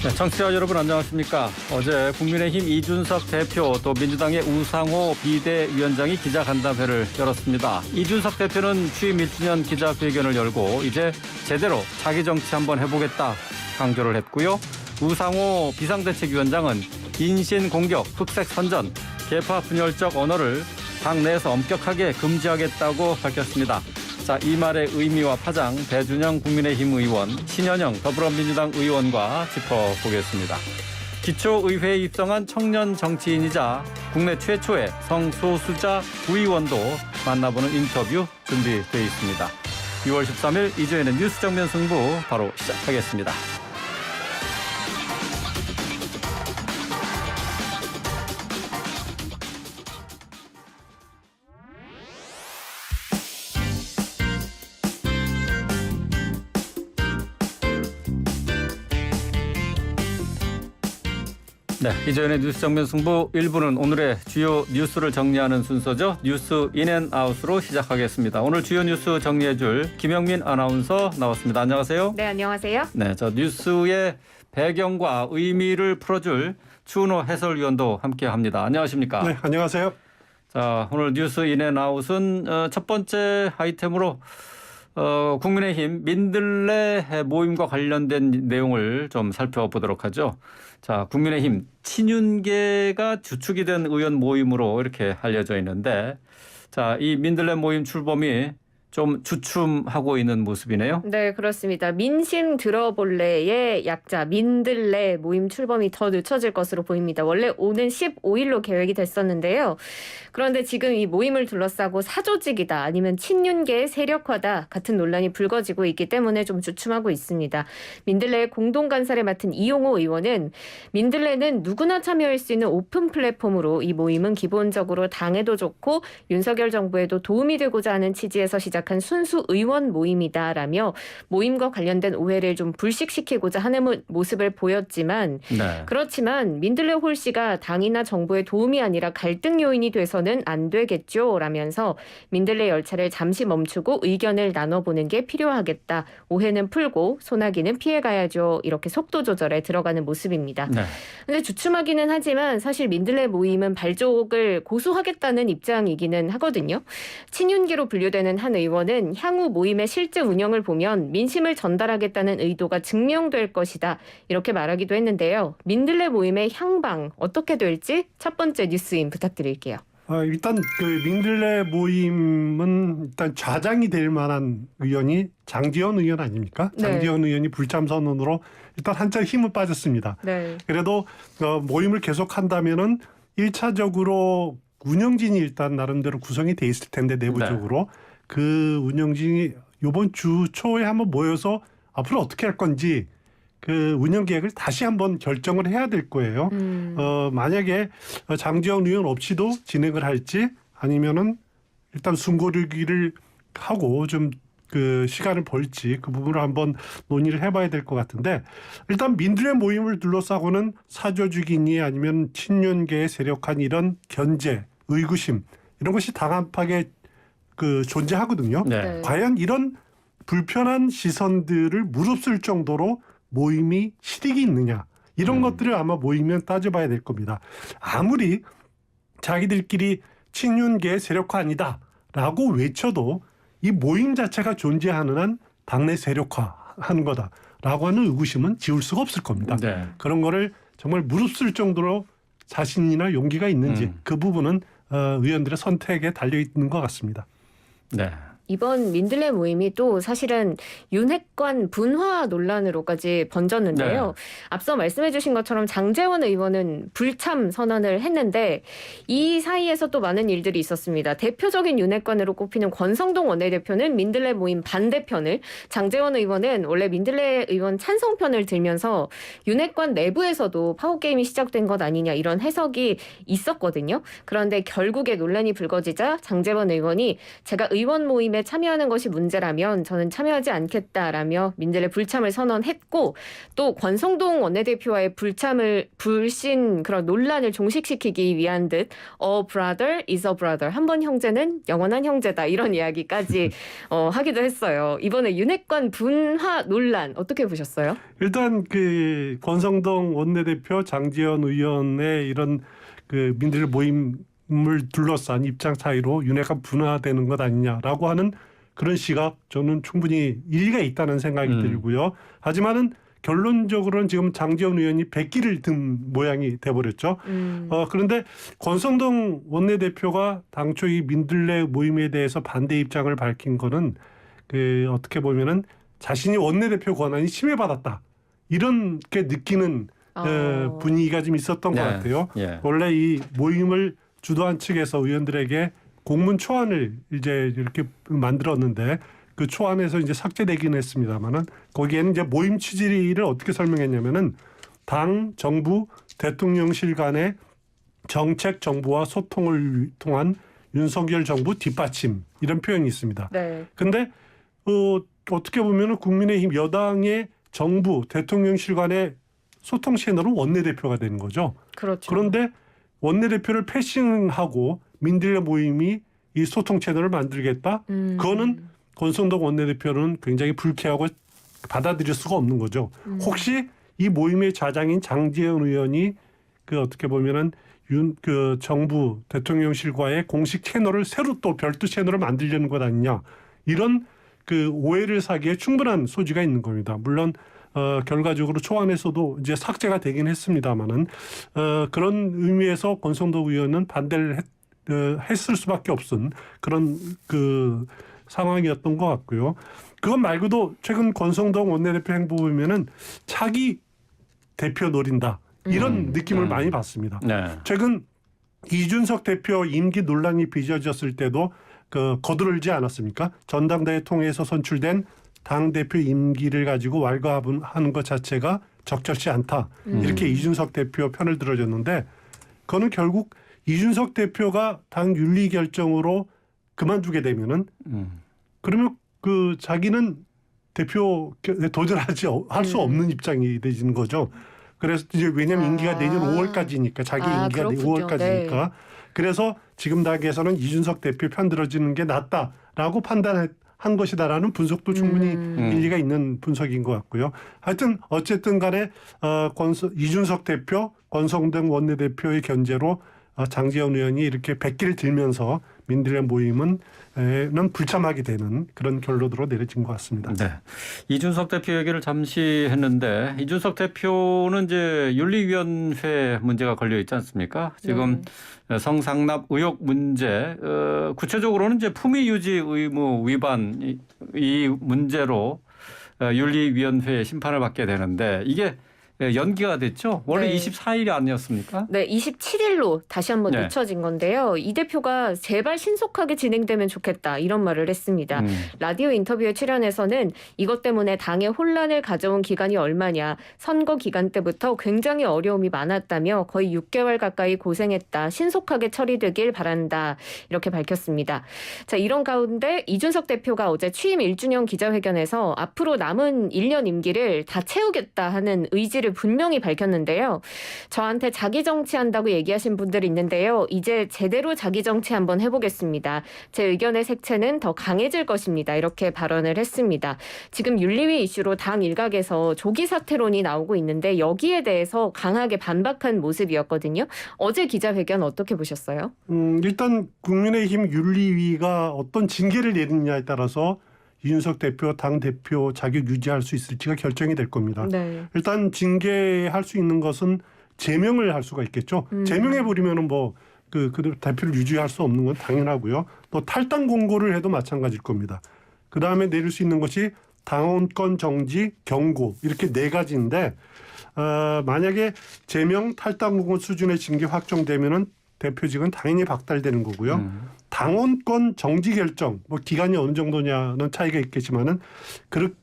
네, 청취자 여러분 안녕하십니까. 어제 국민의힘 이준석 대표 또 민주당의 우상호 비대위원장이 기자간담회를 열었습니다. 이준석 대표는 취임 1주년 기자회견을 열고 이제 제대로 자기 정치 한번 해보겠다 강조를 했고요. 우상호 비상대책위원장은 인신공격, 흑색 선전, 계파 분열적 언어를 당 내에서 엄격하게 금지하겠다고 밝혔습니다. 자, 이 말의 의미와 파장 배준영 국민의힘 의원, 신현영 더불어민주당 의원과 짚어보겠습니다. 기초의회에 입성한 청년 정치인이자 국내 최초의 성소수자 구의원도 만나보는 인터뷰 준비되어 있습니다. 6월 13일 이주연의 뉴스 정면 승부 바로 시작하겠습니다. 네, 이주연의 뉴스 정면 승부 1부는 오늘의 주요 뉴스를 정리하는 순서죠. 뉴스 인앤아웃으로 시작하겠습니다. 오늘 주요 뉴스 정리해줄 김영민 아나운서 나왔습니다. 안녕하세요. 네, 안녕하세요. 네, 저 뉴스의 배경과 의미를 풀어줄 추은호 해설위원도 함께합니다. 안녕하십니까? 네, 안녕하세요. 자, 오늘 뉴스 인앤아웃은 첫 번째 아이템으로 국민의힘 민들레 모임과 관련된 내용을 좀 살펴보도록 하죠. 자, 국민의힘 친윤계가 주축이 된 의원 모임으로 이렇게 알려져 있는데, 자, 이 민들레 모임 출범이 좀 주춤하고 있는 모습이네요. 네, 그렇습니다. 민심 들어볼래의 약자 민들레 모임 출범이 더 늦춰질 것으로 보입니다. 원래 오는 15일로 계획이 됐었는데요. 그런데 지금 이 모임을 둘러싸고 사조직이다 아니면 친윤계의 세력화다 같은 논란이 불거지고 있기 때문에 좀 주춤하고 있습니다. 민들레의 공동간사를 맡은 이용호 의원은 민들레는 누구나 참여할 수 있는 오픈 플랫폼으로 이 모임은 기본적으로 당에도 좋고 윤석열 정부에도 도움이 되고자 하는 취지에서 시작한 순수 의원 모임이다라며 모임과 관련된 오해를 좀 불식시키고자 하는 모습을 보였지만 네. 그렇지만 민들레 홀씨가 당이나 정부의 도움이 아니라 갈등 요인이 돼서는 안 되겠죠 라면서 민들레 열차를 잠시 멈추고 의견을 나눠보는 게 필요하겠다. 오해는 풀고 소나기는 피해가야죠. 이렇게 속도 조절에 들어가는 모습입니다. 네. 근데 주춤하기는 하지만 사실 민들레 모임은 발족을 고수하겠다는 입장이기는 하거든요. 친윤계로 분류되는 한 의원은 향후 모임의 실제 운영을 보면 민심을 전달하겠다는 의도가 증명될 것이다. 이렇게 말하기도 했는데요. 민들레 모임의 향방 어떻게 될지 첫 번째 뉴스인 부탁드릴게요. 일단 그 민들레 모임은 일단 좌장이 될 만한 의원이 장제원 의원 아닙니까? 네. 장제원 의원이 불참 선언으로 일단 한참 힘은 빠졌습니다. 네. 그래도 모임을 계속한다면은 1차적으로 운영진이 일단 나름대로 구성이 돼 있을 텐데 내부적으로 그 운영진이 이번 주 초에 한번 모여서 앞으로 어떻게 할 건지 그 운영 계획을 다시 한번 결정을 해야 될 거예요. 만약에 장제원 의원 없이도 진행을 할지 아니면은 일단 숨고르기를 하고 좀 그 시간을 벌지 그 부분을 한번 논의를 해봐야 될 것 같은데 일단 민들레 모임을 둘러싸고는 사조직이니 아니면 친윤계의 세력한 이런 견제, 의구심 이런 것이 당 안팎에 그 존재하거든요. 네. 과연 이런 불편한 시선들을 무릅쓸 정도로 모임이 실익이 있느냐 이런 것들을 아마 모이면 따져봐야 될 겁니다. 아무리 자기들끼리 친윤계 세력화 아니다라고 외쳐도 이 모임 자체가 존재하는 한 당내 세력화하는 거다라고 하는 의구심은 지울 수가 없을 겁니다. 네. 그런 거를 정말 무릅쓸 정도로 자신이나 용기가 있는지 그 부분은 의원들의 선택에 달려 있는 것 같습니다. 네. 이번 민들레 모임이 또 사실은 윤핵관 분화 논란으로까지 번졌는데요. 네. 앞서 말씀해 주신 것처럼 장제원 의원은 불참 선언을 했는데 이 사이에서 또 많은 일들이 있었습니다. 대표적인 윤핵관으로 꼽히는 권성동 원내대표는 민들레 모임 반대편을, 장제원 의원은 원래 민들레 의원 찬성편을 들면서 윤핵관 내부에서도 파워게임이 시작된 것 아니냐 이런 해석이 있었거든요. 그런데 결국에 논란이 불거지자 장제원 의원이 제가 의원 모임에 모임에 참여하는 것이 문제라면 저는 참여하지 않겠다라며 민들레 불참을 선언했고 또 권성동 원내대표와의 불신 그런 논란을 종식시키기 위한 듯 A brother is a brother. 한 번 형제는 영원한 형제다. 이런 이야기까지 하기도 했어요. 이번에 윤핵관 분화 논란 어떻게 보셨어요? 일단 그 권성동 원내대표 장제원 의원의 이런 그 민들레 모임을 둘러싼 입장 차이로 윤핵관 분화되는 것 아니냐라고 하는 그런 시각 저는 충분히 일리가 있다는 생각이 들고요. 하지만은 결론적으로는 지금 장제원 의원이 백기를 든 모양이 돼버렸죠. 그런데 권성동 원내대표가 당초 이 민들레 모임에 대해서 반대 입장을 밝힌 거는 그 어떻게 보면은 자신이 원내대표 권한이 침해받았다. 이런 게 느끼는 분위기가 좀 있었던 것 같아요. 예. 원래 이 모임을 주도한 측에서 의원들에게 공문 초안을 이제 이렇게 만들었는데 그 초안에서 이제 삭제되긴 했습니다만은 거기에는 이제 모임 취지를 어떻게 설명했냐면은 당, 정부, 대통령실 간의 정책 정부와 소통을 통한 윤석열 정부 뒷받침 이런 표현이 있습니다. 네. 근데 어떻게 보면은 국민의힘 여당의 정부, 대통령실 간의 소통 채널은 원내대표가 되는 거죠. 그렇죠. 그런데 원내대표를 패싱하고 민들레 모임이 이 소통 채널을 만들겠다? 그거는 권성동 원내대표는 굉장히 불쾌하고 받아들일 수가 없는 거죠. 혹시 이 모임의 좌장인 장제원 의원이 그 어떻게 보면은 그 정부 대통령실과의 공식 채널을 새로 또 별도 채널을 만들려는 것 아니냐 이런 그 오해를 사기에 충분한 소지가 있는 겁니다. 물론 결과적으로 초안에서도 이제 삭제가 되긴 했습니다만은 그런 의미에서 권성동 의원은 반대를 했을 수밖에 없은 그런 그 상황이었던 것 같고요. 그것 말고도 최근 권성동 원내대표 행보 보면은 차기 대표 노린다 이런 느낌을 많이 받습니다. 네. 최근 이준석 대표 임기 논란이 빚어졌을 때도 그 거두르지 않았습니까? 전당대회 통해서 선출된 당 대표 임기를 가지고 왈가하는 것 자체가 적절치 않다. 이렇게 이준석 대표 편을 들어줬는데 그거는 결국 이준석 대표가 당 윤리 결정으로 그만두게 되면은 그러면 그 자기는 대표 도전하지 할 수 없는 입장이 되는 거죠. 그래서 이제 왜냐하면 임기가 내년 5월까지니까 자기 임기가 내년 5월까지니까 네. 그래서 지금 단계에서는 이준석 대표 편 들어주는 게 낫다라고 판단한 것이다라는 분석도 충분히 일리가 있는 분석인 것 같고요. 하여튼 어쨌든 간에 이준석 대표, 권성동 원내대표의 견제로 장제원 의원이 이렇게 백기를 들면서 민들레 모임은 불참하게 되는 그런 결론으로 내려진 것 같습니다. 네. 이준석 대표 얘기를 잠시 했는데 이준석 대표는 이제 윤리위원회 문제가 걸려 있지 않습니까? 지금 성상납 의혹 문제 구체적으로는 이제 품위 유지 의무 위반 이 문제로 윤리위원회 심판을 받게 되는데 이게 연기가 됐죠. 원래 네. 24일이 아니었습니까? 네, 27일로 다시 한번 네. 늦춰진 건데요. 이 대표가 제발 신속하게 진행되면 좋겠다 이런 말을 했습니다. 라디오 인터뷰에 출연해서는 이것 때문에 당에 혼란을 가져온 기간이 얼마냐. 선거 기간 때부터 굉장히 어려움이 많았다며 거의 6개월 가까이 고생했다. 신속하게 처리되길 바란다. 이렇게 밝혔습니다. 자, 이런 가운데 이준석 대표가 어제 취임 1주년 기자회견에서 앞으로 남은 1년 임기를 다 채우겠다 하는 의지를 분명히 밝혔는데요. 저한테 자기 정치한다고 얘기하신 분들이 있는데요. 이제 제대로 자기 정치 한번 해보겠습니다. 제 의견의 색채는 더 강해질 것입니다. 이렇게 발언을 했습니다. 지금 윤리위 이슈로 당 일각에서 조기 사퇴론이 나오고 있는데 여기에 대해서 강하게 반박한 모습이었거든요. 어제 기자회견 어떻게 보셨어요? 일단 국민의힘 윤리위가 어떤 징계를 내리느냐에 따라서 이준석 대표, 당 대표 자격 유지할 수 있을지가 결정이 될 겁니다. 네. 일단 징계할 수 있는 것은 제명을 할 수가 있겠죠. 제명해버리면은 그 대표를 유지할 수 없는 건 당연하고요. 또 탈당 공고를 해도 마찬가지일 겁니다. 그 다음에 내릴 수 있는 것이 당원권 정지, 경고 이렇게 4가지인데 만약에 제명, 탈당 공고 수준의 징계 확정되면은 대표직은 당연히 박탈되는 거고요. 당원권 정지 결정, 기간이 어느 정도냐는 차이가 있겠지만은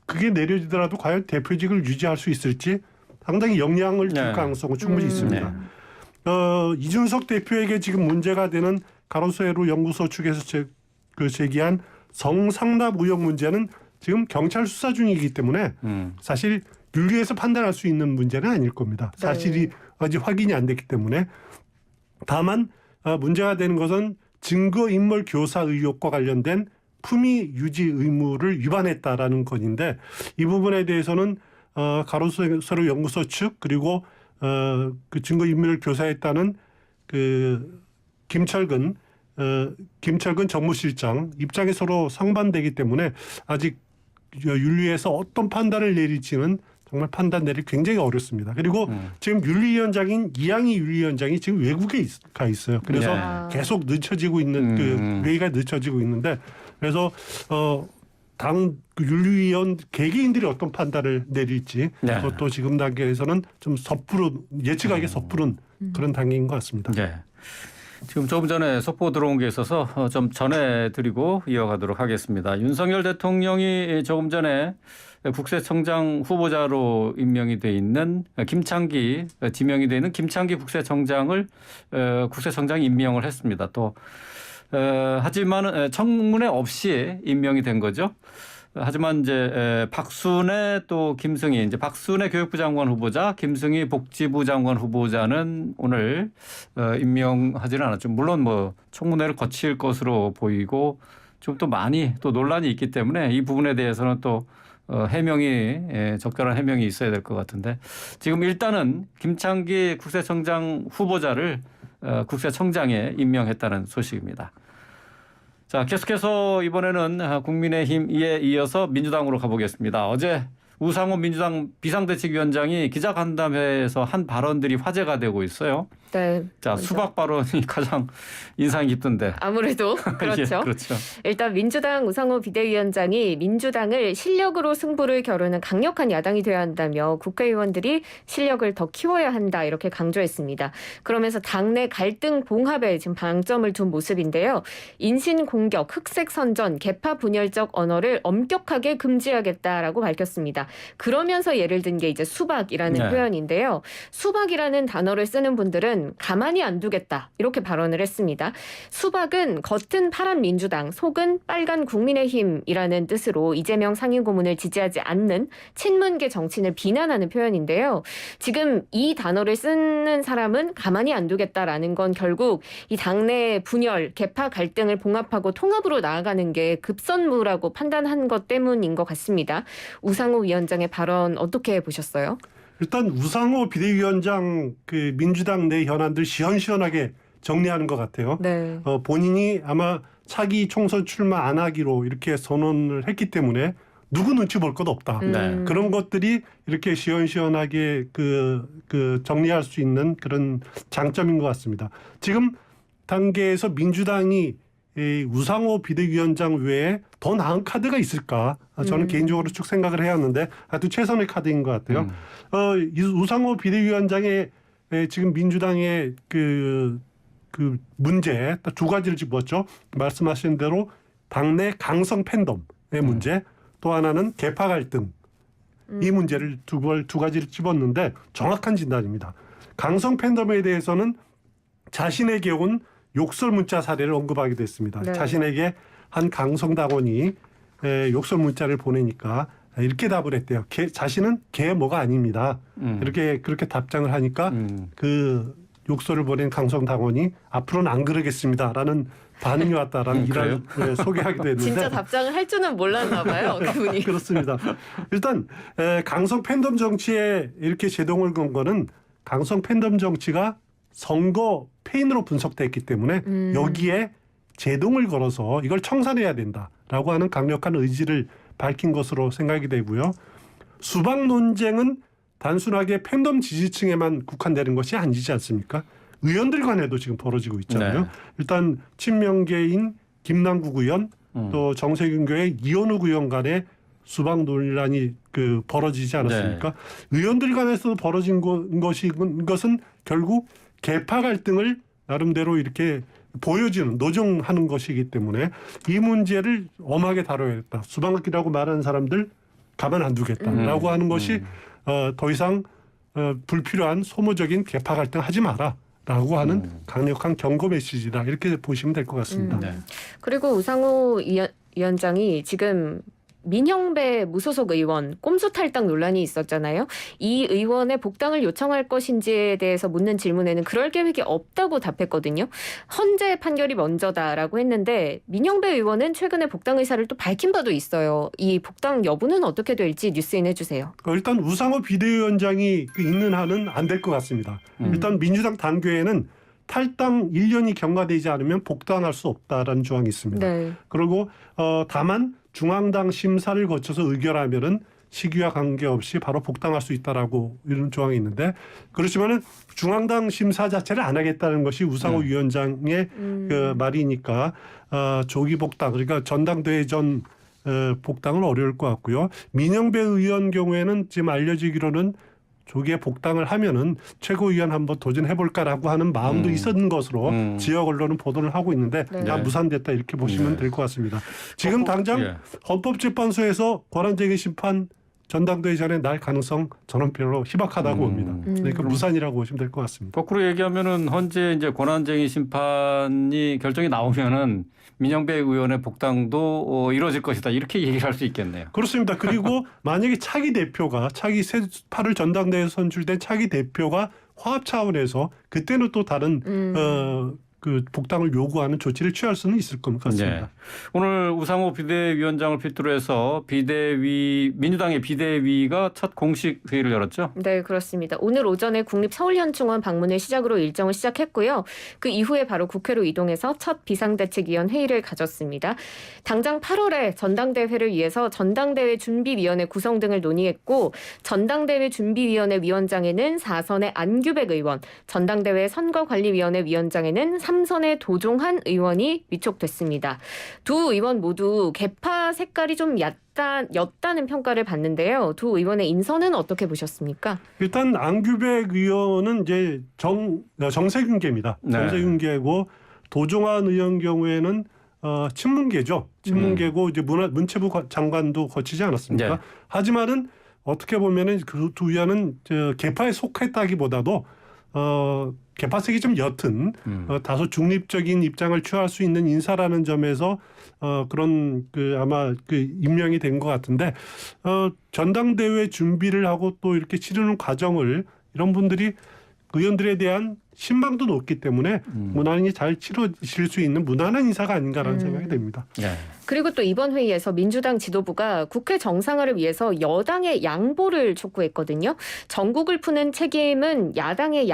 그게 내려지더라도 과연 대표직을 유지할 수 있을지 상당히 영향을 줄 가능성은 충분히 있습니다. 이준석 대표에게 지금 문제가 되는 가로세로 연구소 측에서 제기한 성상납 의혹 문제는 지금 경찰 수사 중이기 때문에 사실 윤리에서 판단할 수 있는 문제는 아닐 겁니다. 사실이 아직 확인이 안 됐기 때문에. 다만 문제가 되는 것은 증거인멸 교사 의혹과 관련된 품위 유지 의무를 위반했다라는 건인데 이 부분에 대해서는 가로수로 연구소 측 그리고 그 증거인멸 교사했다는 그 김철근 정무실장 입장이 서로 상반되기 때문에 아직 윤리에서 어떤 판단을 내릴지는 정말 판단 내리기 굉장히 어렵습니다. 그리고 지금 윤리위원장인 이양희 윤리위원장이 지금 외국에 가 있어요. 그래서 계속 늦춰지고 있는 그 회의가 늦춰지고 있는데 그래서 당 윤리위원 개개인들이 어떤 판단을 내릴지 그것도 지금 단계에서는 좀 섣부른 예측하기 섣부른 그런 단계인 것 같습니다. 네. 지금 조금 전에 속보 들어온 게 있어서 좀 전해드리고 이어가도록 하겠습니다. 윤석열 대통령이 조금 전에 국세청장 후보자로 임명이 돼 있는 지명이 돼 있는 김창기 국세청장을 국세청장 임명을 했습니다. 또 하지만 청문회 없이 임명이 된 거죠. 하지만 이제 박순애 또 김승희 이제 박순애 교육부 장관 후보자, 김승희 복지부 장관 후보자는 오늘 임명하지는 않았죠. 물론 뭐 청문회를 거칠 것으로 보이고 좀 또 많이 또 논란이 있기 때문에 이 부분에 대해서는 또 적절한 해명이 있어야 될 것 같은데 지금 일단은 김창기 국세청장 후보자를 국세청장에 임명했다는 소식입니다. 자, 계속해서 이번에는 국민의힘에 이어서 민주당으로 가보겠습니다. 어제 우상호 민주당 비상대책위원장이 기자간담회에서 한 발언들이 화제가 되고 있어요. 네. 자, 수박 발언이 가장 인상이 깊던데. 아무래도 그렇죠. 예, 그렇죠. 일단 민주당 우상호 비대위원장이 민주당을 실력으로 승부를 겨루는 강력한 야당이 되어야 한다며 국회의원들이 실력을 더 키워야 한다 이렇게 강조했습니다. 그러면서 당내 갈등 봉합에 지금 방점을 둔 모습인데요. 인신공격, 흑색선전, 계파 분열적 언어를 엄격하게 금지하겠다라고 밝혔습니다. 그러면서 예를 든 게 이제 수박이라는 표현인데요. 수박이라는 단어를 쓰는 분들은 가만히 안 두겠다 이렇게 발언을 했습니다. 수박은 겉은 파란 민주당, 속은 빨간 국민의힘이라는 뜻으로 이재명 상임고문을 지지하지 않는 친문계 정치인을 비난하는 표현인데요. 지금 이 단어를 쓰는 사람은 가만히 안 두겠다라는 건 결국 이 당내 분열, 계파 갈등을 봉합하고 통합으로 나아가는 게 급선무라고 판단한 것 때문인 것 같습니다. 우상호 위원장의 발언 어떻게 보셨어요? 일단 우상호 비대위원장 그 민주당 내 현안들 시원시원하게 정리하는 것 같아요. 네. 본인이 아마 차기 총선 출마 안 하기로 이렇게 선언을 했기 때문에 누구 눈치 볼 것 없다. 네. 그런 것들이 이렇게 시원시원하게 그 정리할 수 있는 그런 장점인 것 같습니다. 지금 단계에서 민주당이 이 우상호 비대위원장 외에 더 나은 카드가 있을까? 저는 개인적으로 쭉 생각을 해왔는데 하여튼 최선의 카드인 것 같아요. 이 우상호 비대위원장의 지금 민주당의 그 문제 두 가지를 집었죠. 말씀하신 대로 당내 강성 팬덤의 문제, 또 하나는 계파 갈등. 이 문제를 두 가지를 집었는데 정확한 진단입니다. 강성 팬덤에 대해서는 자신에게 온 욕설 문자 사례를 언급하기도 했습니다. 네. 자신에게 한 강성당원이 욕설 문자를 보내니까 이렇게 답을 했대요. 자신은 개 뭐가 아닙니다. 그렇게 답장을 하니까 그 욕설을 보낸 강성당원이 앞으로는 안 그러겠습니다라는 반응이 왔다라는 일화를 소개하기도 했는데 진짜 답장을 할 줄은 몰랐나 봐요. 그분이. 그렇습니다. 일단 강성 팬덤 정치에 이렇게 제동을 건 거는 강성 팬덤 정치가 선거 패인으로 분석됐기 때문에 여기에 제동을 걸어서 이걸 청산해야 된다라고 하는 강력한 의지를 밝힌 것으로 생각이 되고요. 수박 논쟁은 단순하게 팬덤 지지층에만 국한되는 것이 아니지 않습니까? 의원들 간에도 지금 벌어지고 있잖아요. 네. 일단 친명계인 김남국 의원 또 정세균 교회 이현욱 의원 간에 수박 논란이 벌어지지 않았습니까? 네. 의원들 간에서도 벌어진 것은 결국 계파 갈등을 나름대로 이렇게 보여지는 노정하는 것이기 때문에 이 문제를 엄하게 다뤄야겠다. 수박이라고 말하는 사람들 가만 안 두겠다라고 하는 것이 더 이상 불필요한 소모적인 계파 갈등 하지 마라라고 하는 강력한 경고 메시지다. 이렇게 보시면 될 것 같습니다. 그리고 우상호 비대위원장이 지금 민형배 무소속 의원 꼼수 탈당 논란이 있었잖아요. 이 의원의 복당을 요청할 것인지에 대해서 묻는 질문에는 그럴 계획이 없다고 답했거든요. 헌재 판결이 먼저다라고 했는데 민형배 의원은 최근에 복당 의사를 또 밝힌 바도 있어요. 이 복당 여부는 어떻게 될지 뉴스인 해주세요. 일단 우상호 비대위원장이 있는 한은 안 될 것 같습니다. 일단 민주당 당규에는 탈당 1년이 경과되지 않으면 복당할 수 없다라는 조항이 있습니다. 네. 그리고 다만 중앙당 심사를 거쳐서 의결하면은 시기와 관계없이 바로 복당할 수 있다라고 이런 조항이 있는데 그렇지만은 중앙당 심사 자체를 안 하겠다는 것이 우상호 위원장의 그 말이니까 조기 복당 그러니까 전당대회 전 복당은 어려울 것 같고요. 민영배 의원 경우에는 지금 알려지기로는 조기에 복당을 하면은 최고위원 한번 도전해볼까라고 하는 마음도 있었는 것으로 지역 언론은 보도를 하고 있는데 네. 다 무산됐다 이렇게 보시면 될 것 같습니다. 지금 당장 헌법재판소에서 권한쟁의 심판 전당대회 전에 날 가능성 저는 별로 희박하다고 봅니다. 그러니까 무산이라고 보시면 될 것 같습니다. 거꾸로 얘기하면은 현재 이제 권한쟁의 심판이 결정이 나오면은 민영배 의원의 복당도 이루어질 것이다 이렇게 얘기를 할 수 있겠네요. 그렇습니다. 그리고 만약에 차기 8월 전당대회에 선출된 차기 대표가 화합 차원에서 그때는 또 다른 그 복당을 요구하는 조치를 취할 수는 있을 것 같습니다. 네. 오늘 우상호 비대위원장을 필두로 해서 민주당의 비대위가 첫 공식 회의를 열었죠. 네, 그렇습니다. 오늘 오전에 국립서울현충원 방문을 시작으로 일정을 시작했고요. 그 이후에 바로 국회로 이동해서 첫 비상대책위원 회의를 가졌습니다. 당장 8월에 전당대회를 위해서 전당대회 준비위원회 구성 등을 논의했고 전당대회 준비위원회 위원장에는 4선의 안규백 의원, 전당대회 선거관리위원회 위원장에는 3선의 도종한 의원이 위촉됐습니다. 두 의원 모두 개파 색깔이 좀 였다는 평가를 받는데요. 두 의원의 인선은 어떻게 보셨습니까? 일단 안규백 의원은 이제 정세균계입니다. 네. 정세균계고 도종환 의원 경우에는 친문계죠. 친문계고 이제 문체부 장관도 거치지 않았습니까? 네. 하지만은 어떻게 보면은 그 두 의원은 개파에 속했다기보다도 개파색이 좀 옅은 다소 중립적인 입장을 취할 수 있는 인사라는 점에서 그런 아마 임명이 된 것 같은데 전당대회 준비를 하고 또 이렇게 치르는 과정을 이런 분들이 의원들에 대한 신망도 높기 때문에 무난히 잘 치러질 수 있는 무난한 인사가 아닌가라는 생각이 듭니다. 네. 그리고 또 이번 회의에서 민주당 지도부가 국회 정상화를 위해서 여당의 양보를 촉구했거든요. 전국을 푸는 책임은 여당의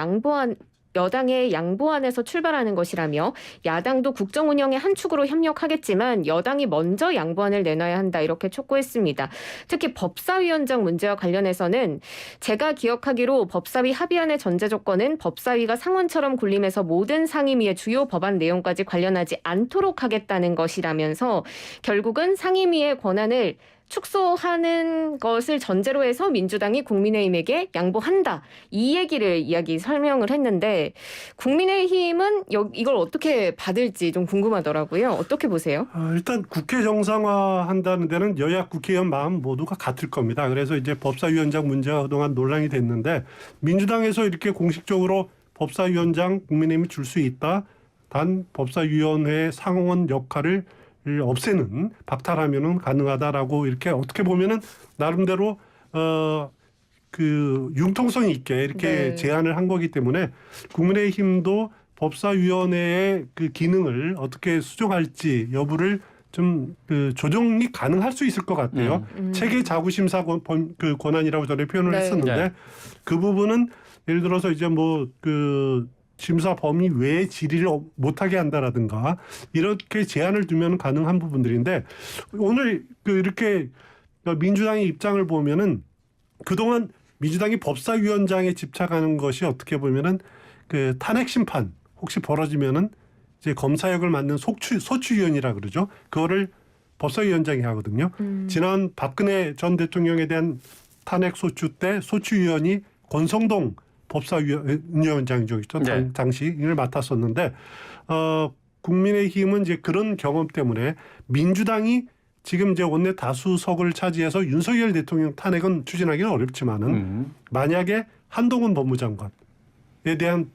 양보안에서 출발하는 것이라며 야당도 국정 운영의 한 축으로 협력하겠지만 여당이 먼저 양보안을 내놔야 한다 이렇게 촉구했습니다. 특히 법사위원장 문제와 관련해서는 제가 기억하기로 법사위 합의안의 전제 조건은 법사위가 상원처럼 군림해서 모든 상임위의 주요 법안 내용까지 관련하지 않도록 하겠다는 것이라면서 결국은 상임위의 권한을 축소하는 것을 전제로 해서 민주당이 국민의힘에게 양보한다. 이 얘기를 설명을 했는데 국민의힘은 이걸 어떻게 받을지 좀 궁금하더라고요. 어떻게 보세요? 일단 국회 정상화한다는 데는 여야 국회의원 마음 모두가 같을 겁니다. 그래서 이제 법사위원장 문제가 그동안 논란이 됐는데 민주당에서 이렇게 공식적으로 법사위원장 국민의힘이 줄 수 있다. 단 법사위원회의 상원 역할을 없애는 박탈하면은 가능하다라고 이렇게 어떻게 보면은 나름대로 융통성 있게 이렇게 네. 제안을 한 거기 때문에 국민의힘도 법사위원회의 그 기능을 어떻게 수정할지 여부를 좀 조정이 가능할 수 있을 것 같아요. 체계 자구심사 권한이라고 전에 표현을 네. 했었는데 네. 그 부분은 예를 들어서 이제 심사 범위 외에 질의를 못하게 한다라든가 이렇게 제한을 두면 가능한 부분들인데 오늘 이렇게 민주당의 입장을 보면은 그동안 민주당이 법사위원장에 집착하는 것이 어떻게 보면은 탄핵 심판 혹시 벌어지면은 이제 검사역을 맡는 소추위원이라 그러죠. 그거를 법사위원장이 하거든요. 지난 박근혜 전 대통령에 대한 탄핵 소추 때 소추위원이 권성동 법사위원장이죠. 네. 당시 이를 맡았었는데 국민의힘은 이제 그런 경험 때문에 민주당이 지금 이제 원내 다수석을 차지해서 윤석열 대통령 탄핵은 추진하기는 어렵지만은 만약에 한동훈 법무장관에 대한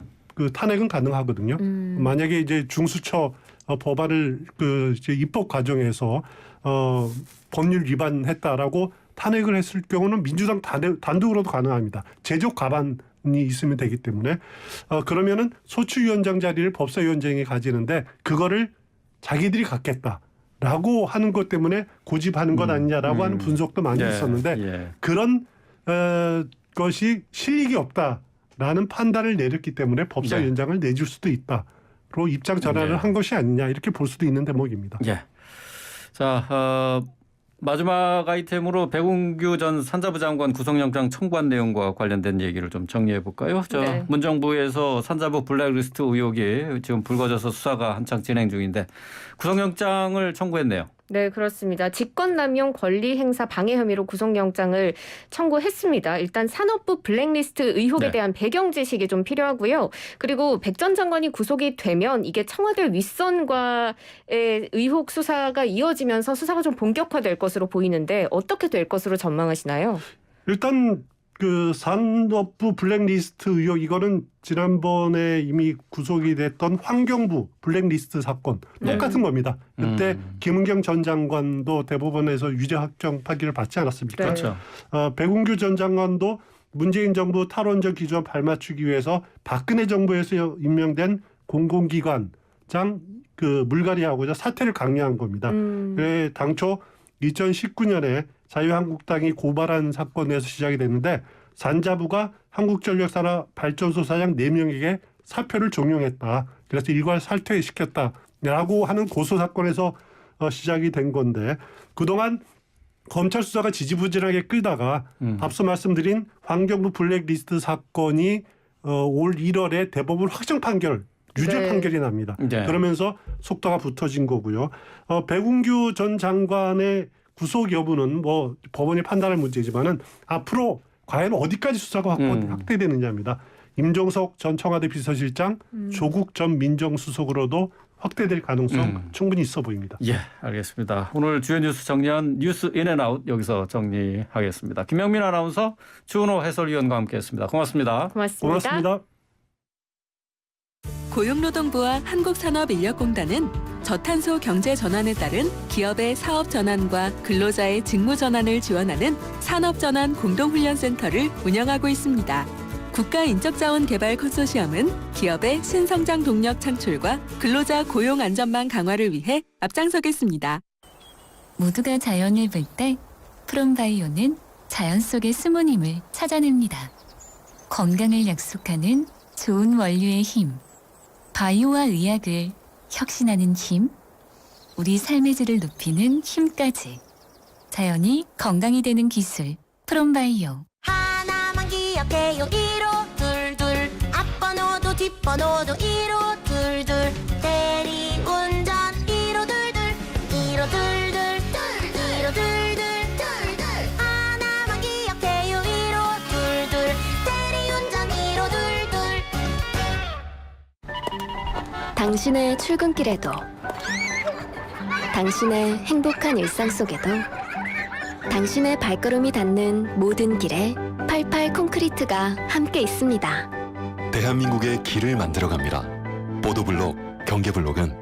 탄핵은 가능하거든요. 만약에 이제 중수처 법안을 이제 입법 과정에서 법률 위반했다라고 탄핵을 했을 경우는 민주당 단독으로도 가능합니다. 제적 과반이 있으면 되기 때문에 그러면은 소추위원장 자리를 법사위원장이 가지는데 그거를 자기들이 갖겠다라고 하는 것 때문에 고집하는 것 아니냐라고 하는 분석도 많이 있었는데 그런 것이 실익이 없다라는 판단을 내렸기 때문에 법사위원장을 내줄 수도 있다로 입장 전환을 한 것이 아니냐 이렇게 볼 수도 있는 대목입니다. 자, 마지막 아이템으로 백운규 전 산자부 장관 구속영장 청구한 내용과 관련된 얘기를 좀 정리해 볼까요? 문정부에서 산자부 블랙리스트 의혹이 지금 불거져서 수사가 한창 진행 중인데 구속영장을 청구했네요. 네, 그렇습니다. 직권남용 권리행사 방해 혐의로 구속영장을 청구했습니다. 일단 산업부 블랙리스트 의혹에 대한 배경 지식이 좀 필요하고요. 그리고 백 전 장관이 구속이 되면 이게 청와대 윗선과의 의혹 수사가 이어지면서 수사가 좀 본격화될 것으로 보이는데 어떻게 될 것으로 전망하시나요? 일단 그 산업부 블랙리스트 의혹 이거는 지난번에 이미 구속이 됐던 환경부 블랙리스트 사건 똑같은 겁니다. 그때 김은경 전 장관도 대법원에서 유죄 확정 판결을 받지 않았습니까? 그렇죠. 백운규 전 장관도 문재인 정부 탈원전 기조와 발맞추기 위해서 박근혜 정부에서 임명된 공공기관장 그 물갈이하고자 사퇴를 강요한 겁니다. 당초 2019년에 자유한국당이 고발한 사건에서 시작이 됐는데 산자부가 한국전력산업발전소 사장 4명에게 사표를 종용했다. 그래서 일괄 사퇴시켰다라고 하는 고소 사건에서 시작이 된 건데 그동안 검찰 수사가 지지부진하게 끌다가 앞서 말씀드린 환경부 블랙리스트 사건이 올 1월에 대법원 확정 판결 유죄 판결이 납니다. 그러면서 속도가 붙어진 거고요. 백운규 전 장관의 구속 여부는 뭐 법원이 판단할 문제지만은 앞으로 과연 어디까지 수사가 확대되느냐입니다. 임종석 전 청와대 비서실장, 조국 전 민정수석으로도 확대될 가능성 충분히 있어 보입니다. 예, 알겠습니다. 오늘 주요 뉴스 정리한 뉴스 인앤아웃 여기서 정리하겠습니다. 김영민 아나운서, 주은호 해설위원과 함께했습니다. 고맙습니다. 고맙습니다. 고용노동부와 한국산업인력공단은 저탄소 경제 전환에 따른 기업의 사업 전환과 근로자의 직무 전환을 지원하는 산업전환 공동훈련센터를 운영하고 있습니다. 국가인적자원개발 컨소시엄은 기업의 신성장 동력 창출과 근로자 고용 안전망 강화를 위해 앞장서겠습니다. 모두가 자연을 볼 때 프롬바이오는 자연 속의 숨은 힘을 찾아냅니다. 건강을 약속하는 좋은 원료의 힘. 바이오와 의학을 혁신하는 힘, 우리 삶의 질을 높이는 힘까지. 자연이 건강이 되는 기술, 프롬바이오. 하나만 기억해요. 1522 앞번호도 뒷번호도 1522 대리운전 1522 1522 1522 하나만 기억해요. 1522 대리운전 1522 당신의 출근길에도 당신의 행복한 일상 속에도 당신의 발걸음이 닿는 모든 길에 88 콘크리트가 함께 있습니다. 대한민국의 길을 만들어갑니다. 보도블록, 경계블록은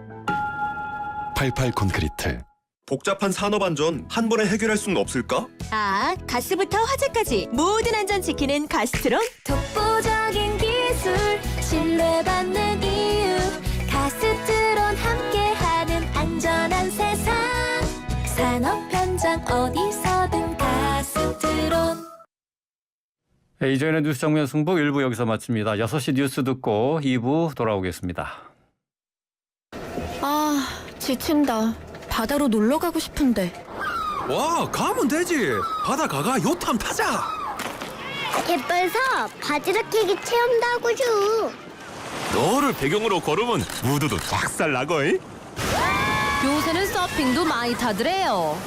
88 콘크리트. 복잡한 산업안전 한 번에 해결할 수는 없을까? 아, 가스부터 화재까지 모든 안전 지키는 가스트론. 독보적인 기술 신뢰받는 이유 가스트론 함께하는 안전한 세상 산업 현장 어디서든 가스트론. 네, 이전의 뉴스 정면 승부 1부 여기서 마칩니다. 6시 뉴스 듣고 2부 돌아오겠습니다. 아, 지친다. 바다로 놀러 가고 싶은데. 와, 가면 되지. 바다 가가 요트 타자. 갯벌서 바지락 캐기 체험도 하고 줘. 너를 배경으로 걸으면 무드도 쫙살 나거이. 요새는 서핑도 많이 타더래요.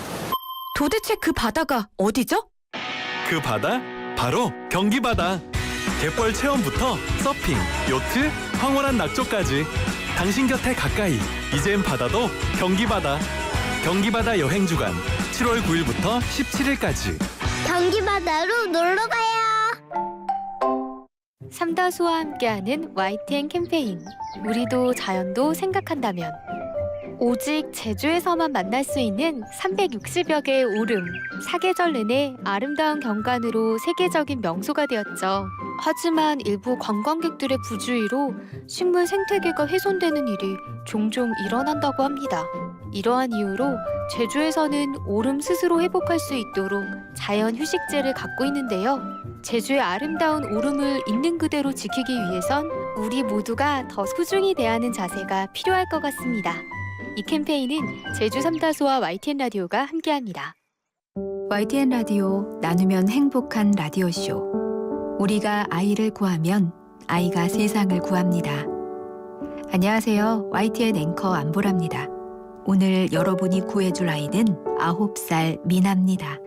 도대체 그 바다가 어디죠? 그 바다 바로 경기바다. 갯벌 체험부터 서핑, 요트, 황홀한 낙조까지 당신 곁에 가까이. 이젠 바다도 경기바다. 경기바다 여행주간 7월 9일부터 17일까지. 경기바다로 놀러 가요. 삼다수와 함께하는 YTN 캠페인. 우리도 자연도 생각한다면 오직 제주에서만 만날 수 있는 360여 개의 오름, 사계절 내내 아름다운 경관으로 세계적인 명소가 되었죠. 하지만 일부 관광객들의 부주의로 식물 생태계가 훼손되는 일이 종종 일어난다고 합니다. 이러한 이유로 제주에서는 오름 스스로 회복할 수 있도록 자연 휴식제를 갖고 있는데요. 제주의 아름다운 오름을 있는 그대로 지키기 위해선 우리 모두가 더 소중히 대하는 자세가 필요할 것 같습니다. 이 캠페인은 제주 삼다소와 YTN 라디오가 함께합니다. YTN 라디오 나누면 행복한 라디오쇼. 우리가 아이를 구하면 아이가 세상을 구합니다. 안녕하세요. YTN 앵커 안보라입니다. 오늘 여러분이 구해줄 아이는 9살 미나입니다.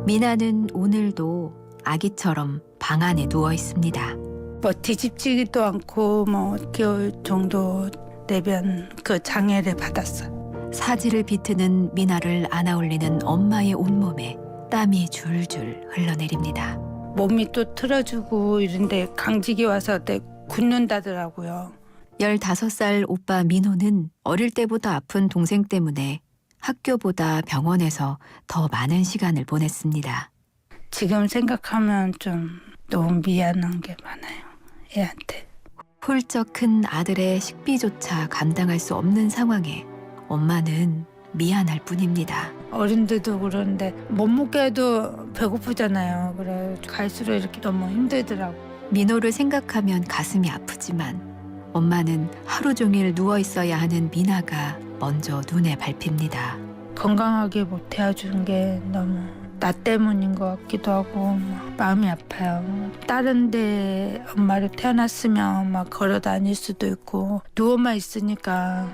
미나는 오늘도 아기처럼 방 안에 누워 있습니다. 뭐 뒤집지기도 않고 뭐 개월 정도 내변 그 장애를 받았어요. 사지를 비트는 미나를 안아올리는 엄마의 온몸에 땀이 줄줄 흘러내립니다. 몸이 또 틀어지고 이런데 강직이 와서 내 굳는다더라고요. 15살 오빠 민호는 어릴 때부터 아픈 동생 때문에 학교보다 병원에서 더 많은 시간을 보냈습니다. 지금 생각하면 좀 너무 미안한 게 많아요. 애한테. 훌쩍 큰 아들의 식비조차 감당할 수 없는 상황에 엄마는 미안할 뿐입니다. 어른들도 그러는데 못 먹게 해도 배고프잖아요. 그래 갈수록 이렇게 너무 힘들더라고. 민호를 생각하면 가슴이 아프지만 엄마는 하루 종일 누워 있어야 하는 미나가 먼저 눈에 밟힙니다. 건강하게 못 해주는 게 너무 나 때문인 것 같기도 하고 마음이 아파요. 다른 데 엄마를 태어났으면 막 걸어 다닐 수도 있고 누워만 있으니까.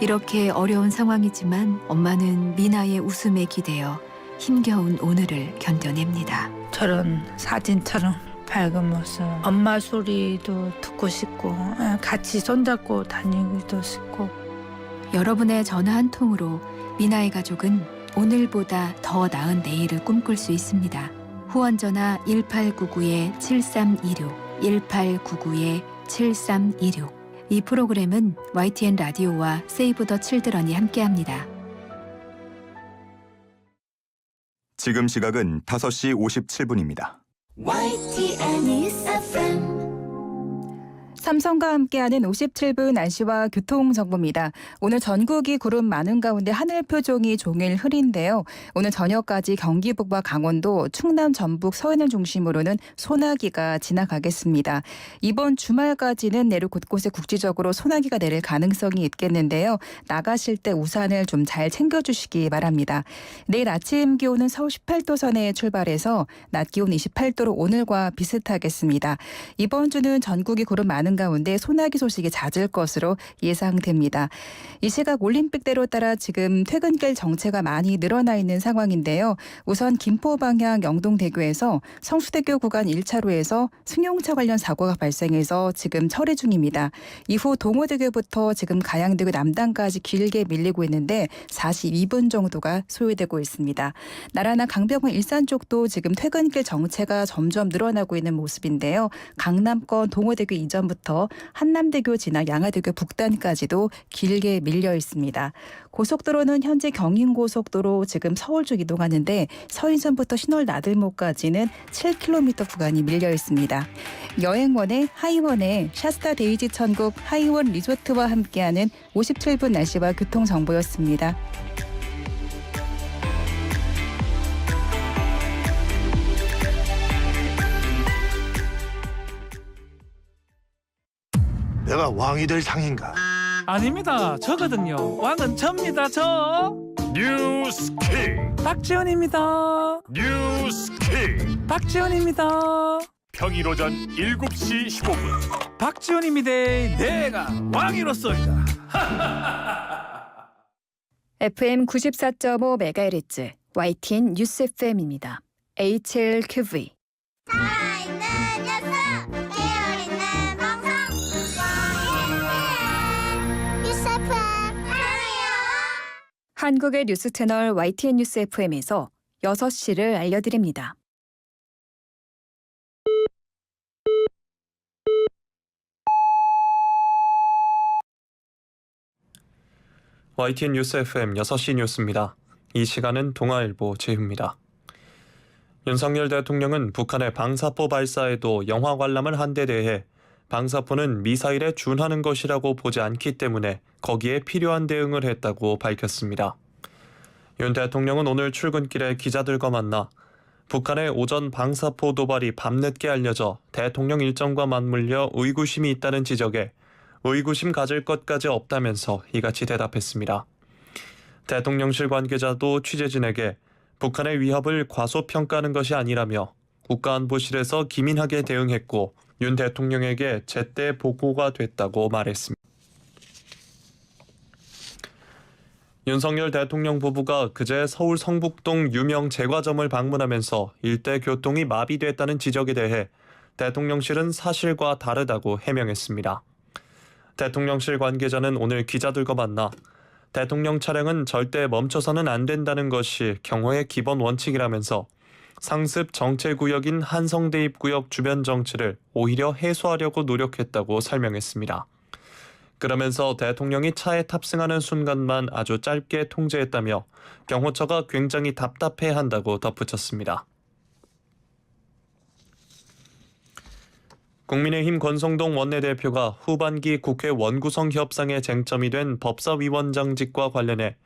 이렇게 어려운 상황이지만 엄마는 미나의 웃음에 기대어 힘겨운 오늘을 견뎌냅니다. 저런 사진처럼 밝은 모습, 엄마 소리도 듣고 싶고 같이 손잡고 다니기도 싶고. 여러분의 전화 한 통으로 미나의 가족은 오늘보다 더 나은 내일을 꿈꿀 수 있습니다. 후원 전화 1899-7326, 1899-7326. 이 프로그램은 YTN 라디오와 세이브 더 칠드런이 함께합니다. 지금 시각은 5시 57분입니다. YTN News FM. 삼성과 함께하는 57분 날씨와 교통정보입니다. 오늘 전국이 구름 많은 가운데 하늘 표정이 종일 흐린데요. 오늘 저녁까지 경기 북과 강원도, 충남, 전북, 서해안을 중심으로는 소나기가 지나가겠습니다. 이번 주말까지는 내륙 곳곳에 국지적으로 소나기가 내릴 가능성이 있겠는데요. 나가실 때 우산을 좀 잘 챙겨주시기 바랍니다. 내일 아침 기온은 서울 18도 선에 출발해서 낮 기온 28도로 오늘과 비슷하겠습니다. 이번 주는 전국이 구름 많은 가운데 소나기 소식이 잦을 것으로 예상됩니다. 이 시각 올림픽대로 따라 지금 퇴근길 정체가 많이 늘어나 있는 상황인데요. 우선 김포 방향 영동대교에서 성수대교 구간 1차로에서 승용차 관련 사고가 발생해서 지금 처리 중입니다. 이후 동호대교부터 지금 가양대교 남단까지 길게 밀리고 있는데 42분 정도가 소요되고 있습니다. 나라나 강변권 일산 쪽도 지금 퇴근길 정체가 점점 늘어나고 있는 모습인데요. 강남권 동호대교 이전부터 한남대교 지나 양화대교 북단까지도 길게 밀려 있습니다. 고속도로는 현재 경인고속도로 지금 서울 쪽 이동하는데 서인선부터 신월 나들목까지는 7km 구간이 밀려 있습니다. 여행원의 하이원의 샤스타 데이지 천국 하이원 리조트와 함께하는 57분 날씨와 교통정보였습니다. 내가 왕이 될 상인가? 아닙니다. 저거든요. 왕은 접니다. 저. 뉴스킥. 박지원입니다. 뉴스킥. 박지원입니다. 평일 오전 7시 15분. 박지원입니다. 내가 왕이로소이다. FM 94.5MHz YTN 뉴스 FM입니다. HLQV. 한국의 뉴스 채널 YTN 뉴스 FM에서 6시를 알려드립니다. YTN 뉴스 FM 6시 뉴스입니다. 이 시간은 동아일보 제휴입니다. 윤석열 대통령은 북한의 방사포 발사에도 영화 관람을 한 데 대해 방사포는 미사일에 준하는 것이라고 보지 않기 때문에 거기에 필요한 대응을 했다고 밝혔습니다. 윤 대통령은 오늘 출근길에 기자들과 만나 북한의 오전 방사포 도발이 밤늦게 알려져 대통령 일정과 맞물려 의구심이 있다는 지적에 의구심 가질 것까지 없다면서 이같이 대답했습니다. 대통령실 관계자도 취재진에게 북한의 위협을 과소평가하는 것이 아니라며 국가안보실에서 기민하게 대응했고 윤 대통령에게 제때 보고가 됐다고 말했습니다. 윤석열 대통령 부부가 그제 서울 성북동 유명 제과점을 방문하면서 일대 교통이 마비됐다는 지적에 대해 대통령실은 사실과 다르다고 해명했습니다. 대통령실 관계자는 오늘 기자들과 만나 대통령 차량은 절대 멈춰서는 안 된다는 것이 경호의 기본 원칙이라면서 상습 정체구역인 한성대입구역 주변 정체를 오히려 해소하려고 노력했다고 설명했습니다. 그러면서 대통령이 차에 탑승하는 순간만 아주 짧게 통제했다며 경호처가 굉장히 답답해한다고 덧붙였습니다. 국민의힘 권성동 원내대표가 후반기 국회 원구성 협상의 쟁점이 된 법사위원장직과 관련해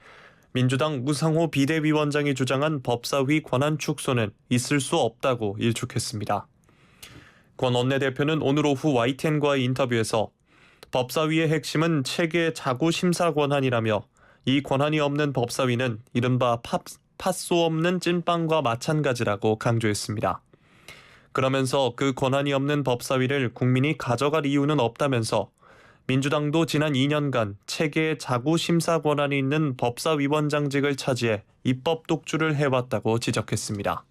민주당 우상호 비대위원장이 주장한 법사위 권한 축소는 있을 수 없다고 일축했습니다. 권 원내대표는 오늘 오후 YTN과의 인터뷰에서 법사위의 핵심은 체계 자구 심사 권한이라며 이 권한이 없는 법사위는 이른바 팥소 없는 찐빵과 마찬가지라고 강조했습니다. 그러면서 그 권한이 없는 법사위를 국민이 가져갈 이유는 없다면서 민주당도 지난 2년간 체계의 자구 심사 권한이 있는 법사위원장직을 차지해 입법 독주를 해왔다고 지적했습니다.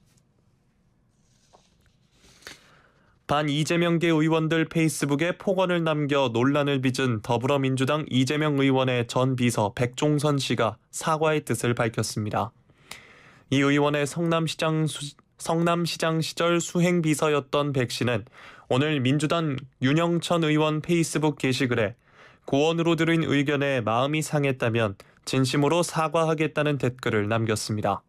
반 이재명계 의원들 페이스북에 폭언을 남겨 논란을 빚은 더불어민주당 이재명 의원의 전 비서 백종선 씨가 사과의 뜻을 밝혔습니다. 이 의원의 성남시장 시절 수행비서였던 백 씨는 오늘 민주당 윤영천 의원 페이스북 게시글에 고언으로 들은 의견에 마음이 상했다면 진심으로 사과하겠다는 댓글을 남겼습니다.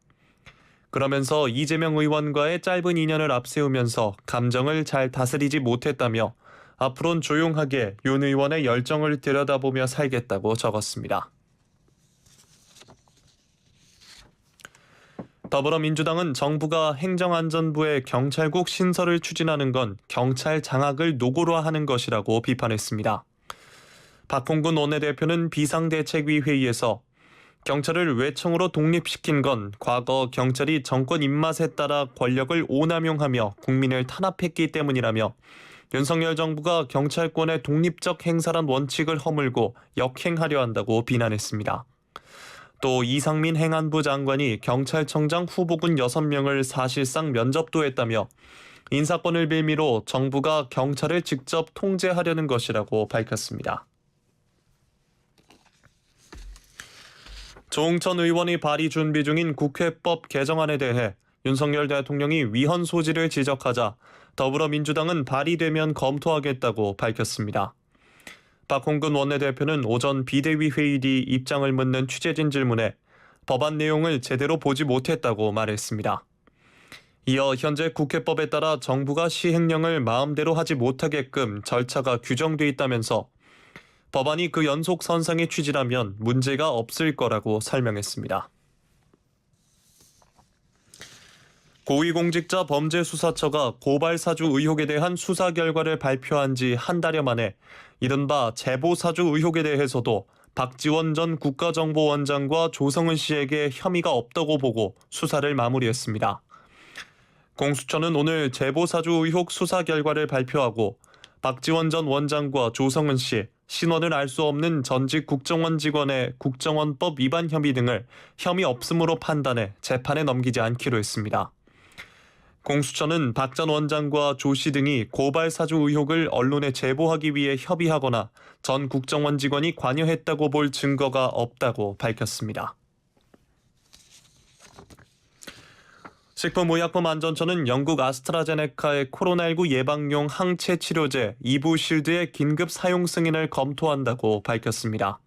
그러면서 이재명 의원과의 짧은 인연을 앞세우면서 감정을 잘 다스리지 못했다며 앞으론 조용하게 윤 의원의 열정을 들여다보며 살겠다고 적었습니다. 더불어민주당은 정부가 행정안전부에 경찰국 신설을 추진하는 건 경찰 장악을 노골화하는 것이라고 비판했습니다. 박홍근 원내대표는 비상대책위 회의에서 경찰을 외청으로 독립시킨 건 과거 경찰이 정권 입맛에 따라 권력을 오남용하며 국민을 탄압했기 때문이라며 윤석열 정부가 경찰권의 독립적 행사란 원칙을 허물고 역행하려 한다고 비난했습니다. 또 이상민 행안부 장관이 경찰청장 후보군 6명을 사실상 면접도 했다며 인사권을 빌미로 정부가 경찰을 직접 통제하려는 것이라고 밝혔습니다. 조응천 의원이 발의 준비 중인 국회법 개정안에 대해 윤석열 대통령이 위헌 소지를 지적하자 더불어민주당은 발의되면 검토하겠다고 밝혔습니다. 박홍근 원내대표는 오전 비대위 회의 뒤 입장을 묻는 취재진 질문에 법안 내용을 제대로 보지 못했다고 말했습니다. 이어 현재 국회법에 따라 정부가 시행령을 마음대로 하지 못하게끔 절차가 규정돼 있다면서 법안이 그 연속선상의 취지라면 문제가 없을 거라고 설명했습니다. 고위공직자 범죄수사처가 고발사주 의혹에 대한 수사 결과를 발표한 지 한 달여 만에 이른바 제보사주 의혹에 대해서도 박지원 전 국가정보원장과 조성은 씨에게 혐의가 없다고 보고 수사를 마무리했습니다. 공수처는 오늘 제보사주 의혹 수사 결과를 발표하고 박지원 전 원장과 조성은 씨, 신원을 알 수 없는 전직 국정원 직원의 국정원법 위반 혐의 등을 혐의 없음으로 판단해 재판에 넘기지 않기로 했습니다. 공수처는 박 전 원장과 조 씨 등이 고발 사주 의혹을 언론에 제보하기 위해 협의하거나 전 국정원 직원이 관여했다고 볼 증거가 없다고 밝혔습니다. 식품의약품안전처는 영국 아스트라제네카의 코로나19 예방용 항체 치료제 이부실드의 긴급 사용 승인을 검토한다고 밝혔습니다.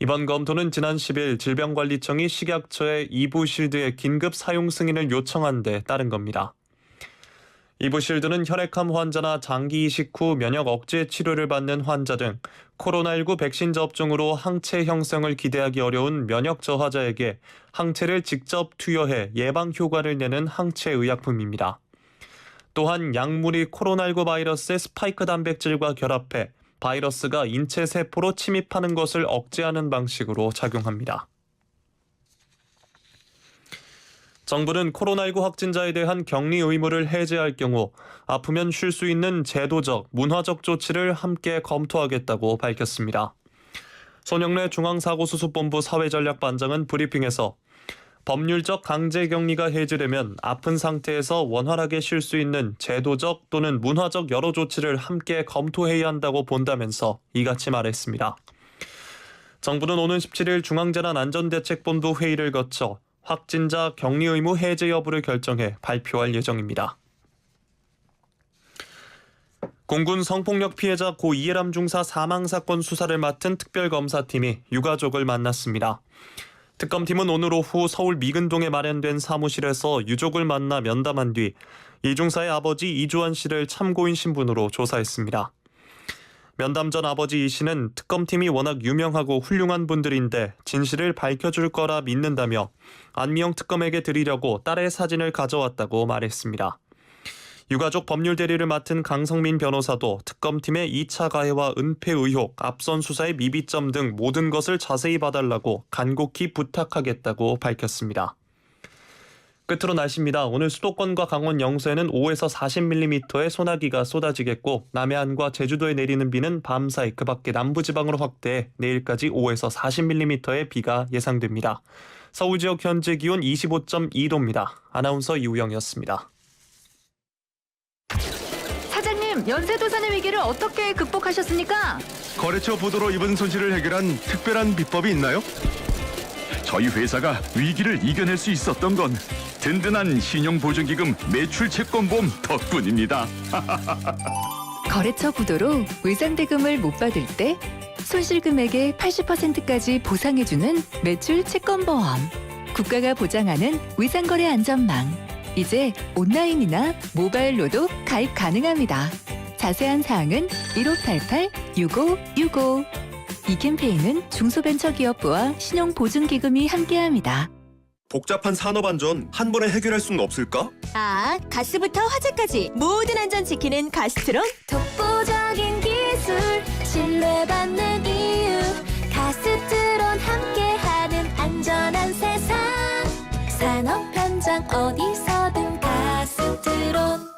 이번 검토는 지난 10일 질병관리청이 식약처에 이부실드의 긴급 사용 승인을 요청한 데 따른 겁니다. 이부실드는 혈액암 환자나 장기 이식 후 면역 억제 치료를 받는 환자 등 코로나19 백신 접종으로 항체 형성을 기대하기 어려운 면역 저하자에게 항체를 직접 투여해 예방 효과를 내는 항체 의약품입니다. 또한 약물이 코로나19 바이러스의 스파이크 단백질과 결합해 바이러스가 인체 세포로 침입하는 것을 억제하는 방식으로 작용합니다. 정부는 코로나19 확진자에 대한 격리 의무를 해제할 경우 아프면 쉴 수 있는 제도적, 문화적 조치를 함께 검토하겠다고 밝혔습니다. 손영래 중앙사고수습본부 사회전략반장은 브리핑에서 법률적 강제 격리가 해제되면 아픈 상태에서 원활하게 쉴 수 있는 제도적 또는 문화적 여러 조치를 함께 검토해야 한다고 본다면서 이같이 말했습니다. 정부는 오는 17일 중앙재난안전대책본부 회의를 거쳐 확진자 격리 의무 해제 여부를 결정해 발표할 예정입니다. 공군 성폭력 피해자 고 이해람 중사 사망 사건 수사를 맡은 특별검사팀이 유가족을 만났습니다. 특검팀은 오늘 오후 서울 미근동에 마련된 사무실에서 유족을 만나 면담한 뒤 이 중사의 아버지 이주환 씨를 참고인 신분으로 조사했습니다. 면담 전 아버지 이 씨는 특검팀이 워낙 유명하고 훌륭한 분들인데 진실을 밝혀줄 거라 믿는다며 안미영 특검에게 드리려고 딸의 사진을 가져왔다고 말했습니다. 유가족 법률 대리를 맡은 강성민 변호사도 특검팀의 2차 가해와 은폐 의혹, 앞선 수사의 미비점 등 모든 것을 자세히 봐달라고 간곡히 부탁하겠다고 밝혔습니다. 끝으로 날씨입니다. 오늘 수도권과 강원 영서에는 5에서 40mm의 소나기가 쏟아지겠고 남해안과 제주도에 내리는 비는 밤사이 그 밖에 남부지방으로 확대해 내일까지 5에서 40mm의 비가 예상됩니다. 서울 지역 현재 기온 25.2도입니다. 아나운서 이우영이었습니다. 사장님, 연쇄도산의 위기를 어떻게 극복하셨습니까? 거래처 부도로 입은 손실을 해결한 특별한 비법이 있나요? 저희 회사가 위기를 이겨낼 수 있었던 건 든든한 신용보증기금 매출채권보험 덕분입니다. 거래처 부도로 외상대금을 못 받을 때 손실금액의 80%까지 보상해주는 매출 채권보험. 국가가 보장하는 외상거래 안전망. 이제 온라인이나 모바일로도 가입 가능합니다. 자세한 사항은 1588-6565. 이 캠페인은 중소벤처기업부와 신용보증기금이 함께합니다. 복잡한 산업안전 한 번에 해결할 수는 없을까? 가스부터 화재까지 모든 안전 지키는 가스트론. 독보적인 기술 신뢰받는 이유 가스트론 함께하는 안전한 세상 산업 현장 어디서든 가스트론.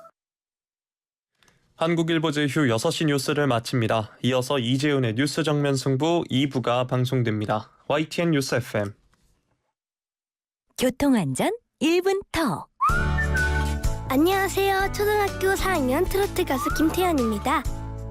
한국일보 제휴 6시 뉴스를 마칩니다. 이어서 이재훈의 뉴스 정면 승부 2부가 방송됩니다. YTN 뉴스 FM. 교통안전 1분 턱. 안녕하세요. 초등학교 4학년 트로트 가수 김태현입니다.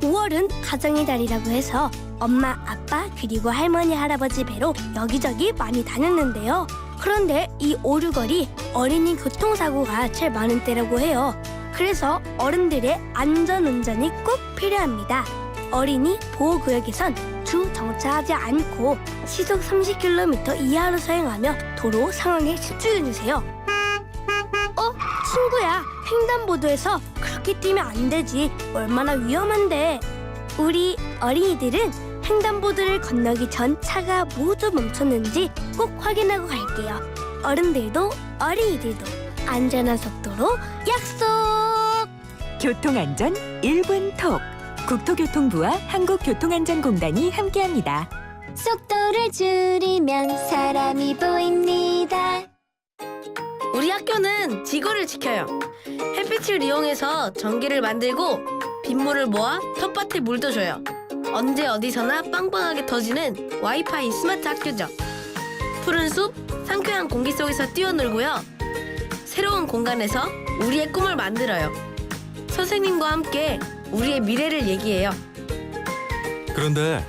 5월은 가정의 달이라고 해서 엄마, 아빠 그리고 할머니, 할아버지 배로 여기저기 많이 다녔는데요. 그런데 이 오르거리 어린이 교통사고가 제일 많은 때라고 해요. 그래서 어른들의 안전운전이 꼭 필요합니다. 어린이 보호구역에선 주 정차하지 않고 시속 30km 이하로 사용하며 도로 상황에 집중해주세요. 친구야, 횡단보도에서 그렇게 뛰면 안 되지. 얼마나 위험한데. 우리 어린이들은 횡단보도를 건너기 전 차가 모두 멈췄는지 꼭 확인하고 갈게요. 어른들도 어린이들도 안전한 속도로 약속! 교통안전 1분 톡. 국토교통부와 한국교통안전공단이 함께합니다. 속도를 줄이면 사람이 보입니다. 우리 학교는 지구를 지켜요. 햇빛을 이용해서 전기를 만들고 빗물을 모아 텃밭에 물도 줘요. 언제 어디서나 빵빵하게 터지는 와이파이 스마트 학교죠. 푸른 숲, 상쾌한 공기 속에서 뛰어놀고요. 새로운 공간에서 우리의 꿈을 만들어요. 선생님과 함께 우리의 미래를 얘기해요. 그런데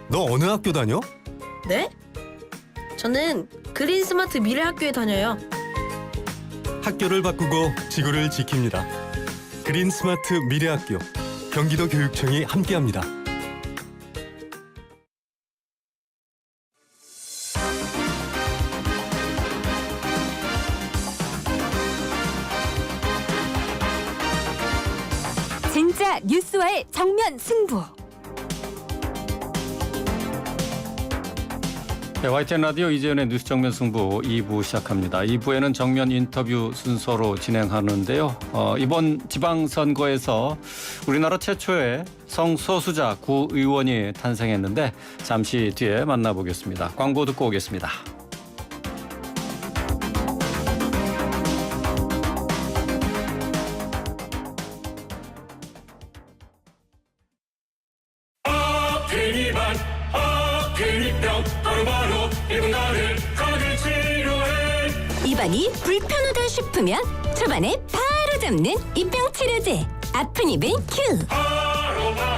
너 어느 학교 다녀? 네? 저는 그린 스마트 미래 학교에 다녀요. 학교를 바꾸고 지구를 지킵니다. 그린 스마트 미래학교 경기도 교육청이 함께합니다. 정면 승부. 네, YTN 라디오 이재현의 뉴스 정면 승부 2부 시작합니다. 2부에는 정면 인터뷰 순서로 진행하는데요. 이번 지방선거에서 우리나라 최초의 성소수자 구의원이 탄생했는데 잠시 뒤에 만나보겠습니다. 광고 듣고 오겠습니다. 입안이 불편하다 싶으면 초반에 바로 잡는 입병 치료제 아픈 입엔 큐.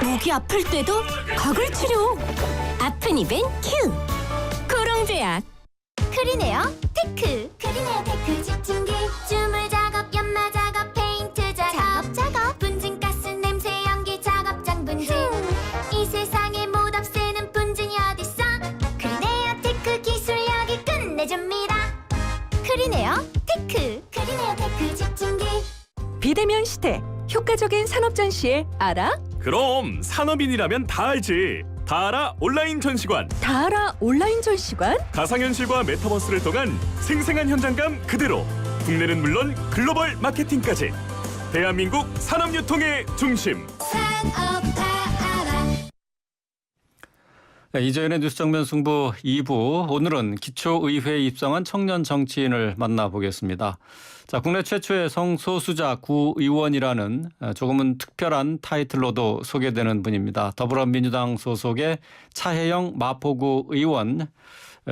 목이 아플 때도 각을 치료. 아픈 입엔 큐. 코롱제약. 크리네어 테크. 크리네어 테크 집중기. 주물 작업, 연마 작업, 페인트 작업. 분진가스 냄새 연기 작업 장분진. 이 세상에 못 없애는 분진이 어딨어. 크리네어 테크 기술력이 끝내줍니다. 크리네어 테크. 크리네어 테크 집중기. 비대면 시대 효과적인 산업 전시에 알아? 그럼 산업인이라면 다 알지. 다 알아 온라인 전시관. 다 알아 온라인 전시관? 가상현실과 메타버스를 통한 생생한 현장감 그대로. 국내는 물론 글로벌 마케팅까지. 대한민국 산업유통의 중심. 산업 다 알아. 네, 이재현의 뉴스 정면 승부 2부. 오늘은 기초의회에 입성한 청년 정치인을 만나보겠습니다. 자, 국내 최초의 성소수자 구의원이라는 조금은 특별한 타이틀로도 소개되는 분입니다. 더불어민주당 소속의 차혜영 마포구 의원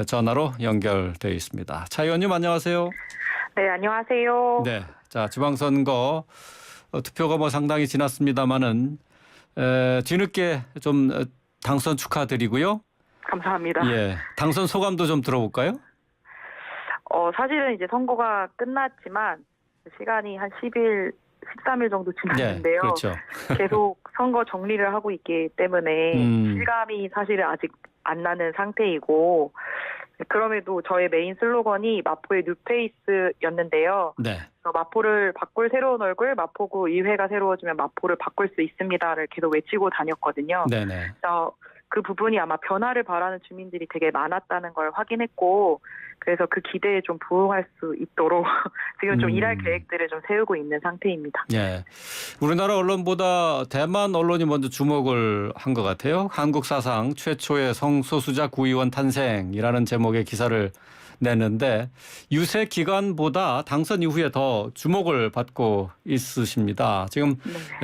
전화로 연결되어 있습니다. 차 의원님 안녕하세요. 네, 안녕하세요. 네, 자 지방선거 투표가 상당히 지났습니다만은 뒤늦게 좀 당선 축하드리고요. 감사합니다. 예, 당선 소감도 좀 들어볼까요? 사실은 이제 선거가 끝났지만 시간이 한 10일, 13일 정도 지났는데요. 네, 그렇죠. 계속 선거 정리를 하고 있기 때문에 실감이 사실은 아직 안 나는 상태이고 그럼에도 저의 메인 슬로건이 마포의 뉴페이스였는데요. 네. 마포를 바꿀 새로운 얼굴, 마포구 의회가 새로워지면 마포를 바꿀 수 있습니다를 계속 외치고 다녔거든요. 네네. 그 부분이 아마 변화를 바라는 주민들이 되게 많았다는 걸 확인했고 그래서 그 기대에 좀 부응할 수 있도록 지금 좀 일할 계획들을 좀 세우고 있는 상태입니다. 예, 우리나라 언론보다 대만 언론이 먼저 주목을 한 것 같아요. 한국 사상 최초의 성소수자 구의원 탄생이라는 제목의 기사를 냈는데 유세 기간보다 당선 이후에 더 주목을 받고 있으십니다. 지금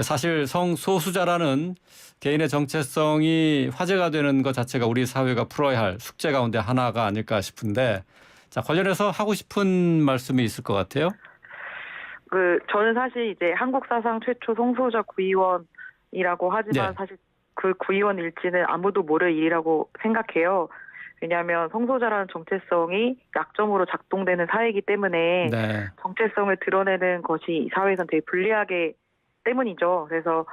사실 성소수자라는 개인의 정체성이 화제가 되는 것 자체가 우리 사회가 풀어야 할 숙제 가운데 하나가 아닐까 싶은데 자, 관련해서 하고 싶은 말씀이 있을 것 같아요. 저는 사실 이제 한국 사상 최초 성소수자 구의원이라고 하지만 네. 사실 그 구의원 일지는 아무도 모를 일이라고 생각해요. 왜냐하면 성소수자라는 정체성이 약점으로 작동되는 사회이기 때문에 네. 정체성을 드러내는 것이 사회에서는 되게 불리하기 때문이죠. 그래서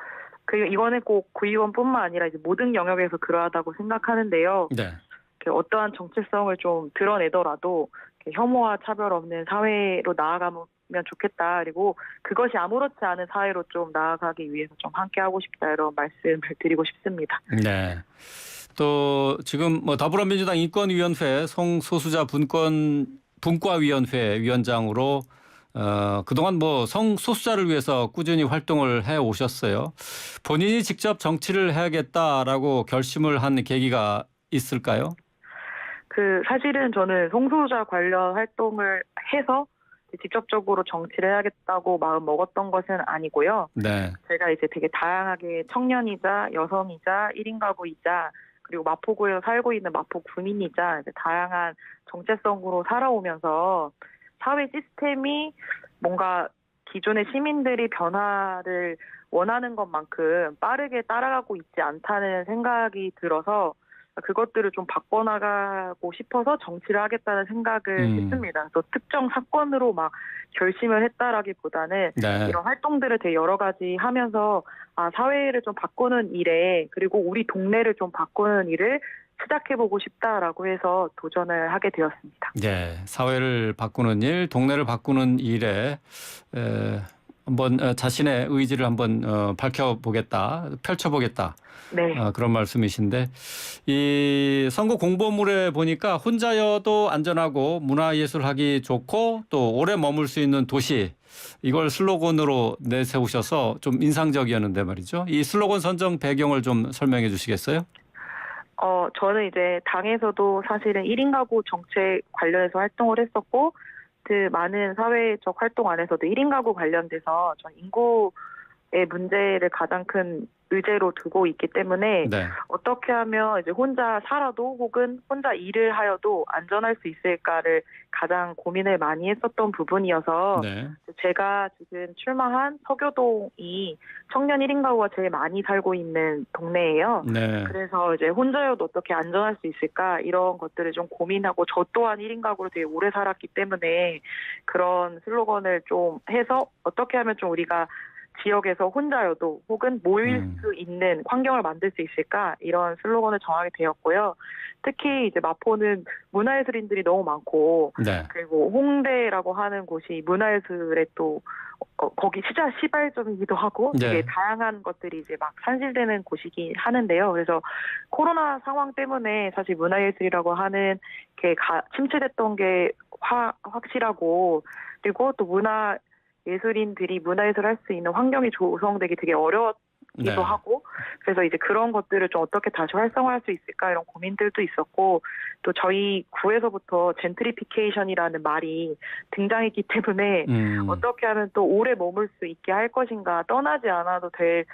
이거는 꼭 구의원뿐만 아니라 이제 모든 영역에서 그러하다고 생각하는데요. 네. 어떠한 정체성을 좀 드러내더라도 혐오와 차별 없는 사회로 나아가면 좋겠다. 그리고 그것이 아무렇지 않은 사회로 좀 나아가기 위해서 좀 함께하고 싶다. 이런 말씀을 드리고 싶습니다. 네. 또 지금 더불어민주당 인권위원회 성소수자 분과위원회 위원장으로 그동안 성소수자를 위해서 꾸준히 활동을 해 오셨어요. 본인이 직접 정치를 해야겠다라고 결심을 한 계기가 있을까요? 사실은 저는 성소수자 관련 활동을 해서 직접적으로 정치를 해야겠다고 마음 먹었던 것은 아니고요. 네. 제가 이제 되게 다양하게 청년이자 여성이자 1인 가구이자 그리고 마포구에 살고 있는 마포 구민이자 이제 다양한 정체성으로 살아오면서 사회 시스템이 뭔가 기존의 시민들이 변화를 원하는 것만큼 빠르게 따라가고 있지 않다는 생각이 들어서 그것들을 좀 바꿔나가고 싶어서 정치를 하겠다는 생각을 했습니다. 그래서 특정 사건으로 막 결심을 했다라기보다는 네. 이런 활동들을 되게 여러 가지 하면서 사회를 좀 바꾸는 일에 그리고 우리 동네를 좀 바꾸는 일을 시작해보고 싶다라고 해서 도전을 하게 되었습니다. 네, 사회를 바꾸는 일, 동네를 바꾸는 일에 한번 자신의 의지를 한번 밝혀보겠다, 펼쳐보겠다. 네. 그런 말씀이신데 이 선거 공보물에 보니까 혼자여도 안전하고 문화예술하기 좋고 또 오래 머물 수 있는 도시 이걸 슬로건으로 내세우셔서 좀 인상적이었는데 말이죠. 이 슬로건 선정 배경을 좀 설명해 주시겠어요? 저는 이제 당에서도 사실은 1인 가구 정책 관련해서 활동을 했었고 그 많은 사회적 활동 안에서도 1인 가구 관련돼서 전 인구의 문제를 가장 큰 의제로 두고 있기 때문에 네. 어떻게 하면 이제 혼자 살아도 혹은 혼자 일을 하여도 안전할 수 있을까를 가장 고민을 많이 했었던 부분이어서 네. 제가 지금 출마한 서교동이 청년 1인 가구가 제일 많이 살고 있는 동네예요. 네. 그래서 이제 혼자여도 어떻게 안전할 수 있을까 이런 것들을 좀 고민하고 저 또한 1인 가구로 되게 오래 살았기 때문에 그런 슬로건을 좀 해서 어떻게 하면 좀 우리가 지역에서 혼자여도 혹은 모일 수 있는 환경을 만들 수 있을까 이런 슬로건을 정하게 되었고요. 특히 이제 마포는 문화예술인들이 너무 많고 네. 그리고 홍대라고 하는 곳이 문화예술의 또 거기 진짜 시발점이기도 하고 네. 되게 다양한 것들이 이제 막 산실되는 곳이긴 하는데요. 그래서 코로나 상황 때문에 사실 문화예술이라고 하는 게 침체됐던 게 확실하고 그리고 또 예술인들이 문화예술을 할 수 있는 환경이 조성되기 되게 어려웠기도 네. 하고 그래서 이제 그런 것들을 좀 어떻게 다시 활성화할 수 있을까 이런 고민들도 있었고 또 저희 구에서부터 젠트리피케이션이라는 말이 등장했기 때문에 어떻게 하면 또 오래 머물 수 있게 할 것인가 떠나지 않아도 될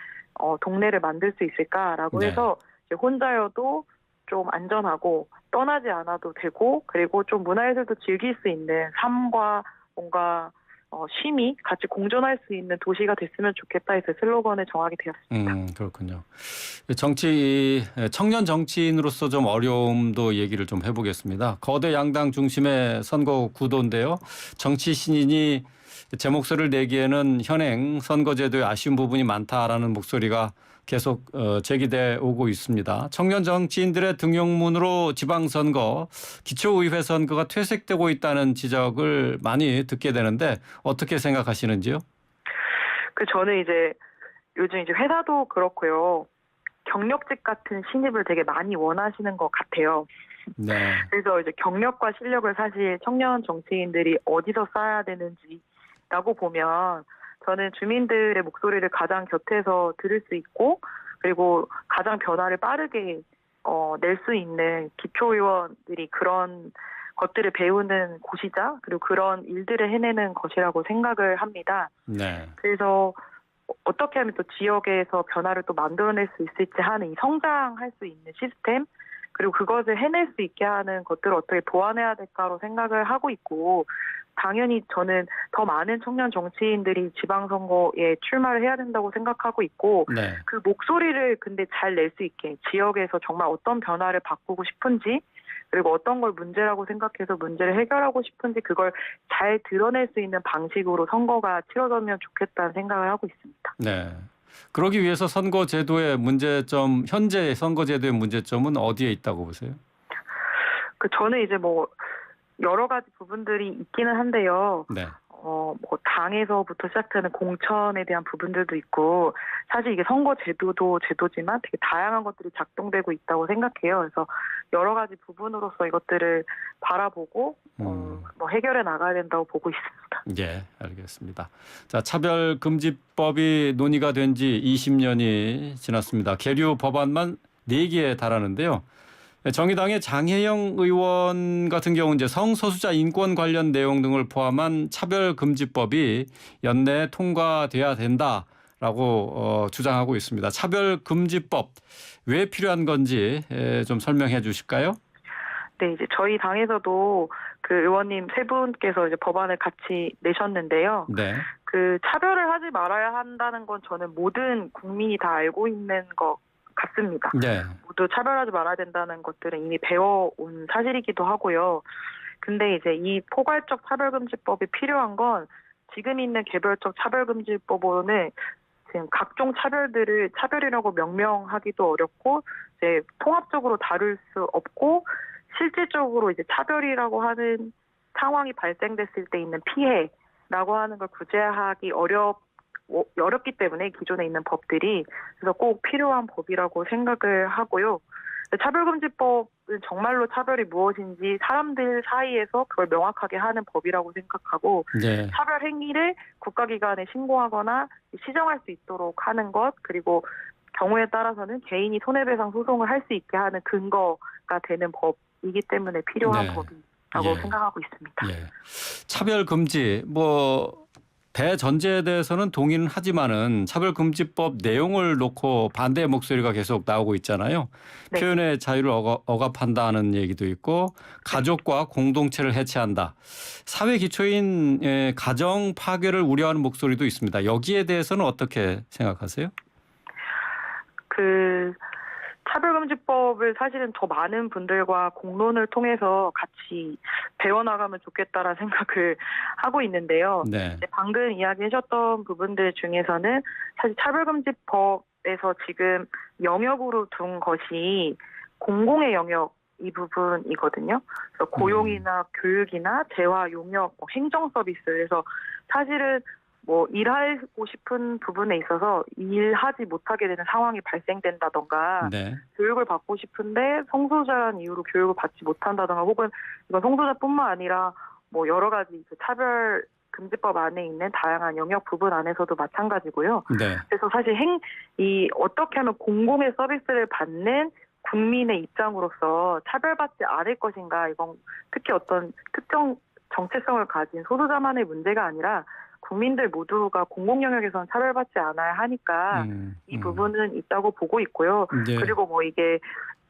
동네를 만들 수 있을까라고 네. 해서 이제 혼자여도 좀 안전하고 떠나지 않아도 되고 그리고 좀 문화예술도 즐길 수 있는 삶과 뭔가 쉼이 같이 공존할 수 있는 도시가 됐으면 좋겠다 해서 슬로건을 정하게 되었습니다. 그렇군요. 청년 정치인으로서 좀 어려움도 얘기를 좀 해보겠습니다. 거대 양당 중심의 선거 구도인데요. 정치 신인이 제 목소리를 내기에는 현행 선거제도에 아쉬운 부분이 많다라는 목소리가 계속 제기돼 오고 있습니다. 청년 정치인들의 등용문으로 지방선거, 기초의회 선거가 퇴색되고 있다는 지적을 많이 듣게 되는데 어떻게 생각하시는지요? 저는 이제 요즘 이제 회사도 그렇고요. 경력직 같은 신입을 되게 많이 원하시는 것 같아요. 네. 그래서 이제 경력과 실력을 사실 청년 정치인들이 어디서 쌓아야 되는지라고 보면 저는 주민들의 목소리를 가장 곁에서 들을 수 있고 그리고 가장 변화를 빠르게 낼 수 있는 기초의원들이 그런 것들을 배우는 곳이자 그리고 그런 일들을 해내는 것이라고 생각을 합니다. 네. 그래서 어떻게 하면 또 지역에서 변화를 또 만들어낼 수 있을지 하는 이 성장할 수 있는 시스템 그리고 그것을 해낼 수 있게 하는 것들을 어떻게 보완해야 될까로 생각을 하고 있고 당연히 저는 더 많은 청년 정치인들이 지방선거에 출마를 해야 된다고 생각하고 있고 네. 그 목소리를 근데 잘 낼 수 있게 지역에서 정말 어떤 변화를 바꾸고 싶은지 그리고 어떤 걸 문제라고 생각해서 문제를 해결하고 싶은지 그걸 잘 드러낼 수 있는 방식으로 선거가 치러졌으면 좋겠다는 생각을 하고 있습니다. 네. 그러기 위해서 선거제도의 문제점, 현재 선거제도의 문제점은 어디에 있다고 보세요? 저는 이제 여러 가지 부분들이 있기는 한데요. 네. 당에서부터 시작되는 공천에 대한 부분들도 있고 사실 이게 선거 제도도 제도지만 되게 다양한 것들이 작동되고 있다고 생각해요. 그래서 여러 가지 부분으로서 이것들을 바라보고 해결해 나가야 된다고 보고 있습니다. 예, 알겠습니다. 자, 차별금지법이 논의가 된 지 20년이 지났습니다. 계류 법안만 4개에 달하는데요. 정의당의 장혜영 의원 같은 경우 이제 성소수자 인권 관련 내용 등을 포함한 차별금지법이 연내에 통과돼야 된다라고 주장하고 있습니다. 차별금지법 왜 필요한 건지 좀 설명해 주실까요? 네, 이제 저희 당에서도 그 의원님 세 분께서 이제 법안을 같이 내셨는데요. 네. 차별을 하지 말아야 한다는 건 저는 모든 국민이 다 알고 있는 것 같습니다. 네. 모두 차별하지 말아야 된다는 것들은 이미 배워온 사실이기도 하고요. 근데 이제 이 포괄적 차별금지법이 필요한 건 지금 있는 개별적 차별금지법으로는 지금 각종 차별들을 차별이라고 명명하기도 어렵고 이제 통합적으로 다룰 수 없고 실질적으로 이제 차별이라고 하는 상황이 발생됐을 때 있는 피해라고 하는 걸 구제하기 어렵기 어렵기 때문에 기존에 있는 법들이 그래서 꼭 필요한 법이라고 생각을 하고요. 차별금지법은 정말로 차별이 무엇인지 사람들 사이에서 그걸 명확하게 하는 법이라고 생각하고 네. 차별 행위를 국가기관에 신고하거나 시정할 수 있도록 하는 것 그리고 경우에 따라서는 개인이 손해배상 소송을 할 수 있게 하는 근거가 되는 법이기 때문에 필요한 네. 법이라고 예. 생각하고 있습니다. 예. 차별금지 대전제에 대해서는 동의는 하지만은 차별금지법 내용을 놓고 반대의 목소리가 계속 나오고 있잖아요. 네. 표현의 자유를 억압한다는 얘기도 있고 가족과 공동체를 해체한다. 사회 기초인 가정 파괴를 우려하는 목소리도 있습니다. 여기에 대해서는 어떻게 생각하세요? 차별금지법을 사실은 더 많은 분들과 공론을 통해서 같이 배워나가면 좋겠다라는 생각을 하고 있는데요. 네. 방금 이야기하셨던 부분들 중에서는 사실 차별금지법에서 지금 영역으로 둔 것이 공공의 영역 이 부분이거든요. 그래서 고용이나 교육이나 재화, 용역, 행정 서비스에서 사실은 일하고 싶은 부분에 있어서 일하지 못하게 되는 상황이 발생된다던가 네. 교육을 받고 싶은데 성소수자라는 이유로 교육을 받지 못한다던가 혹은 이건 성소수자뿐만 아니라 여러 가지 차별 금지법 안에 있는 다양한 영역 부분 안에서도 마찬가지고요. 네. 그래서 사실 어떻게 하면 공공의 서비스를 받는 국민의 입장으로서 차별받지 않을 것인가 이건 특히 어떤 특정 정체성을 가진 소수자만의 문제가 아니라 국민들 모두가 공공 영역에서는 차별받지 않아야 하니까 이 부분은 있다고 보고 있고요. 네. 그리고 이게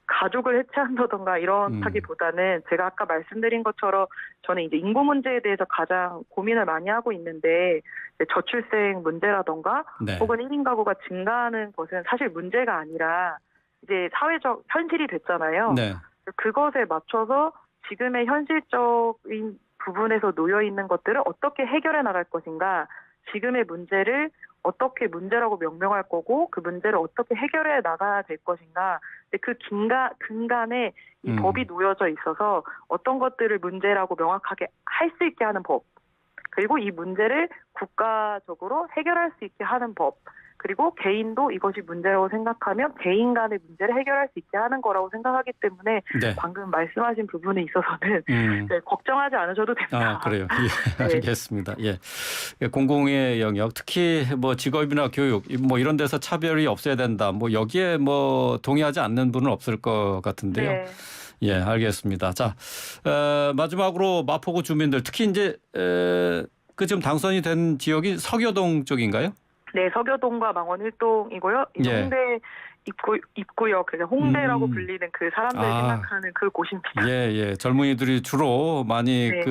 가족을 해체한다던가 이런다기보다는 제가 아까 말씀드린 것처럼 저는 이제 인구 문제에 대해서 가장 고민을 많이 하고 있는데 저출생 문제라던가 네. 혹은 1인 가구가 증가하는 것은 사실 문제가 아니라 이제 사회적 현실이 됐잖아요. 네. 그것에 맞춰서 지금의 현실적인 부분에서 놓여 있는 것들을 어떻게 해결해 나갈 것인가, 지금의 문제를 어떻게 문제라고 명명할 거고 그 문제를 어떻게 해결해 나가야 될 것인가. 근데 그 근간에 이 법이 놓여져 있어서 어떤 것들을 문제라고 명확하게 할 수 있게 하는 법, 그리고 이 문제를 국가적으로 해결할 수 있게 하는 법, 그리고 개인도 이것이 문제라고 생각하면 개인 간의 문제를 해결할 수 있게 하는 거라고 생각하기 때문에 네. 방금 말씀하신 부분에 있어서는 네, 걱정하지 않으셔도 됩니다. 아, 그래요. 예, 네. 알겠습니다. 예. 공공의 영역, 특히 직업이나 교육 이런 데서 차별이 없어야 된다. 여기에 동의하지 않는 분은 없을 것 같은데요. 네. 예, 알겠습니다. 자, 마지막으로 마포구 주민들 특히 이제 지금 당선이 된 지역이 서교동 쪽인가요? 네, 서교동과 망원 1동이고요. 예. 홍대 입구역, 그래서 홍대라고 불리는 그 사람들이 생각하는 그 곳입니다. 예. 젊은이들이 주로 많이 네.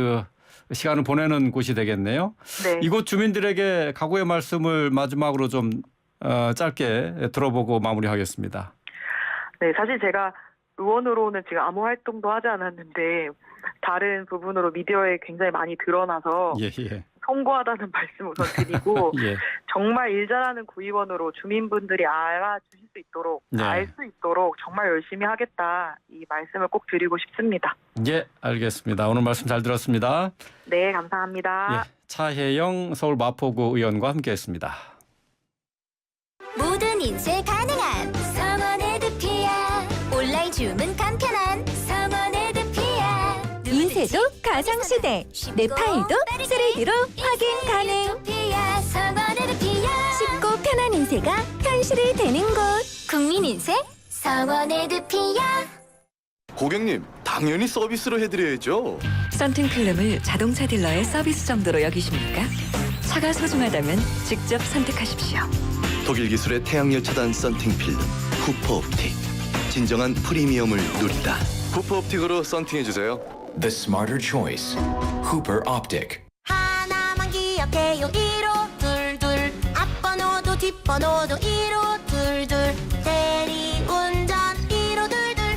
시간을 보내는 곳이 되겠네요. 네. 이곳 주민들에게 각오의 말씀을 마지막으로 좀 짧게 들어보고 마무리하겠습니다. 네, 사실 제가 의원으로는 지금 아무 활동도 하지 않았는데 다른 부분으로 미디어에 굉장히 많이 드러나서 예. 송구하다는 말씀 우선 드리고 예. 정말 일 잘하는 구의원으로 주민분들이 알아주실 수 있도록 네. 알 수 있도록 정말 열심히 하겠다 이 말씀을 꼭 드리고 싶습니다. 예, 알겠습니다. 오늘 말씀 잘 들었습니다. 네, 감사합니다. 예, 차혜영 서울 마포구 의원과 함께했습니다. 모든 인쇄 가능한 성원의 드피아 온라인 주문 간편한 성원의 드피아 인쇄도 가상시대. 내 파일도 3D로 확인 가능. 쉽고 편한 인쇄가 현실이 되는 곳. 국민인쇄 성원의 드피아. 고객님, 당연히 서비스로 해드려야죠. 썬팅 필름을 자동차 딜러의 서비스 정도로 여기십니까? 차가 소중하다면 직접 선택하십시오. 독일 기술의 태양열 차단 썬팅 필름 후퍼 옵틱. 진정한 프리미엄을 누리다. 후퍼 옵틱으로 썬팅해주세요. The smarter choice. Hooper Optic. 하나만 기억해요. 1522 앞번호도 뒷번호도 1522 대리운전 1522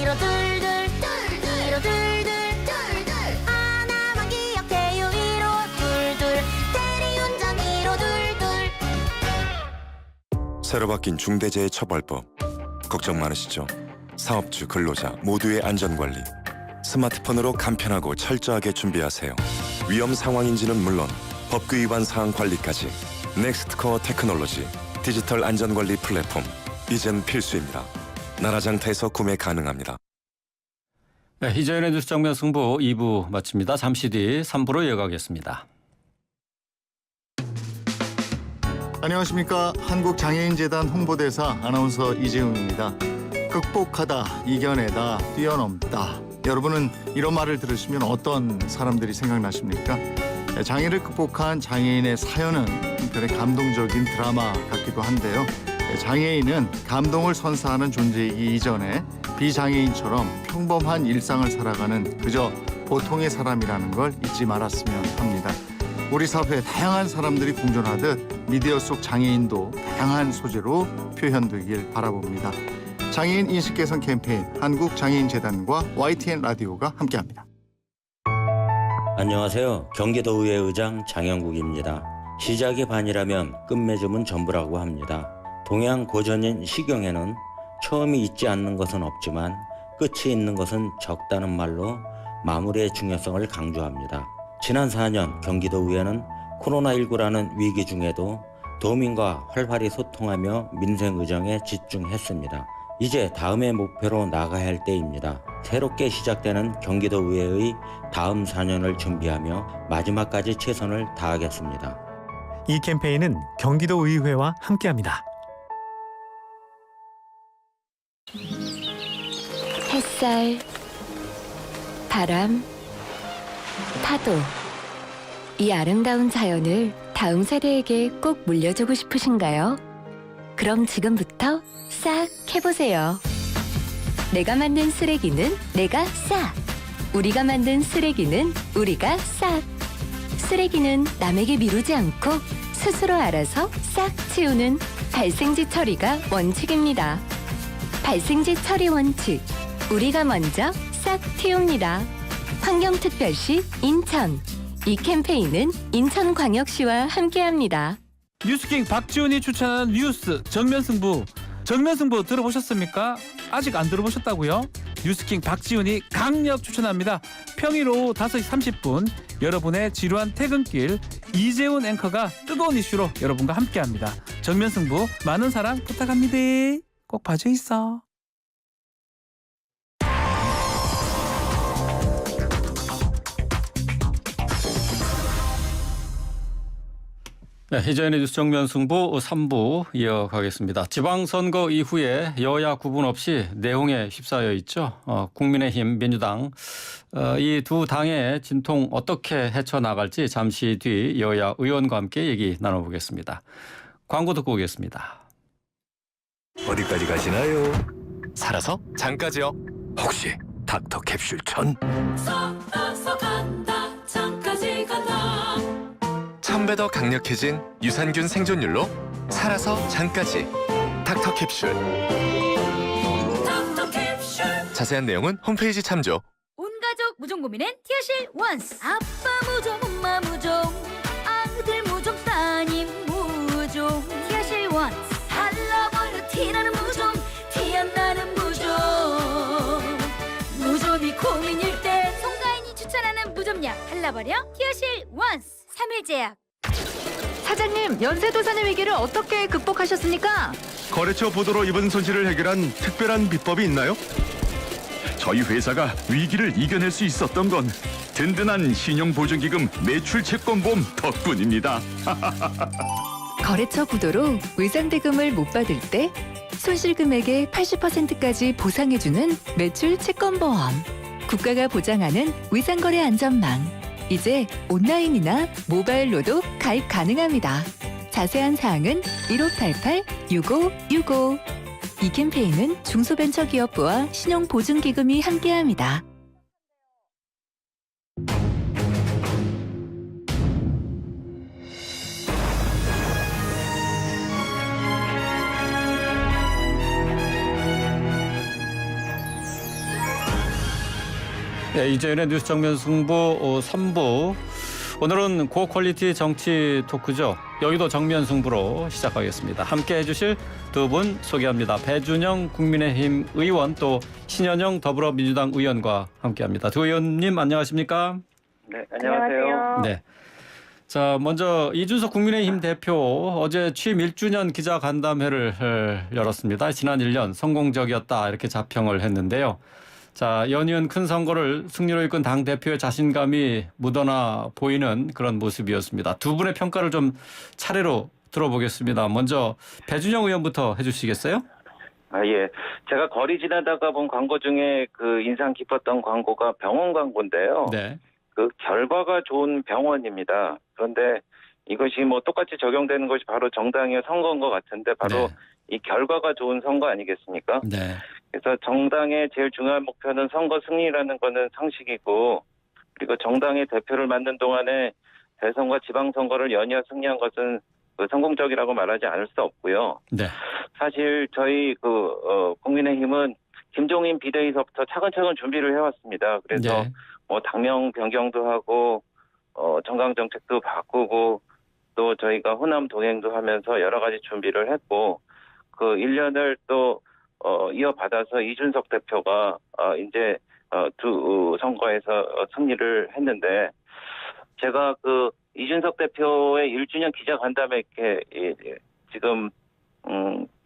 1522 1522 하나만 기억해요. 1522 대리운전 1522. 새로 바뀐 중대재해처벌법. 걱정 많으시죠? 사업주, 근로자 모두의 안전관리. 스마트폰으로 간편하고 철저하게 준비하세요. 위험 상황인지는 물론 법규 위반 사항 관리까지 넥스트코어 테크놀로지 디지털 안전관리 플랫폼 이젠 필수입니다. 나라장터에서 구매 가능합니다. 네, 이재현의 뉴스 정면 승부 2부 마칩니다. 잠시 뒤 3부로 이어가겠습니다. 안녕하십니까. 한국장애인재단 홍보대사 아나운서 이재훈입니다. 극복하다, 이겨내다, 뛰어넘다. 여러분은 이런 말을 들으시면 어떤 사람들이 생각나십니까? 장애를 극복한 장애인의 사연은 한편의 감동적인 드라마 같기도 한데요. 장애인은 감동을 선사하는 존재이기 이전에 비장애인처럼 평범한 일상을 살아가는 그저 보통의 사람이라는 걸 잊지 말았으면 합니다. 우리 사회에 다양한 사람들이 공존하듯 미디어 속 장애인도 다양한 소재로 표현되길 바라봅니다. 장애인 인식 개선 캠페인 한국장애인재단과 YTN 라디오가 함께합니다. 안녕하세요. 경기도의회 의장 장영국입니다. 시작이 반이라면 끝맺음은 전부라고 합니다. 동양 고전인 시경에는 처음이 있지 않는 것은 없지만 끝이 있는 것은 적다는 말로 마무리의 중요성을 강조합니다. 지난 4년 경기도의회는 코로나19라는 위기 중에도 도민과 활발히 소통하며 민생 의정에 집중했습니다. 이제 다음의 목표로 나가야 할 때입니다. 새롭게 시작되는 경기도의회의 다음 4년을 준비하며 마지막까지 최선을 다하겠습니다. 이 캠페인은 경기도의회와 함께합니다. 햇살, 바람, 파도. 이 아름다운 자연을 다음 세대에게 꼭 물려주고 싶으신가요? 그럼 지금부터 싹 해보세요. 내가 만든 쓰레기는 내가 싹. 우리가 만든 쓰레기는 우리가 싹. 쓰레기는 남에게 미루지 않고 스스로 알아서 싹 치우는 발생지 처리가 원칙입니다. 발생지 처리 원칙. 우리가 먼저 싹 틔웁니다. 환경특별시 인천. 이 캠페인은 인천광역시와 함께합니다. 뉴스킹 박지훈이 추천하는 뉴스 정면승부. 정면승부 들어보셨습니까? 아직 안 들어보셨다고요? 뉴스킹 박지훈이 강력 추천합니다. 평일 오후 5시 30분 여러분의 지루한 퇴근길 이재훈 앵커가 뜨거운 이슈로 여러분과 함께합니다. 정면승부 많은 사랑 부탁합니다. 꼭 봐줘 있어. 네, 이재현의 뉴스 정면 승부 3부 이어가겠습니다. 지방선거 이후에 여야 구분 없이 내홍에 휩싸여 있죠. 국민의힘, 민주당 이 두 당의 진통 어떻게 헤쳐나갈지 잠시 뒤 여야 의원과 함께 얘기 나눠보겠습니다. 광고 듣고 오겠습니다. 어디까지 가시나요? 살아서 장까지요. 혹시 닥터 캡슐 천? 살아서 간다 장까지 간다. 1000배 더 강력해진 유산균 생존율로 살아서 장까지 닥터 캡슐. 닥터 캡슐. 자세한 내용은 홈페이지 참조. 온 가족 무좀 고민엔 티어실 원스. 아빠 무좀, 엄마 무좀, 아들 무좀, 따님 무좀. 티어실 원스. 달라버려 티나는 무좀, 티 안 나는 무좀. 무좀이 고민일 때 송가인이 추천하는 무좀약 달라버려 티어실 원스. 3일제약. 사장님, 연쇄도산의 위기를 어떻게 극복하셨습니까? 거래처 보도로 이번 손실을 해결한 특별한 비법이 있나요? 저희 회사가 위기를 이겨낼 수 있었던 건 든든한 신용보증기금 매출채권보험 덕분입니다. 거래처 부도로 외상대금을 못 받을 때 손실금액의 80%까지 보상해주는 매출 채권보험. 국가가 보장하는 외상거래 안전망. 이제 온라인이나 모바일로도 가입 가능합니다. 자세한 사항은 1588-6565. 이 캠페인은 중소벤처기업부와 신용보증기금이 함께합니다. 네, 이재현의 뉴스 정면 승부 3부. 오늘은 고퀄리티 정치 토크죠. 여기도 정면 승부로 시작하겠습니다. 함께 해주실 두 분 소개합니다. 배준영 국민의힘 의원 또 신현영 더불어민주당 의원과 함께합니다. 두 의원님 안녕하십니까? 네, 안녕하세요. 네. 자, 먼저 이준석 국민의힘 대표 어제 취임 1주년 기자간담회를 열었습니다. 지난 1년 성공적이었다 이렇게 자평을 했는데요. 자, 연이은 큰 선거를 승리로 이끈 당대표의 자신감이 묻어나 보이는 그런 모습이었습니다. 두 분의 평가를 좀 차례로 들어보겠습니다. 먼저 배준영 의원부터 해주시겠어요? 예. 제가 거리 지나다가 본 광고 중에 그 인상 깊었던 광고가 병원 광고인데요. 네. 그 결과가 좋은 병원입니다. 그런데 이것이 뭐 똑같이 적용되는 것이 바로 정당의 선거인 것 같은데 바로 이 결과가 좋은 선거 아니겠습니까? 네. 그래서 정당의 제일 중요한 목표는 선거 승리라는 거는 상식이고 그리고 정당의 대표를 맡는 동안에 대선과 지방선거를 연이어 승리한 것은 그 성공적이라고 말하지 않을 수 없고요. 네. 사실 저희 국민의힘은 김종인 비대위서부터 차근차근 준비를 해왔습니다. 그래서 뭐 당명 변경도 하고 정강 정책도 바꾸고 또 저희가 호남 동행도 하면서 여러 가지 준비를 했고 그 1년을 또 이어받아서 이준석 대표가 이제 두 선거에서 승리를 했는데 제가 그 이준석 대표의 1주년 기자간담회 이렇게 지금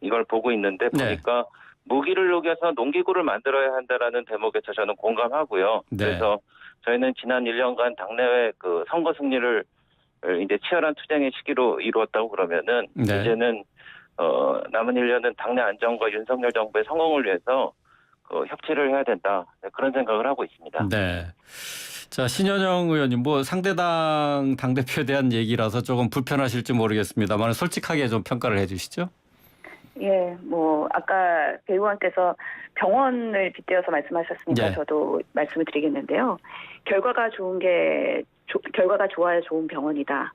이걸 보고 있는데 보니까 무기를 녹여서 농기구를 만들어야 한다라는 대목에서 저는 공감하고요. 그래서 저희는 지난 1년간 당내외 그 선거 승리를 이제 치열한 투쟁의 시기로 이루었다고 그러면은 이제는 남은 1년은 당내 안정과 윤석열 정부의 성공을 위해서 협치를 해야 된다. 그런 생각을 하고 있습니다. 네. 자, 신현영 의원님, 뭐 상대당 당대표에 대한 얘기라서 조금 불편하실지 모르겠습니다만 솔직하게 좀 평가를 해 주시죠. 예, 뭐 아까 배 의원께서 병원을 빗대어서 말씀하셨으니까 저도 말씀을 드리겠는데요. 결과가 좋아야 좋은 병원이다.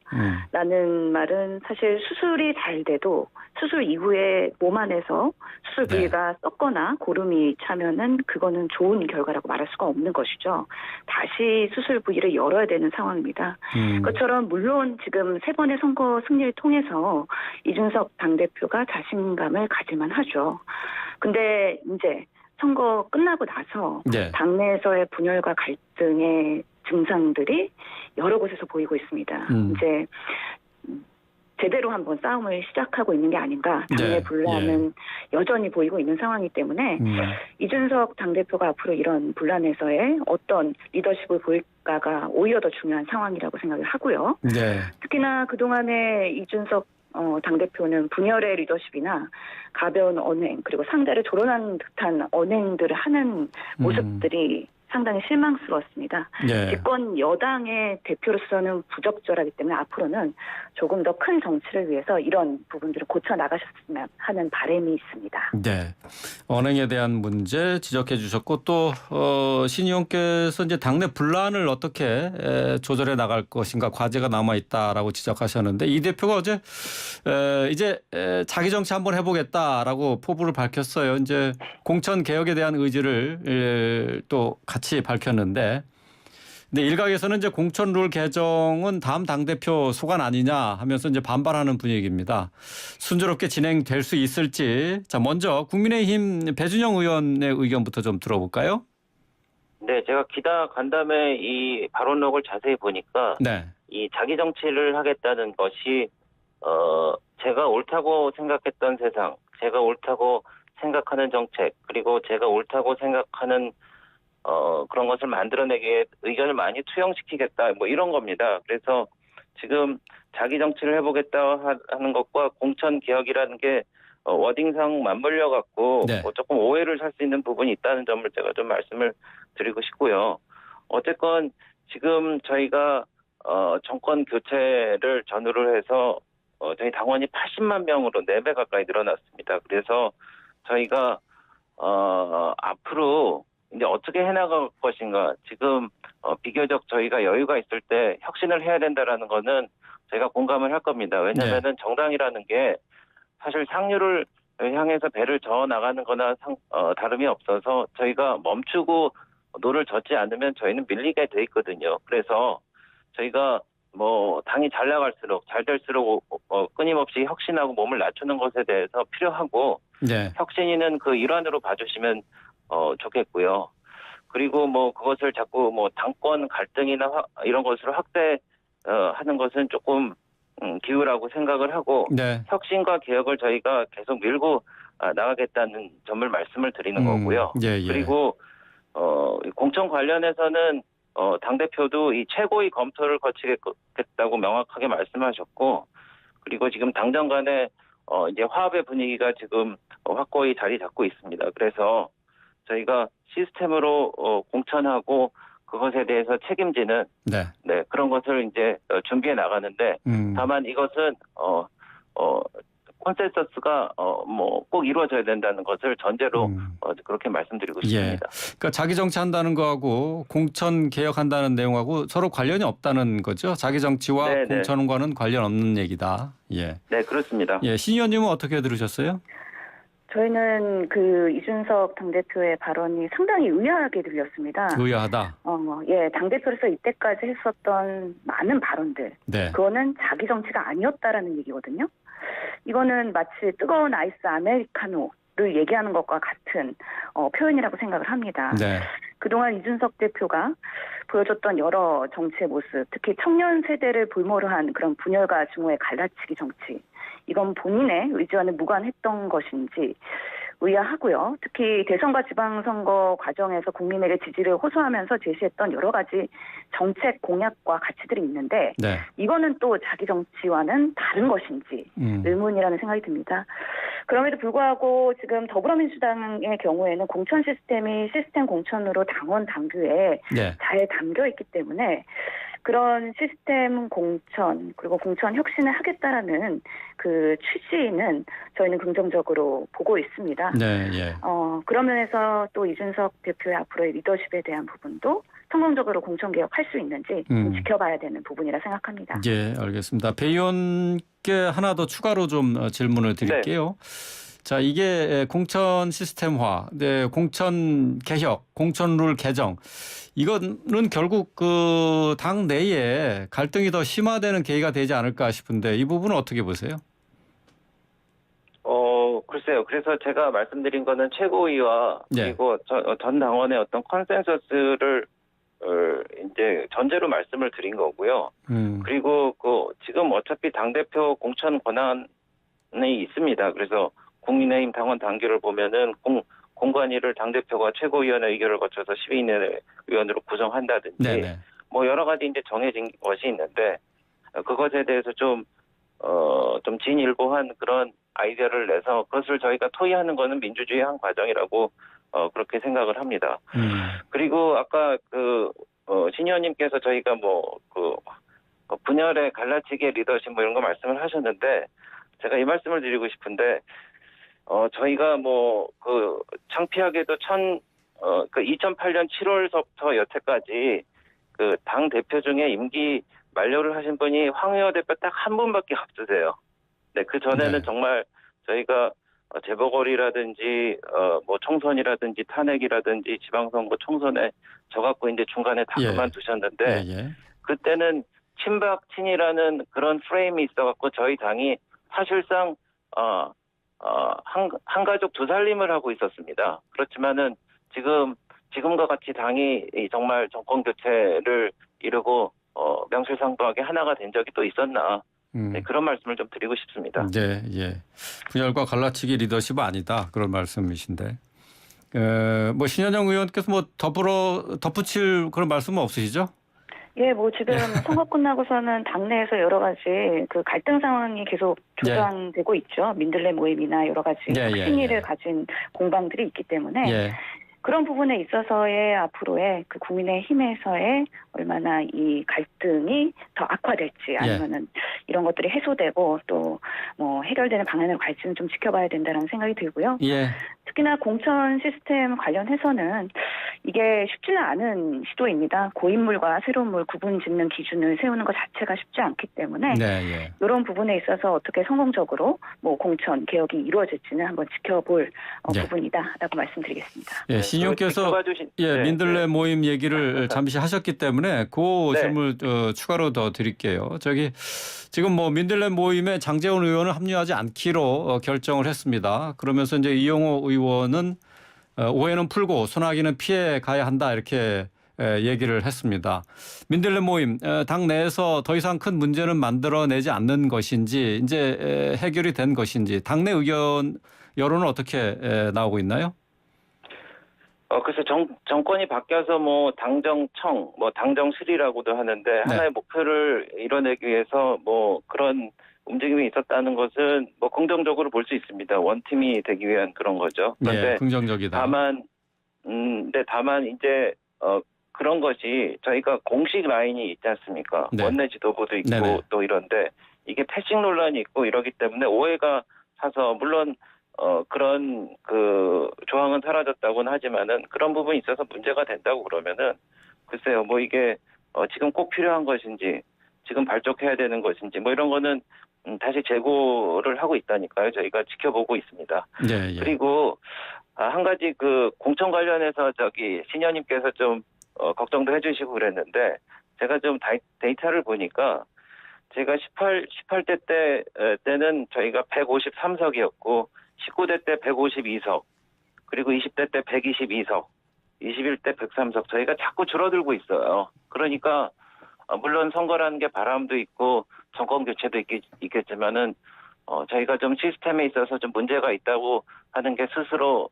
라는 말은 사실 수술이 잘 돼도 수술 이후에 몸 안에서 수술 부위가 썩거나 고름이 차면은 그거는 좋은 결과라고 말할 수가 없는 것이죠. 다시 수술 부위를 열어야 되는 상황입니다. 그것처럼 물론 지금 3번의 선거 승리를 통해서 이준석 당대표가 자신감을 가질만 하죠. 근데 이제 선거 끝나고 나서 당내에서의 분열과 갈등의 증상들이 여러 곳에서 보이고 있습니다. 이제 제대로 한번 싸움을 시작하고 있는 게 아닌가. 당내 분란은 여전히 보이고 있는 상황이기 때문에 이준석 당대표가 앞으로 이런 분란에서의 어떤 리더십을 보일까가 오히려 더 중요한 상황이라고 생각을 하고요. 특히나 그동안에 이준석 당대표는 분열의 리더십이나 가벼운 언행 그리고 상대를 조련한 듯한 언행들을 하는 모습들이 상당히 실망스러웠습니다. 집권 여당의 대표로서는 부적절하기 때문에 앞으로는 조금 더 큰 정치를 위해서 이런 부분들을 고쳐 나가셨으면 하는 바람이 있습니다. 네, 언행에 대한 문제 지적해 주셨고 또 신 의원께서 이제 당내 분란을 어떻게 조절해 나갈 것인가 과제가 남아 있다라고 지적하셨는데 이 대표가 어제 이제 자기 정치 한번 해보겠다라고 포부를 밝혔어요. 이제 공천 개혁에 대한 의지를 또 같이 밝혔는데. 근데 일각에서는 이제 공천 룰 개정은 다음 당대표 소관 아니냐 하면서 이제 반발하는 분위기입니다. 순조롭게 진행될 수 있을지. 자, 먼저 국민의힘 배준영 의원의 의견부터 좀 들어볼까요? 네, 제가 기자 간담회 이 발언록을 자세히 보니까 이 자기 정치를 하겠다는 것이 제가 옳다고 생각했던 세상, 제가 옳다고 생각하는 정책, 그리고 제가 옳다고 생각하는 그런 것을 만들어내기에 의견을 많이 투영시키겠다, 뭐 이런 겁니다. 그래서 지금 자기 정치를 해보겠다 하는 것과 공천 개혁이라는 게 워딩상 맞물려 갖고 조금 오해를 살 수 있는 부분이 있다는 점을 제가 좀 말씀을 드리고 싶고요. 어쨌건 지금 저희가 정권 교체를 전후를 해서 저희 당원이 80만 명으로 4배 가까이 늘어났습니다. 그래서 저희가 앞으로 이제 어떻게 해나갈 것인가. 지금 비교적 저희가 여유가 있을 때 혁신을 해야 된다라는 거는 저희가 공감을 할 겁니다. 왜냐하면은 정당이라는 게 사실 상류를 향해서 배를 저어 나가는 거나 다름이 없어서 저희가 멈추고 노를 젓지 않으면 저희는 밀리게 돼 있거든요. 그래서 저희가 뭐 당이 잘 나갈수록 잘 될수록 끊임없이 혁신하고 몸을 낮추는 것에 대해서 필요하고 혁신이는 그 일환으로 봐주시면 좋겠고요. 그리고 뭐 그것을 자꾸 뭐 당권 갈등이나 이런 것으로 확대 하는 것은 조금 기우라고 생각을 하고 네. 혁신과 개혁을 저희가 계속 밀고 나가겠다는 점을 말씀을 드리는 거고요. 예, 예. 그리고 공천 관련해서는 당대표도 이 최고위 검토를 거치겠다고 명확하게 말씀하셨고, 그리고 지금 당정 간에 이제 화합의 분위기가 지금 확고히 자리 잡고 있습니다. 그래서 저희가 시스템으로 공천하고 그것에 대해서 책임지는 네. 그런 것을 이제 준비해 나가는데, 다만 이것은 콘센서스가 뭐 꼭 이루어져야 된다는 것을 전제로 그렇게 말씀드리고 싶습니다. 예. 그러니까 자기 정치한다는 거하고 공천 개혁한다는 내용하고 서로 관련이 없다는 거죠. 자기 정치와 네네. 공천과는 관련 없는 얘기다. 예. 네, 그렇습니다. 예, 신 의원님은 어떻게 들으셨어요? 저희는 그 이준석 당대표의 발언이 상당히 의아하게 들렸습니다. 의아하다. 예, 당대표로서 이때까지 했었던 많은 발언들. 네. 그거는 자기 정치가 아니었다라는 얘기거든요. 이거는 마치 뜨거운 아이스 아메리카노를 얘기하는 것과 같은 표현이라고 생각을 합니다. 네. 그동안 이준석 대표가 보여줬던 여러 정치의 모습, 특히 청년 세대를 볼모로 한 그런 분열과 증오의 갈라치기 정치, 이건 본인의 의지와는 무관했던 것인지 의아하고요. 특히 대선과 지방선거 과정에서 국민에게 지지를 호소하면서 제시했던 여러 가지 정책 공약과 가치들이 있는데 네. 이거는 또 자기 정치와는 다른 것인지 의문이라는 생각이 듭니다. 그럼에도 불구하고 지금 더불어민주당의 경우에는 공천 시스템이 시스템 공천으로 당원 당규에 네. 잘 담겨 있기 때문에 그런 시스템 공천 그리고 공천 혁신을 하겠다라는 그 취지는 저희는 긍정적으로 보고 있습니다. 네, 예. 그런 면에서 또 이준석 대표의 앞으로의 리더십에 대한 부분도 성공적으로 공천 개혁할 수 있는지 좀 지켜봐야 되는 부분이라 생각합니다. 예, 알겠습니다. 배 의원께 하나 더 추가로 좀 질문을 드릴게요. 자, 이게 공천 시스템화, 네, 공천 개혁, 공천 룰 개정. 이거는 결국 그 당 내에 갈등이 더 심화되는 계기가 되지 않을까 싶은데 이 부분은 어떻게 보세요? 글쎄요. 그래서 제가 말씀드린 거는 최고위와 그리고 전 당원의 어떤 컨센서스를 이제 전제로 말씀을 드린 거고요. 그리고 지금 어차피 당대표 공천 권한이 있습니다. 그래서 국민의힘 당원 당규를 보면은 공관위를 당대표가 최고위원회 의결을 거쳐서 12인 의원으로 구성한다든지 네네. 뭐 여러 가지 이제 정해진 것이 있는데 그것에 대해서 좀 진일보한 그런 아이디어를 내서 그것을 저희가 토의하는 거는 민주주의 한 과정이라고 그렇게 생각을 합니다. 그리고 아까 신 의원님께서 저희가 분열의 갈라치기의 리더십 이런 거 말씀을 하셨는데 제가 이 말씀을 드리고 싶은데 저희가 창피하게도 2008년 7월서부터 여태까지 그 당 대표 중에 임기 만료를 하신 분이 황 의원 대표 딱 한 분밖에 없으세요. 네, 그 전에는 정말 저희가 재보궐이라든지 총선이라든지 탄핵이라든지 지방선거 총선에 져갖고 이제 중간에 다 그만두셨는데 그때는 친박 친이라는 그런 프레임이 있어갖고 저희 당이 사실상 한 가족 두 살림을 하고 있었습니다. 그렇지만은 지금과 같이 당이 정말 정권 교체를 이루고 명실상부하게 하나가 된 적이 또 있었나? 네, 그런 말씀을 좀 드리고 싶습니다. 네, 예. 분열과 갈라치기 리더십은 아니다 그런 말씀이신데, 신현영 의원께서 덧붙일 그런 말씀은 없으시죠? 예, 지금 선거 끝나고서는 당내에서 여러 가지 그 갈등 상황이 계속 조장되고 있죠. 민들레 모임이나 여러 가지 신의를 가진 공방들이 있기 때문에 그런 부분에 있어서의 앞으로의 그 국민의힘에서의 얼마나 이 갈등이 더 악화될지 아니면은 이런 것들이 해소되고 또 해결되는 방안으로 갈지는 좀 지켜봐야 된다는 생각이 들고요. 특히나 공천 시스템 관련해서는 이게 쉽지는 않은 시도입니다. 고인물과 새로운 물 구분 짓는 기준을 세우는 것 자체가 쉽지 않기 때문에 이런 부분에 있어서 어떻게 성공적으로 공천 개혁이 이루어질지는 한번 지켜볼 부분이다라고 말씀드리겠습니다. 신 의원께서 민들레 모임 얘기를 잠시 하셨기 때문에 그 질문 추가로 더 드릴게요. 지금 민들레 모임에 장제원 의원은 합류하지 않기로 결정을 했습니다. 그러면서 이제 이용호 의원은 오해는 풀고 소나기는 피해 가야 한다 이렇게 얘기를 했습니다. 민들레 모임 당 내에서 더 이상 큰 문제는 만들어내지 않는 것인지 이제 해결이 된 것인지 당내 의견 여론은 어떻게 나오고 있나요? 그래서 정권이 바뀌어서 뭐 당정청, 뭐 당정실이라고도 하는데 하나의 목표를 이뤄내기 위해서 뭐 그런 움직임이 있었다는 것은 뭐 긍정적으로 볼 수 있습니다. 원팀이 되기 위한 그런 거죠. 그런데 긍정적이다. 다만 이제 그런 것이 저희가 공식 라인이 있지 않습니까? 네. 원내 지도부도 있고 네네. 또 이런데 이게 패싱 논란이 있고 이러기 때문에 오해가 사서 물론 그런 그 조항은 사라졌다고는 하지만은 그런 부분이 있어서 문제가 된다고 그러면은 글쎄요 뭐 이게 지금 꼭 필요한 것인지 지금 발족해야 되는 것인지 뭐 이런 거는 다시 재고를 하고 있다니까요. 저희가 지켜보고 있습니다. 예. 그리고 한 가지 그 공천 관련해서 신현님께서 좀 걱정도 해주시고 그랬는데 제가 좀 데이터를 보니까 제가 18대 때는 저희가 153석이었고 19대 때 152석 그리고 20대 때 122석 21대 103석 저희가 자꾸 줄어들고 있어요. 그러니까 물론 선거라는 게 바람도 있고 정권 교체도 있겠지만은 저희가 좀 시스템에 있어서 좀 문제가 있다고 하는 게 스스로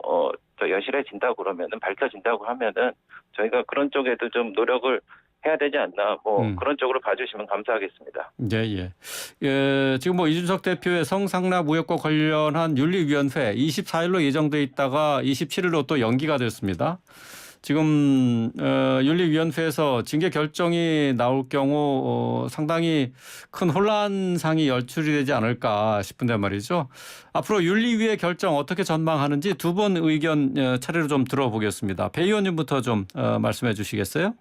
여실해진다고 그러면은 밝혀진다고 하면은 저희가 그런 쪽에도 좀 노력을 해야 되지 않나 뭐 그런 쪽으로 봐주시면 감사하겠습니다. 예. 지금 뭐 이준석 대표의 성상납 의혹과 관련한 윤리위원회 24일로 예정돼 있다가 27일로 또 연기가 됐습니다. 지금 윤리위원회에서 징계 결정이 나올 경우 상당히 큰 혼란상이 연출이 되지 않을까 싶은데 말이죠. 앞으로 윤리위의 결정 어떻게 전망하는지 두 분 의견 차례로 좀 들어보겠습니다. 배 의원님부터 좀 말씀해 주시겠어요?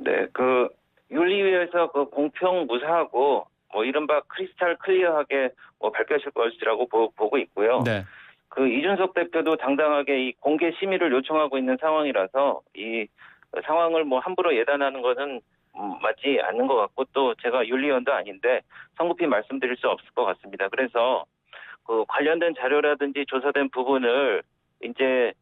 네, 그 윤리위에서 그 공평 무사하고 뭐 이른바 크리스탈 클리어하게 뭐 밝혀질 것이라고 보고 있고요. 네. 그 이준석 대표도 당당하게 이 공개 심의를 요청하고 있는 상황이라서 이 상황을 뭐 함부로 예단하는 것은 맞지 않는 것 같고 또 제가 윤리위원도 아닌데 성급히 말씀드릴 수 없을 것 같습니다. 그래서 그 관련된 자료라든지 조사된 부분을 이제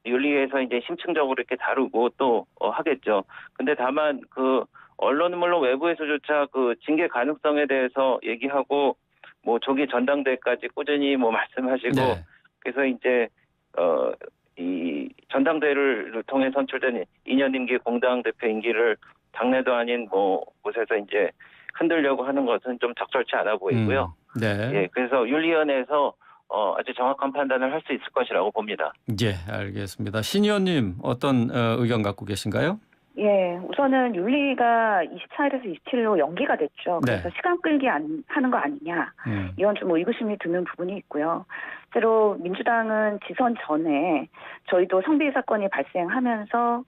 윤리위에서 이제 심층적으로 이렇게 다루고 또 하겠죠. 근데 다만 그 언론은 물론 외부에서조차 그 징계 가능성에 대해서 얘기하고 뭐 조기 전당대회까지 꾸준히 뭐 말씀하시고 그래서 이제 이 전당대회를 통해 선출된 2년 임기 공당 대표 임기를 당내도 아닌 뭐 곳에서 이제 흔들려고 하는 것은 좀 적절치 않아 보이고요. 예, 그래서 윤리위원회에서 아주 정확한 판단을 할 수 있을 것이라고 봅니다. 예, 알겠습니다. 신 의원님 어떤 의견 갖고 계신가요? 예, 우선은 윤리가 24일에서 27일로 연기가 됐죠. 그래서 시간 끌기 하는 거 아니냐. 이건 좀 의구심이 드는 부분이 있고요. 실제로 민주당은 지선 전에 저희도 성비위 사건이 발생하면서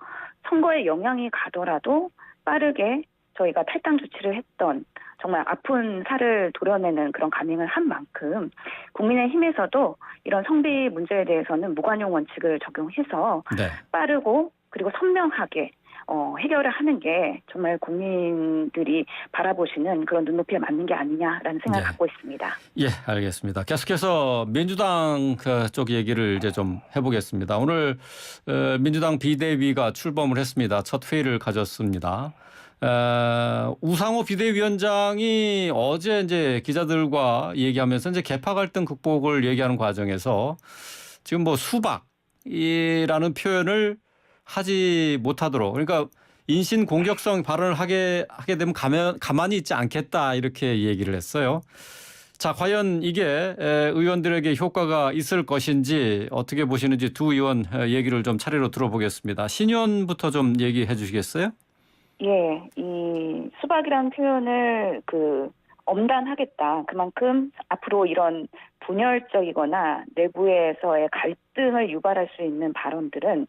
선거에 영향이 가더라도 빠르게 저희가 탈당 조치를 했던 정말 아픈 살을 도려내는 그런 감행을 한 만큼 국민의힘에서도 이런 성비 문제에 대해서는 무관용 원칙을 적용해서 빠르고 그리고 선명하게 해결을 하는 게 정말 국민들이 바라보시는 그런 눈높이에 맞는 게 아니냐라는 생각을 갖고 있습니다. 예, 알겠습니다. 계속해서 민주당 쪽 얘기를 이제 좀 해보겠습니다. 오늘 민주당 비대위가 출범을 했습니다. 첫 회의를 가졌습니다. 우상호 비대위원장이 어제 이제 기자들과 얘기하면서 이제 계파 갈등 극복을 얘기하는 과정에서 지금 뭐 수박이라는 표현을 하지 못하도록 그러니까 인신 공격성 발언을 하게 되면 가만히 있지 않겠다 이렇게 얘기를 했어요. 자, 과연 이게 의원들에게 효과가 있을 것인지 어떻게 보시는지 두 의원 얘기를 좀 차례로 들어보겠습니다. 신 의원부터 좀 얘기해 주시겠어요? 예, 이 수박이라는 표현을 엄단하겠다. 그만큼 앞으로 이런 분열적이거나 내부에서의 갈등을 유발할 수 있는 발언들은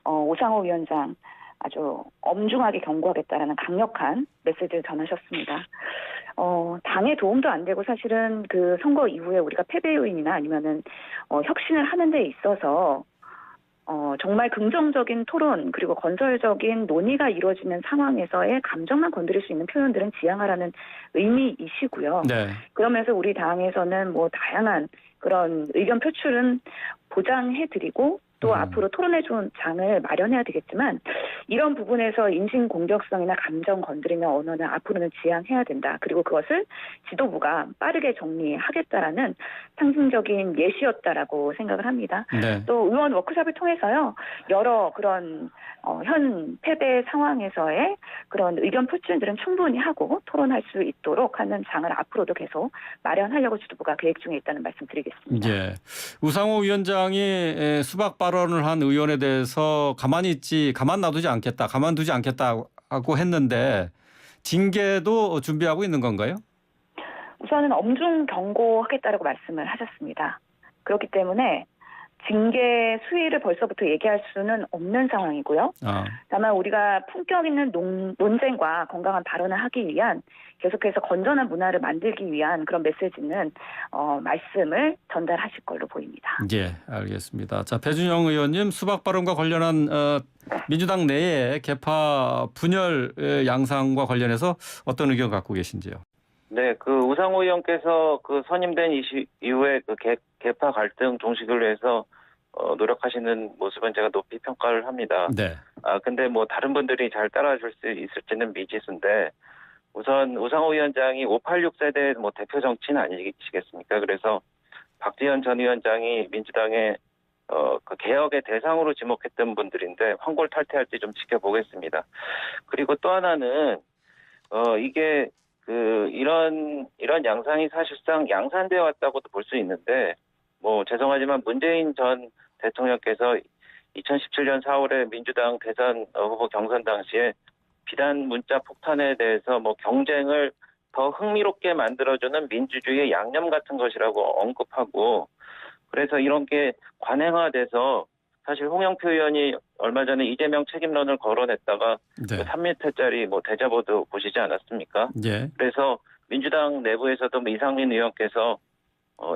오상호 위원장 아주 엄중하게 경고하겠다라는 강력한 메시지를 전하셨습니다. 당에 도움도 안 되고 사실은 그 선거 이후에 우리가 패배 요인이나 아니면은 혁신을 하는 데 있어서 정말 긍정적인 토론 그리고 건설적인 논의가 이루어지는 상황에서의 감정만 건드릴 수 있는 표현들은 지양하라는 의미이시고요. 그러면서 우리 당에서는 뭐 다양한 그런 의견 표출은 보장해드리고 또 앞으로 토론회 좋은 장을 마련해야 되겠지만 이런 부분에서 인신공격성이나 감정 건드리는 언어는 앞으로는 지양해야 된다. 그리고 그것을 지도부가 빠르게 정리하겠다라는 상징적인 예시였다라고 생각을 합니다. 네. 또 의원 워크숍을 통해서요. 여러 그런 현 패배 상황에서의 그런 의견 표출들은 충분히 하고 토론할 수 있도록 하는 장을 앞으로도 계속 마련하려고 지도부가 계획 중에 있다는 말씀 드리겠습니다. 예. 우상호 위원장이 수박 발언을 한 의원에 대해서 가만 놔두지 않겠다, 가만두지 않겠다고 했는데 징계도 준비하고 있는 건가요? 우선은 엄중 경고하겠다라고 말씀을 하셨습니다. 그렇기 때문에 징계 수위를 벌써부터 얘기할 수는 없는 상황이고요. 다만 우리가 품격 있는 논쟁과 건강한 발언을 하기 위한 계속해서 건전한 문화를 만들기 위한 그런 메시지는 말씀을 전달하실 걸로 보입니다. 예, 알겠습니다. 자, 배준영 의원님 수박 발언과 관련한 민주당 내의 개파 분열 양상과 관련해서 어떤 의견 갖고 계신지요? 네, 그 우상호 의원께서 그 선임된 이후에 그 개파 갈등 종식을 위해서 노력하시는 모습은 제가 높이 평가를 합니다. 네. 근데 뭐 다른 분들이 잘 따라줄 수 있을지는 미지수인데 우선 우상호 위원장이 586 세대의 뭐 대표 정치인 아니시겠습니까? 그래서 박지원 전 위원장이 민주당의 그 개혁의 대상으로 지목했던 분들인데 환골탈퇴할지 좀 지켜보겠습니다. 그리고 또 하나는 이게 이런 양상이 사실상 양산되어 왔다고도 볼 수 있는데 뭐 죄송하지만 문재인 전 대통령께서 2017년 4월에 민주당 대선 후보 경선 당시에 비단 문자 폭탄에 대해서 뭐 경쟁을 더 흥미롭게 만들어주는 민주주의의 양념 같은 것이라고 언급하고 그래서 이런 게 관행화돼서 사실 홍영표 의원이 얼마 전에 이재명 책임론을 거론했다가 네. 3m짜리 뭐 대자보도 보시지 않았습니까? 예. 그래서 민주당 내부에서도 뭐 이상민 의원께서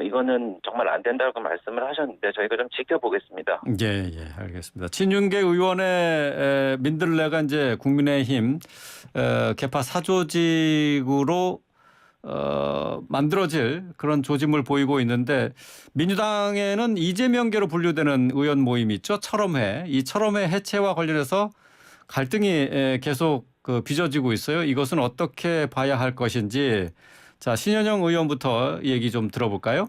이거는 정말 안 된다고 말씀을 하셨는데 저희가 좀 지켜보겠습니다. 예, 알겠습니다. 친윤계 의원의 민들레가 이제 국민의힘 개파 사조직으로 만들어질 그런 조짐을 보이고 있는데 민주당에는 이재명계로 분류되는 의원 모임이 있죠. 철험회. 이 철험회 해체와 관련해서 갈등이 계속 빚어지고 있어요. 이것은 어떻게 봐야 할 것인지 자, 신현영 의원부터 얘기 좀 들어볼까요?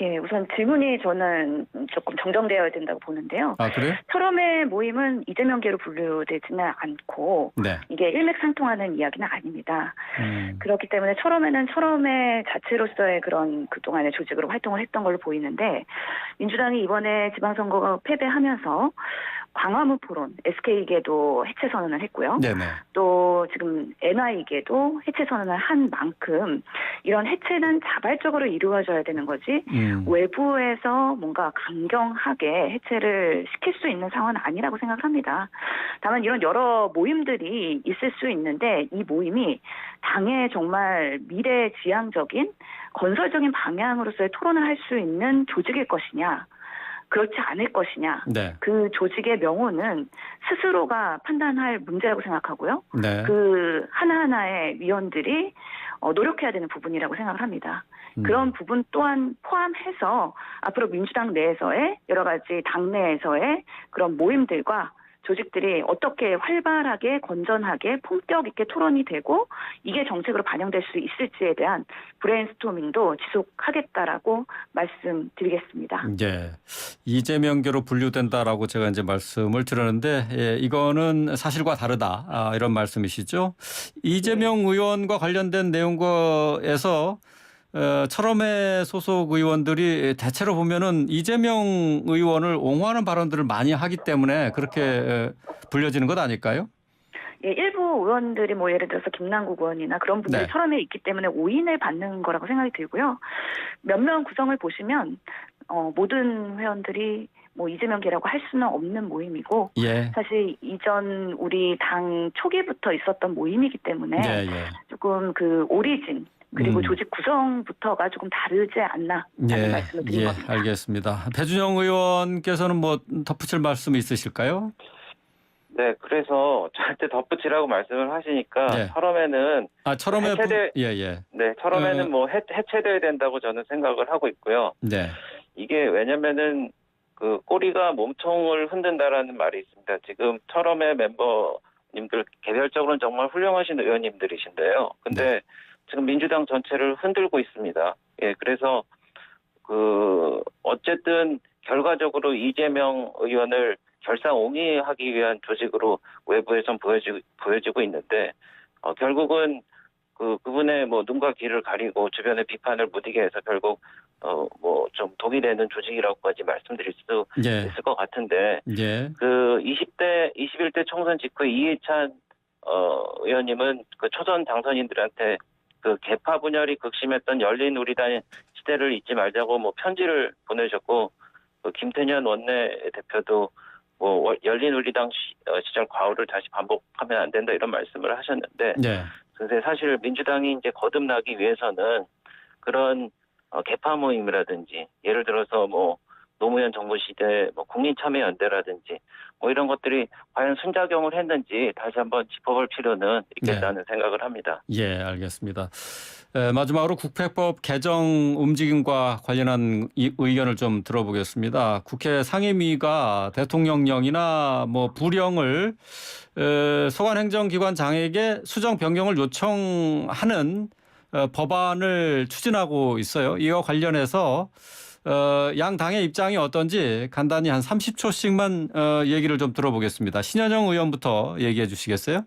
예, 우선 질문이 저는 조금 정정되어야 된다고 보는데요. 그래요? 철험회 모임은 이재명계로 분류되지는 않고 네. 이게 일맥상통하는 이야기는 아닙니다. 그렇기 때문에 철험회는 철험회 자체로서의 그런 그동안의 조직으로 활동을 했던 걸로 보이는데 민주당이 이번에 지방선거가 패배하면서 광화문 포론, SK계도 해체 선언을 했고요. 네네. 또 지금 NI계도 해체 선언을 한 만큼 이런 해체는 자발적으로 이루어져야 되는 거지 외부에서 뭔가 강경하게 해체를 시킬 수 있는 상황은 아니라고 생각합니다. 다만 이런 여러 모임들이 있을 수 있는데 이 모임이 당의 정말 미래지향적인 건설적인 방향으로서의 토론을 할 수 있는 조직일 것이냐 그렇지 않을 것이냐. 네. 그 조직의 명호는 스스로가 판단할 문제라고 생각하고요. 네. 그 하나하나의 위원들이 노력해야 되는 부분이라고 생각을 합니다. 그런 부분 또한 포함해서 앞으로 민주당 내에서의 여러 가지 당내에서의 그런 모임들과 조직들이 어떻게 활발하게 건전하게 품격 있게 토론이 되고 이게 정책으로 반영될 수 있을지에 대한 브레인스토밍도 지속하겠다라고 말씀드리겠습니다. 예, 이재명계로 분류된다라고 제가 이제 말씀을 드렸는데 이거는 사실과 다르다 이런 말씀이시죠? 이재명 의원과 관련된 내용에서 철험회 소속 의원들이 대체로 보면은 이재명 의원을 옹호하는 발언들을 많이 하기 때문에 그렇게 불려지는 것 아닐까요? 예, 일부 의원들이 뭐 예를 들어서 김남국 의원이나 그런 분들이 네. 철험에 있기 때문에 오인을 받는 거라고 생각이 들고요. 몇몇 구성을 보시면 모든 회원들이 뭐 이재명계라고 할 수는 없는 모임이고 예. 사실 이전 우리 당 초기부터 있었던 모임이기 때문에 조금 그 오리진 그리고 조직 구성부터가 조금 다르지 않나 하는 말씀을 드린 겁니다. 알겠습니다. 배준영 의원께서는 뭐 덧붙일 말씀 있으실까요? 네, 그래서 저한테 덧붙이라고 말씀을 하시니까 철험에는 철험회 네, 철험에는 뭐 해체돼야 된다고 저는 생각을 하고 있고요. 네. 이게 왜냐면은 그 꼬리가 몸통을 흔든다라는 말이 있습니다. 지금 철험의 멤버님들 개별적으로는 정말 훌륭하신 의원님들이신데요. 근데 지금 민주당 전체를 흔들고 있습니다. 예, 그래서 어쨌든 결과적으로 이재명 의원을 결사옹위하기 위한 조직으로 외부에선 보여지고 있는데, 결국은 그분의 뭐 눈과 귀를 가리고 주변의 비판을 무디게 해서 결국 뭐 좀 독이 되는 조직이라고까지 말씀드릴 수 있을 것 같은데, 21대 총선 직후에 이해찬 의원님은 그 초선 당선인들한테 그 개파 분열이 극심했던 열린우리당 시대를 잊지 말자고 뭐 편지를 보내셨고, 그 김태년 원내대표도 뭐 열린우리당 시절 과오를 다시 반복하면 안 된다 이런 말씀을 하셨는데, 근데 사실 민주당이 이제 거듭나기 위해서는 그런 개파 모임이라든지, 예를 들어서 뭐 노무현 정부 시대 뭐 국민참여연대라든지 뭐 이런 것들이 과연 순작용을 했는지 다시 한번 짚어볼 필요는 있겠다는 생각을 합니다. 예, 알겠습니다. 마지막으로 국회법 개정 움직임과 관련한 의견을 좀 들어보겠습니다. 국회 상임위가 대통령령이나 뭐 부령을 소관행정기관장에게 수정 변경을 요청하는 법안을 추진하고 있어요. 이와 관련해서 양 당의 입장이 어떤지 간단히 한 30초씩만 얘기를 좀 들어보겠습니다. 신현영 의원부터 얘기해 주시겠어요?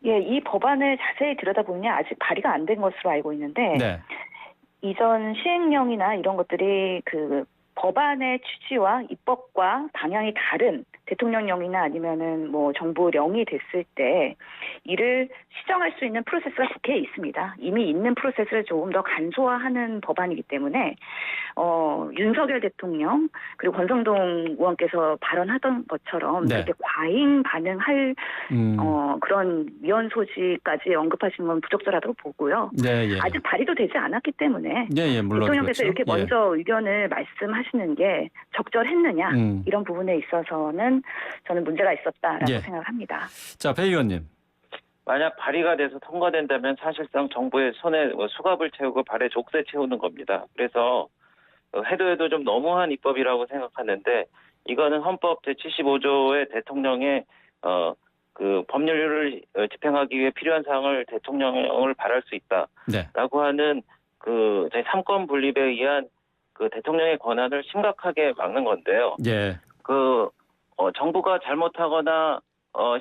예, 이 법안을 자세히 들여다보면 아직 발의가 안 된 것으로 알고 있는데, 이전 시행령이나 이런 것들이 그 법안의 취지와 입법과 방향이 다른 대통령령이나 아니면은 뭐 정부령이 됐을 때 이를 시정할 수 있는 프로세스가 국회에 있습니다. 이미 있는 프로세스를 조금 더 간소화하는 법안이기 때문에 윤석열 대통령 그리고 권성동 의원께서 발언하던 것처럼 이렇게 과잉 반응할 그런 위헌 소지까지 언급하시는 건 부적절하다고 보고요. 아직 발의도 되지 않았기 때문에 물론 대통령께서 그렇죠. 이렇게 먼저 의견을 말씀하시는 게 적절했느냐 이런 부분에 있어서는 저는 문제가 있었다라고 생각합니다. 자, 배 의원님. 만약 발의가 돼서 통과된다면 사실상 정부의 손에 수갑을 채우고 발에 족쇄 채우는 겁니다. 그래서 해도 좀 너무한 입법이라고 생각하는데, 이거는 헌법 제75조의 대통령의 그 법률을 집행하기 위해 필요한 사항을 대통령을 발할 수 있다라고 하는 그 제3권 분립에 의한 그 대통령의 권한을 심각하게 막는 건데요. 정부가 잘못하거나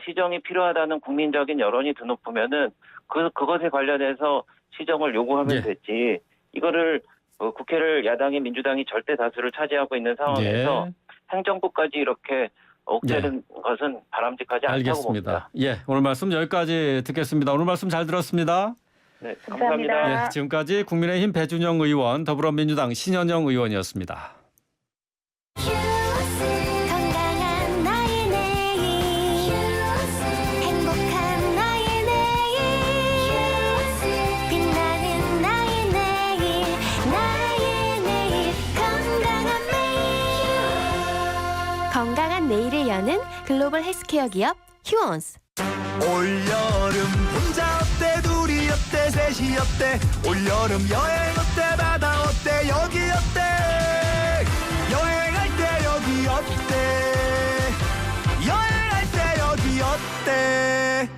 시정이 필요하다는 국민적인 여론이 드높으면은 그것에 관련해서 시정을 요구하면 됐지. 이거를 국회를 야당이 민주당이 절대 다수를 차지하고 있는 상황에서 행정부까지 이렇게 옥죄는 것은 바람직하지 않다고 봅니다. 오늘 말씀 여기까지 듣겠습니다. 오늘 말씀 잘 들었습니다. 네, 감사합니다. 지금까지 국민의힘 배준영 의원, 더불어민주당 신현영 의원이었습니다. 건강한 나의 내일, 행복한 나의 내일, 빛나는 나의 내일, 건강한 내일. 건강한 내일을 여는 글로벌 헬스케어 기업 휴원스. 올여름 혼자 어때 둘이 어때 셋이 어때 올여름 여행 어때 바다 어때 여기 어때 여행할 때 여기 어때 여행할 때 여기 어때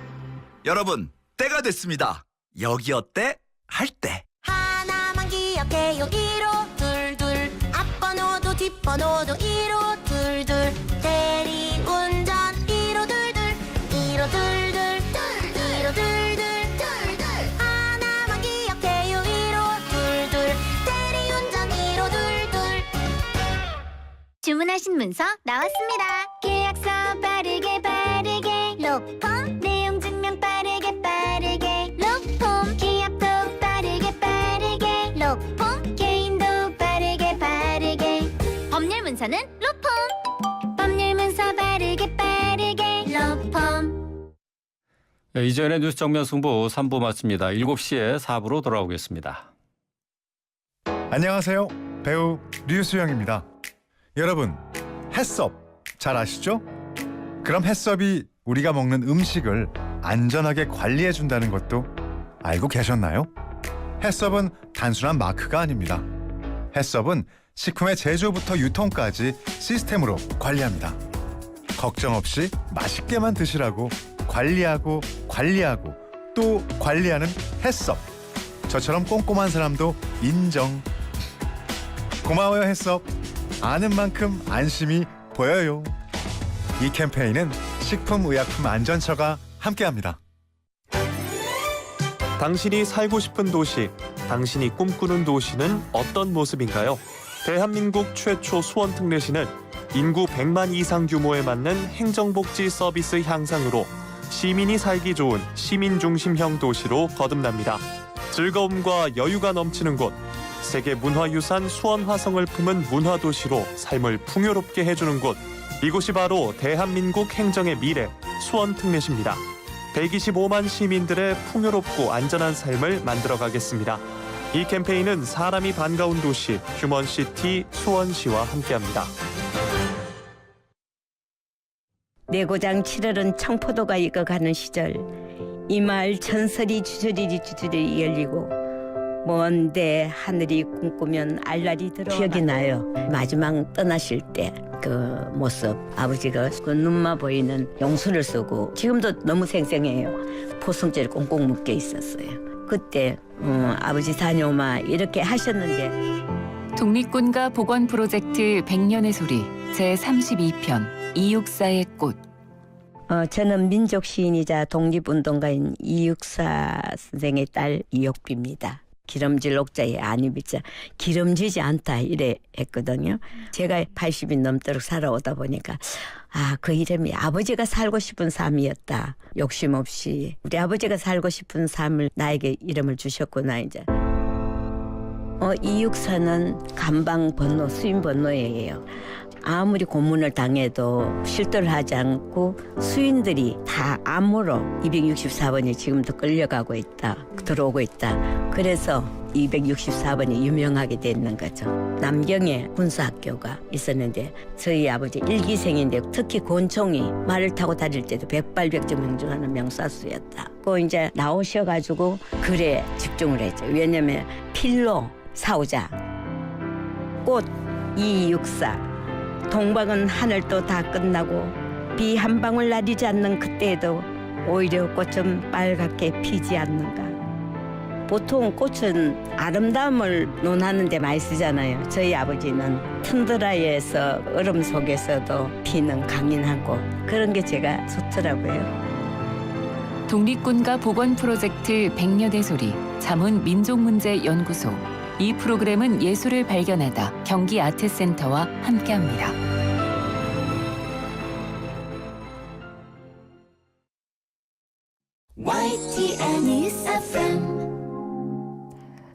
여러분 때가 됐습니다. 여기 어때 할 때 하나만 기억해요 1호 둘둘 앞번호도 뒷번호도 1호 둘둘 대리운전 1호 둘둘 1호 둘둘 1호 둘둘 하나만 기억해요 1호 둘둘 대리운전 1호 둘둘 주문하신 문서 나왔습니다. 계약서 빠르게 로펌 내용 증명 빠르게 로펌 기업도 빠르게 로펌 개인도 빠르게 법률 문서는 로펌 법률 문서 빠르게 로펌. 이전의 뉴스 정면 승부 3부 마칩니다. 7시에 4부로 돌아오겠습니다. 안녕하세요. 배우 류수영입니다. 여러분, 햇섭 잘 아시죠? 그럼 햇섭이 우리가 먹는 음식을 안전하게 관리해 준다는 것도 알고 계셨나요? 햇섭은 단순한 마크가 아닙니다. 햇섭은 식품의 제조부터 유통까지 시스템으로 관리합니다. 걱정 없이 맛있게만 드시라고 관리하고 또 관리하는 햇섭. 저처럼 꼼꼼한 사람도 인정. 고마워요 햇섭. 아는 만큼 안심이 보여요. 이 캠페인은 식품의약품안전처가 함께합니다. 당신이 살고 싶은 도시, 당신이 꿈꾸는 도시는 어떤 모습인가요? 대한민국 최초 수원특례시는 인구 100만 이상 규모에 맞는 행정복지 서비스 향상으로 시민이 살기 좋은 시민중심형 도시로 거듭납니다. 즐거움과 여유가 넘치는 곳, 세계 문화유산 수원화성을 품은 문화도시로 삶을 풍요롭게 해주는 곳, 이곳이 바로 대한민국 행정의 미래, 수원특례시입니다. 125만 시민들의 풍요롭고 안전한 삶을 만들어가겠습니다. 이 캠페인은 사람이 반가운 도시, 휴먼시티 수원시와 함께합니다. 내고장 7월은 청포도가 익어가는 시절, 이 마을 전설이 주저리 열리고 먼데 하늘이 꿈꾸면 알날이 들어. 기억이 나요. 마지막 떠나실 때 그 모습, 아버지가 그 눈만 보이는 용수를 쓰고 지금도 너무 생생해요. 포승지를 꽁꽁 묶여 있었어요. 그때 아버지 다녀오마 이렇게 하셨는데. 독립군가 복원 프로젝트 100년의 소리 제32편 이육사의 꽃. 저는 민족 시인이자 독립운동가인 이육사 선생의 딸 이옥비입니다. 기름질 옥자에 안입이자 기름지지 않다 이래 했거든요. 제가 80이 넘도록 살아오다 보니까 그 이름이 아버지가 살고 싶은 삶이었다. 욕심 없이 우리 아버지가 살고 싶은 삶을 나에게 이름을 주셨구나. 이제 이육사는 감방 번호, 수인 번호예요. 아무리 고문을 당해도 실도를 하지 않고 수인들이 다 암으로 264번이 지금도 끌려가고 있다. 들어오고 있다. 그래서 264번이 유명하게 됐는 거죠. 남경에 군사학교가 있었는데 저희 아버지 일기생인데 특히 권총이 말을 타고 다닐 때도 백발백중 명중하는 명사수였다. 그 이제 나오셔가지고 글에 집중을 했죠. 왜냐면 필로 사오자, 꽃 264, 동방은 하늘도 다 끝나고 비 한 방울 내리지 않는 그때에도 오히려 꽃은 빨갛게 피지 않는가. 보통 꽃은 아름다움을 논하는 데 많이 쓰잖아요. 저희 아버지는 튼드라에서 얼음 속에서도 피는 강인한 꽃, 그런 게 제가 좋더라고요. 독립군가 복원 프로젝트 100년의 소리 자문 민족문제연구소. 이 프로그램은 예술을 발견하다 경기 아트센터와 함께합니다. YTN News FM.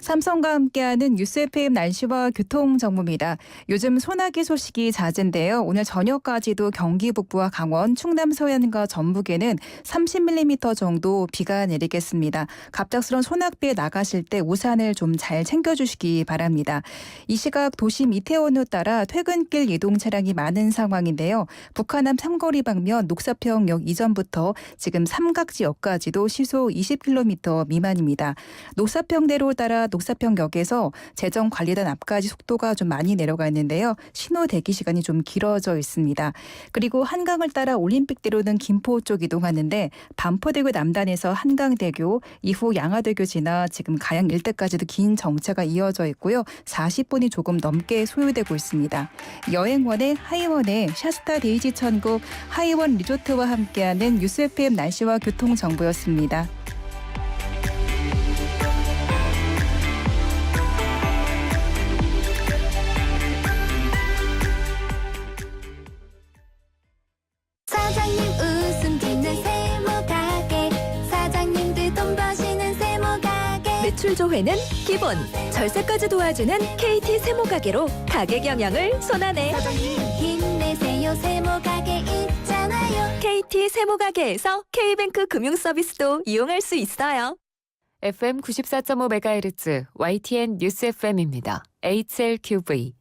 삼성과 함께하는 뉴스 FM 날씨와 교통 정보입니다. 요즘 소나기 소식이 잦은데요. 오늘 저녁까지도 경기 북부와 강원, 충남 서해안과 전북에는 30mm 정도 비가 내리겠습니다. 갑작스런 소낙비에 나가실 때 우산을 좀 잘 챙겨주시기 바랍니다. 이 시각 도심 이태원로 따라 퇴근길 이동 차량이 많은 상황인데요. 북한남 삼거리 방면 녹사평역 이전부터 지금 삼각지역까지도 시속 20km 미만입니다. 녹사평대로 따라 녹사평역에서 재정관리단 앞까지 속도가 좀 많이 내려가 있는데요. 신호 대기 시간이 좀 길어져 있습니다. 그리고 한강을 따라 올림픽대로는 김포 쪽 이동하는데 반포대교 남단에서 한강대교, 이후 양화대교 지나 지금 가양 일대까지도 긴 정체가 이어져 있고요. 40분이 조금 넘게 소요되고 있습니다. 여행원의 하이원의 샤스타 데이지 천국 하이원 리조트와 함께하는 뉴스 FM 날씨와 교통 정보였습니다. 사장님 웃음 짓는 세모가게, 사장님들 돈 버시는 세모가게. 매출 조회는 기본, 절세까지 도와주는 KT 세모가게로 가게 경영을 손안에. 사장님 힘내세요, 세모가게 있잖아요. KT 세모가게에서 K뱅크 금융서비스도 이용할 수 있어요. FM 94.5MHz YTN 뉴스 FM입니다. HLQV.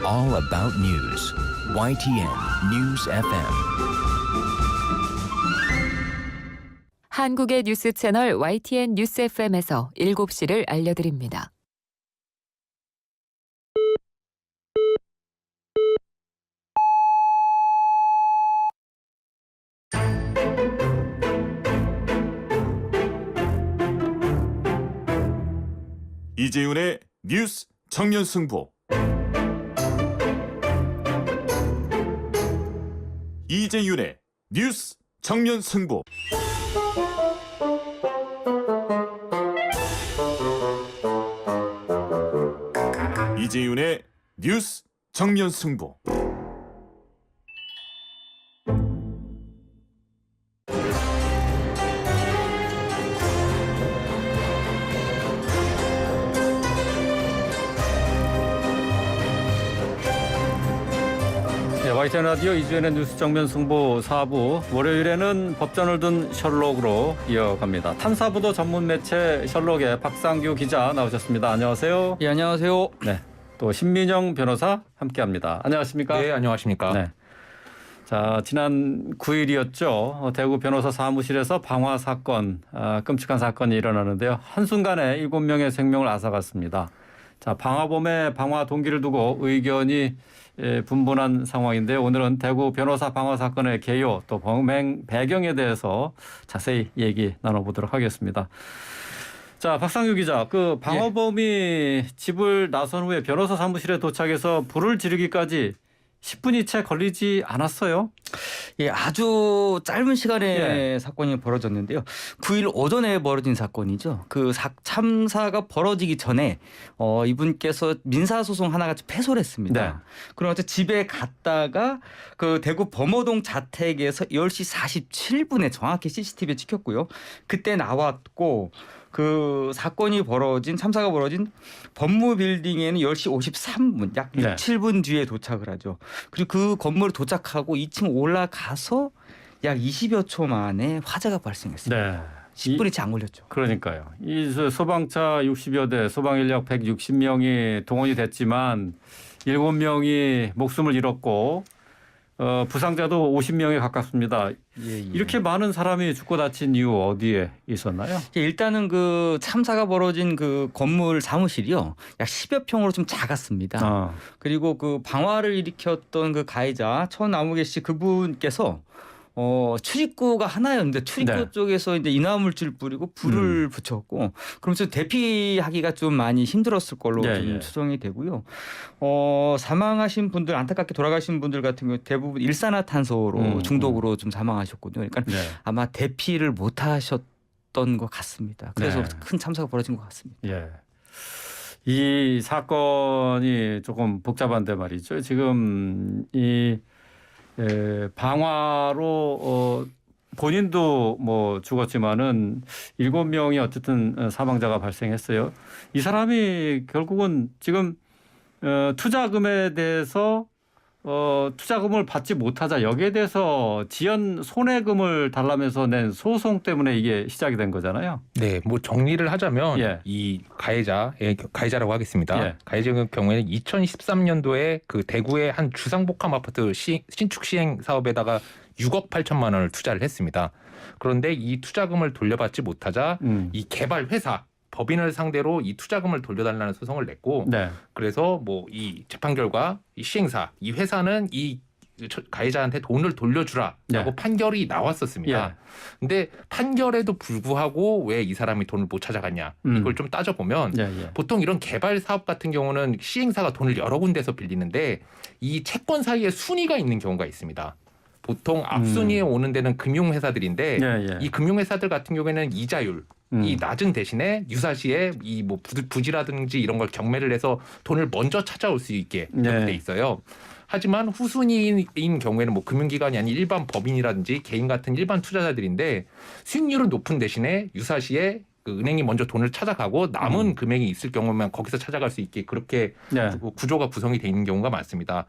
All about news. YTN News FM. 한국의 뉴스 채널 YTN 뉴스 FM에서 7시를 알려드립니다. 이재윤의 뉴스 정면 승부. 이재윤의 뉴스 정면 승부. 이재윤의 뉴스 정면 승부. 네, YTN 라디오 이주연의 뉴스 정면 승부 4부 월요일에는 법전을 둔 셜록으로 이어갑니다. 탐사보도 전문 매체 셜록의 박상규 기자 나오셨습니다. 안녕하세요. 예, 안녕하세요. 네, 또 신민영 변호사 함께합니다. 안녕하십니까? 네, 안녕하십니까? 네. 자, 지난 9일이었죠. 대구 변호사 사무실에서 방화 사건, 끔찍한 사건이 일어나는데요. 한순간에 7명의 생명을 앗아갔습니다. 자, 방화범의 방화 동기를 두고 의견이 분분한 상황인데요. 오늘은 대구 변호사 방화 사건의 개요 또 범행 배경에 대해서 자세히 얘기 나눠보도록 하겠습니다. 자, 박상규 기자, 그 방화범이 집을 나선 후에 변호사 사무실에 도착해서 불을 지르기까지 10분이 채 걸리지 않았어요? 예, 아주 짧은 시간에 사건이 벌어졌는데요. 9일 오전에 벌어진 사건이죠. 그 참사가 벌어지기 전에 이분께서 민사소송 하나가 패소를 했습니다. 네. 그러면서 집에 갔다가 그 대구 범어동 자택에서 10시 47분에 정확히 CCTV에 찍혔고요. 그때 나왔고 그 사건이 벌어진 참사가 벌어진 법무빌딩에는 10시 53분 약 6, 7분 뒤에 도착을 하죠. 그리고 그 건물에 도착하고 2층 올라가서 약 20여 초 만에 화재가 발생했습니다. 네. 10분이 채 안 걸렸죠. 그러니까요. 이 소방차 60여 대, 소방 인력 160명이 동원이 됐지만 7명이 목숨을 잃었고 부상자도 50명에 가깝습니다. 이렇게 많은 사람이 죽고 다친 이유 어디에 있었나요? 일단은 그 참사가 벌어진 그 건물 사무실이요. 약 10여 평으로 좀 작았습니다. 그리고 그 방화를 일으켰던 그 가해자 천나무계 씨 그분께서 출입구가 하나였는데 출입구 쪽에서 이제 인화물질 뿌리고 불을 붙였고 그러면서 대피하기가 좀 많이 힘들었을 걸로 좀 추정이 되고요. 사망하신 분들 안타깝게 돌아가신 분들 같은 경우 대부분 일산화탄소로 중독으로 좀 사망하셨거든요. 그러니까 아마 대피를 못 하셨던 것 같습니다. 그래서 큰 참사가 벌어진 것 같습니다. 예. 이 사건이 조금 복잡한데 말이죠. 지금 이 방화로 본인도 뭐 죽었지만은 7명이 어쨌든 사망자가 발생했어요. 이 사람이 결국은 지금 투자금에 대해서 투자금을 받지 못하자 여기에 대해서 지연 손해금을 달라면서 낸 소송 때문에 이게 시작이 된 거잖아요. 네, 뭐 정리를 하자면 이 가해자라고 하겠습니다. 가해자의 경우에는 2013년도에 그 대구의 한 주상복합 아파트 신축 시행 사업에다가 6억 8천만 원을 투자를 했습니다. 그런데 이 투자금을 돌려받지 못하자 이 개발 회사 법인을 상대로 이 투자금을 돌려달라는 소송을 냈고 그래서 뭐 이 재판 결과 이 시행사 이 회사는 이 가해자한테 돈을 돌려주라라고 판결이 나왔었습니다. 근데 판결에도 불구하고 왜 이 사람이 돈을 못 찾아갔냐 이걸 좀 따져보면 보통 이런 개발 사업 같은 경우는 시행사가 돈을 여러 군데서 빌리는데 이 채권 사이에 순위가 있는 경우가 있습니다. 보통 앞순위에 오는 데는 금융회사들인데 이 금융회사들 같은 경우에는 이자율 이 낮은 대신에 유사시에 이 뭐 부지라든지 이런 걸 경매를 해서 돈을 먼저 찾아올 수 있게 이렇게 돼 있어요. 하지만 후순위인 경우에는 뭐 금융기관이 아닌 일반 법인이라든지 개인 같은 일반 투자자들인데 수익률은 높은 대신에 유사시에 그 은행이 먼저 돈을 찾아가고 남은 금액이 있을 경우만 거기서 찾아갈 수 있게 그렇게 구조가 구성이 돼 있는 경우가 많습니다.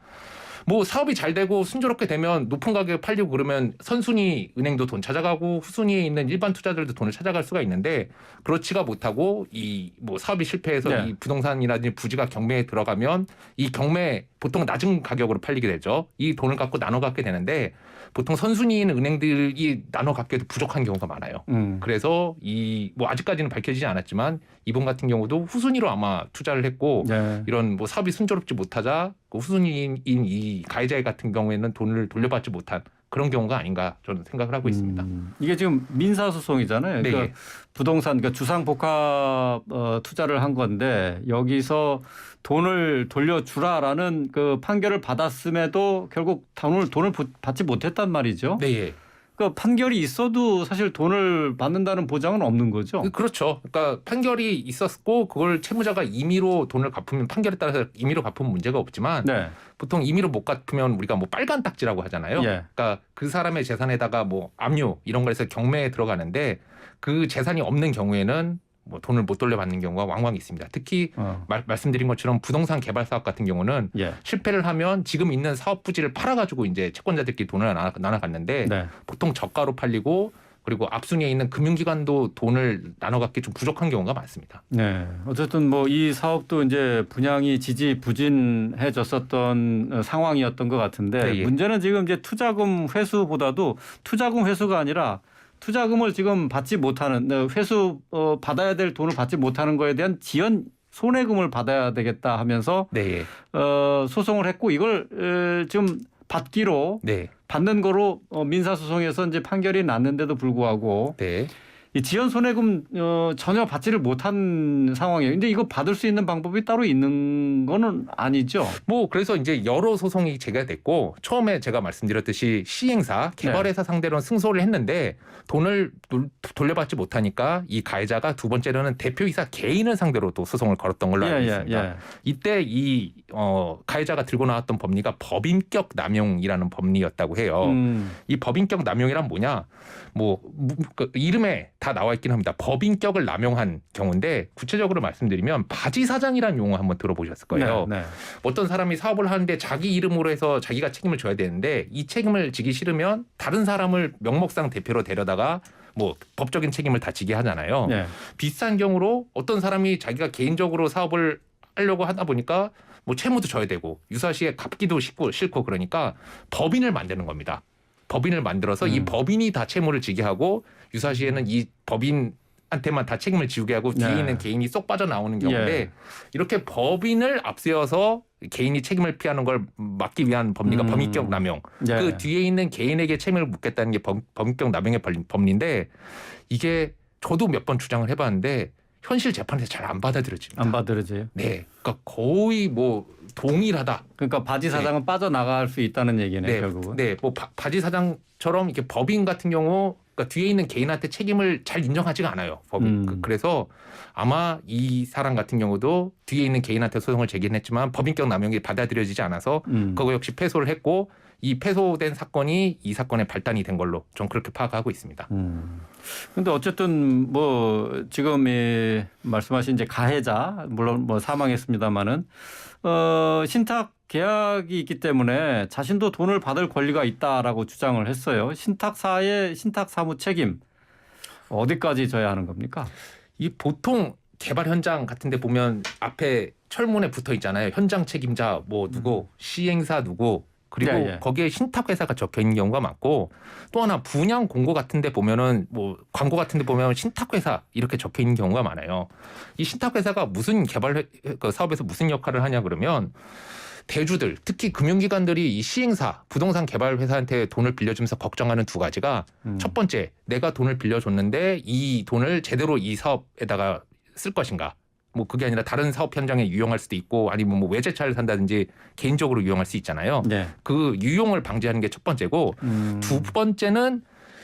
뭐 사업이 잘 되고 순조롭게 되면 높은 가격에 팔리고 그러면 선순위 은행도 돈 찾아가고 후순위에 있는 일반 투자들도 돈을 찾아갈 수가 있는데 그렇지가 못하고 이 뭐 사업이 실패해서 이 부동산이라든지 부지가 경매에 들어가면 이 경매 보통 낮은 가격으로 팔리게 되죠. 이 돈을 갖고 나눠 갖게 되는데 보통 선순위인 은행들이 나눠 갖기에도 부족한 경우가 많아요. 그래서 이 뭐 아직까지는 밝혀지지 않았지만 이분 같은 경우도 후순위로 아마 투자를 했고 이런 뭐 사업이 순조롭지 못하자 그 후순위인 이 이 가해자 같은 경우에는 돈을 돌려받지 못한 그런 경우가 아닌가 저는 생각을 하고 있습니다. 이게 지금 민사소송이잖아요. 네. 그러니까 부동산, 그러니까 주상복합 투자를 한 건데 여기서 돈을 돌려주라라는 그 판결을 받았음에도 결국 돈을 받지 못했단 말이죠. 네. 그러니까 판결이 있어도 사실 돈을 받는다는 보장은 없는 거죠. 그렇죠. 그러니까 판결이 있었고 그걸 채무자가 임의로 돈을 갚으면 판결에 따라서 임의로 갚으면 문제가 없지만 네. 보통 임의로 못 갚으면 우리가 뭐 빨간 딱지라고 하잖아요. 예. 그러니까 그 사람의 재산에다가 뭐 압류 이런 걸 해서 경매에 들어가는데 그 재산이 없는 경우에는 뭐 돈을 못 돌려받는 경우가 왕왕 있습니다. 특히 말씀드린 것처럼 부동산 개발 사업 같은 경우는 실패를 하면 지금 있는 사업 부지를 팔아가지고 이제 채권자들끼리 돈을 나눠갔는데 네. 보통 저가로 팔리고 그리고 앞순위에 있는 금융기관도 돈을 나눠갖기 좀 부족한 경우가 많습니다. 네. 어쨌든 뭐 이 사업도 이제 분양이 지지부진해졌었던 상황이었던 것 같은데 네, 예. 문제는 지금 이제 투자금 회수보다도 투자금 회수가 아니라 투자금을 지금 받지 못하는 회수 받아야 될 돈을 받지 못하는 거에 대한 지연 손해금을 받아야 되겠다 하면서 네. 소송을 했고 이걸 지금 받기로 받는 거로 민사소송에서 이제 판결이 났는데도 불구하고 이 지연 손해금 전혀 받지를 못한 상황이에요. 근데 이거 받을 수 있는 방법이 따로 있는 거는 아니죠. 뭐 그래서 이제 여러 소송이 제기됐고 처음에 제가 말씀드렸듯이 시행사 개발회사 상대로는 승소를 했는데 돈을 돌려받지 못하니까 이 가해자가 두 번째로는 대표이사 개인을 상대로 또 소송을 걸었던 걸로 알고 있습니다. 이때 이 가해자가 들고 나왔던 법리가 법인격 남용이라는 법리였다고 해요. 이 법인격 남용이란 뭐냐? 뭐 그 이름에 다 나와 있긴 합니다. 법인격을 남용한 경우인데 구체적으로 말씀드리면 바지사장이라는 용어 한번 들어보셨을 거예요. 네. 어떤 사람이 사업을 하는데 자기 이름으로 해서 자기가 책임을 져야 되는데 이 책임을 지기 싫으면 다른 사람을 명목상 대표로 데려다가 뭐 법적인 책임을 다 지게 하잖아요. 비슷한 경우로 어떤 사람이 자기가 개인적으로 사업을 하려고 하다 보니까 뭐 채무도 져야 되고 유사시에 갚기도 싫고 그러니까 법인을 만드는 겁니다. 법인을 만들어서 이 법인이 다 채무를 지게 하고 유사시에는 이 법인한테만 다 책임을 지우게 하고 뒤에 있는 개인이 쏙 빠져나오는 경우인데 이렇게 법인을 앞세워서 개인이 책임을 피하는 걸 막기 위한 법리가 법인격 남용. 그 뒤에 있는 개인에게 책임을 묻겠다는 게 법인격 남용의 법리인데 이게 저도 몇 번 주장을 해봤는데 현실 재판에서 잘 안 받아들여집니다. 안 받아들여져요? 네. 그러니까 거의 뭐 동일하다. 그러니까 바지 사장은 빠져나갈 수 있다는 얘기네 결국은. 네. 뭐 바지 사장처럼 이렇게 법인 같은 경우 그러니까 뒤에 있는 개인한테 책임을 잘 인정하지가 않아요. 법인. 그래서 아마 이 사람 같은 경우도 뒤에 있는 개인한테 소송을 제기했지만 법인격 남용이 받아들여지지 않아서 그거 역시 패소를 했고 이 패소된 사건이 이 사건의 발단이 된 걸로 좀 그렇게 파악하고 있습니다. 근데 어쨌든 뭐 지금 말씀하신 이제 가해자 물론 뭐 사망했습니다마는 신탁 계약이 있기 때문에 자신도 돈을 받을 권리가 있다라고 주장을 했어요. 신탁사의 신탁 사무 책임 어디까지 져야 하는 겁니까? 이 보통 개발 현장 같은 데 보면 앞에 철문에 붙어 있잖아요. 현장 책임자 뭐 누구, 시행사 누구 그리고 거기에 신탁회사가 적혀 있는 경우가 많고 또 하나 분양 공고 같은 데 보면은 뭐 광고 같은 데 보면 신탁회사 이렇게 적혀 있는 경우가 많아요. 이 신탁회사가 무슨 개발 사업에서 무슨 역할을 하냐 그러면 대주들 특히 금융기관들이 이 시행사 부동산 개발 회사한테 돈을 빌려주면서 걱정하는 두 가지가 첫 번째 내가 돈을 빌려줬는데 이 돈을 제대로 이 사업에다가 쓸 것인가 뭐 그게 아니라 다른 사업 현장에 유용할 수도 있고 아니면 뭐 외제차를 산다든지 개인적으로 유용할 수 있잖아요. 그 유용을 방지하는 게 첫 번째고 두 번째는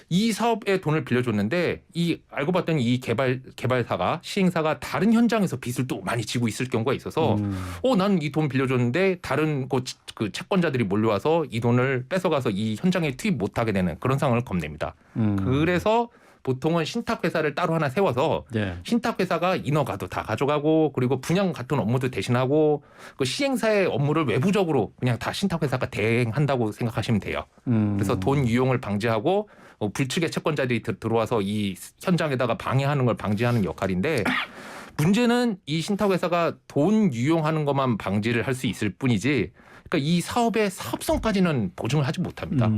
이 사업에 돈을 빌려줬는데 이 알고 봤더니 이 개발사가 시행사가 다른 현장에서 빚을 또 많이 지고 있을 경우가 있어서 난 이 돈 빌려줬는데 다른 그 채권자들이 몰려와서 이 돈을 뺏어가서 이 현장에 투입 못하게 되는 그런 상황을 겁냅니다. 그래서 보통은 신탁회사를 따로 하나 세워서 신탁회사가 인허가도 다 가져가고 그리고 분양 같은 업무도 대신하고 그 시행사의 업무를 외부적으로 그냥 다 신탁회사가 대행한다고 생각하시면 돼요. 그래서 돈 유용을 방지하고 불특의 채권자들이 들어와서 이 현장에다가 방해하는 걸 방지하는 역할인데 문제는 이 신탁회사가 돈 유용하는 것만 방지를 할 수 있을 뿐이지 그러니까 이 사업의 사업성까지는 보증을 하지 못합니다.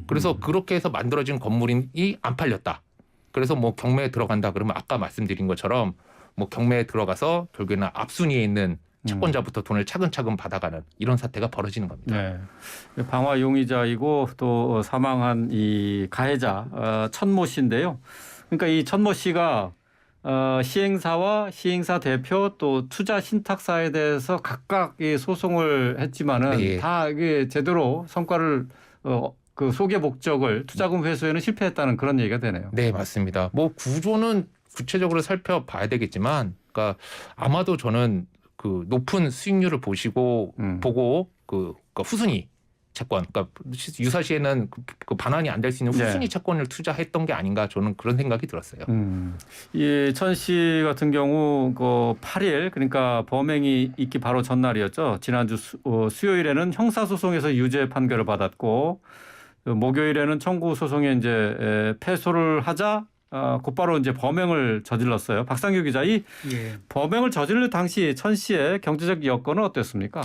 그래서 그렇게 해서 만들어진 건물이 안 팔렸다. 그래서 뭐 경매에 들어간다 그러면 아까 말씀드린 것처럼 뭐 경매에 들어가서 결국에는 앞순위에 있는 채권자부터 돈을 차근차근 받아가는 이런 사태가 벌어지는 겁니다. 네. 방화 용의자이고 또 사망한 이 가해자 천모 씨인데요. 그러니까 이 천모 씨가 시행사와 시행사 대표 또 투자 신탁사에 대해서 각각 이 소송을 했지만은 네. 다 이게 제대로 성과를 그 소개 목적을 투자금 회수에는 실패했다는 그런 얘기가 되네요. 네, 맞습니다. 뭐 구조는 구체적으로 살펴봐야 되겠지만, 그러니까 아마도 저는 그 높은 수익률을 보고 그러니까 후순위 채권, 그러니까 유사시에는 그 반환이 안 될 수 있는 후순위 채권을 투자했던 게 아닌가 저는 그런 생각이 들었어요. 이 천 씨 같은 경우 그 8일 그러니까 범행이 있기 바로 전날이었죠. 지난주 수요일에는 형사소송에서 유죄 판결을 받았고 목요일에는 청구 소송에 이제 패소를 하자 곧바로 이제 범행을 저질렀어요. 박상규 기자, 이 범행을 저지를 당시 천 씨의 경제적 여건은 어땠습니까?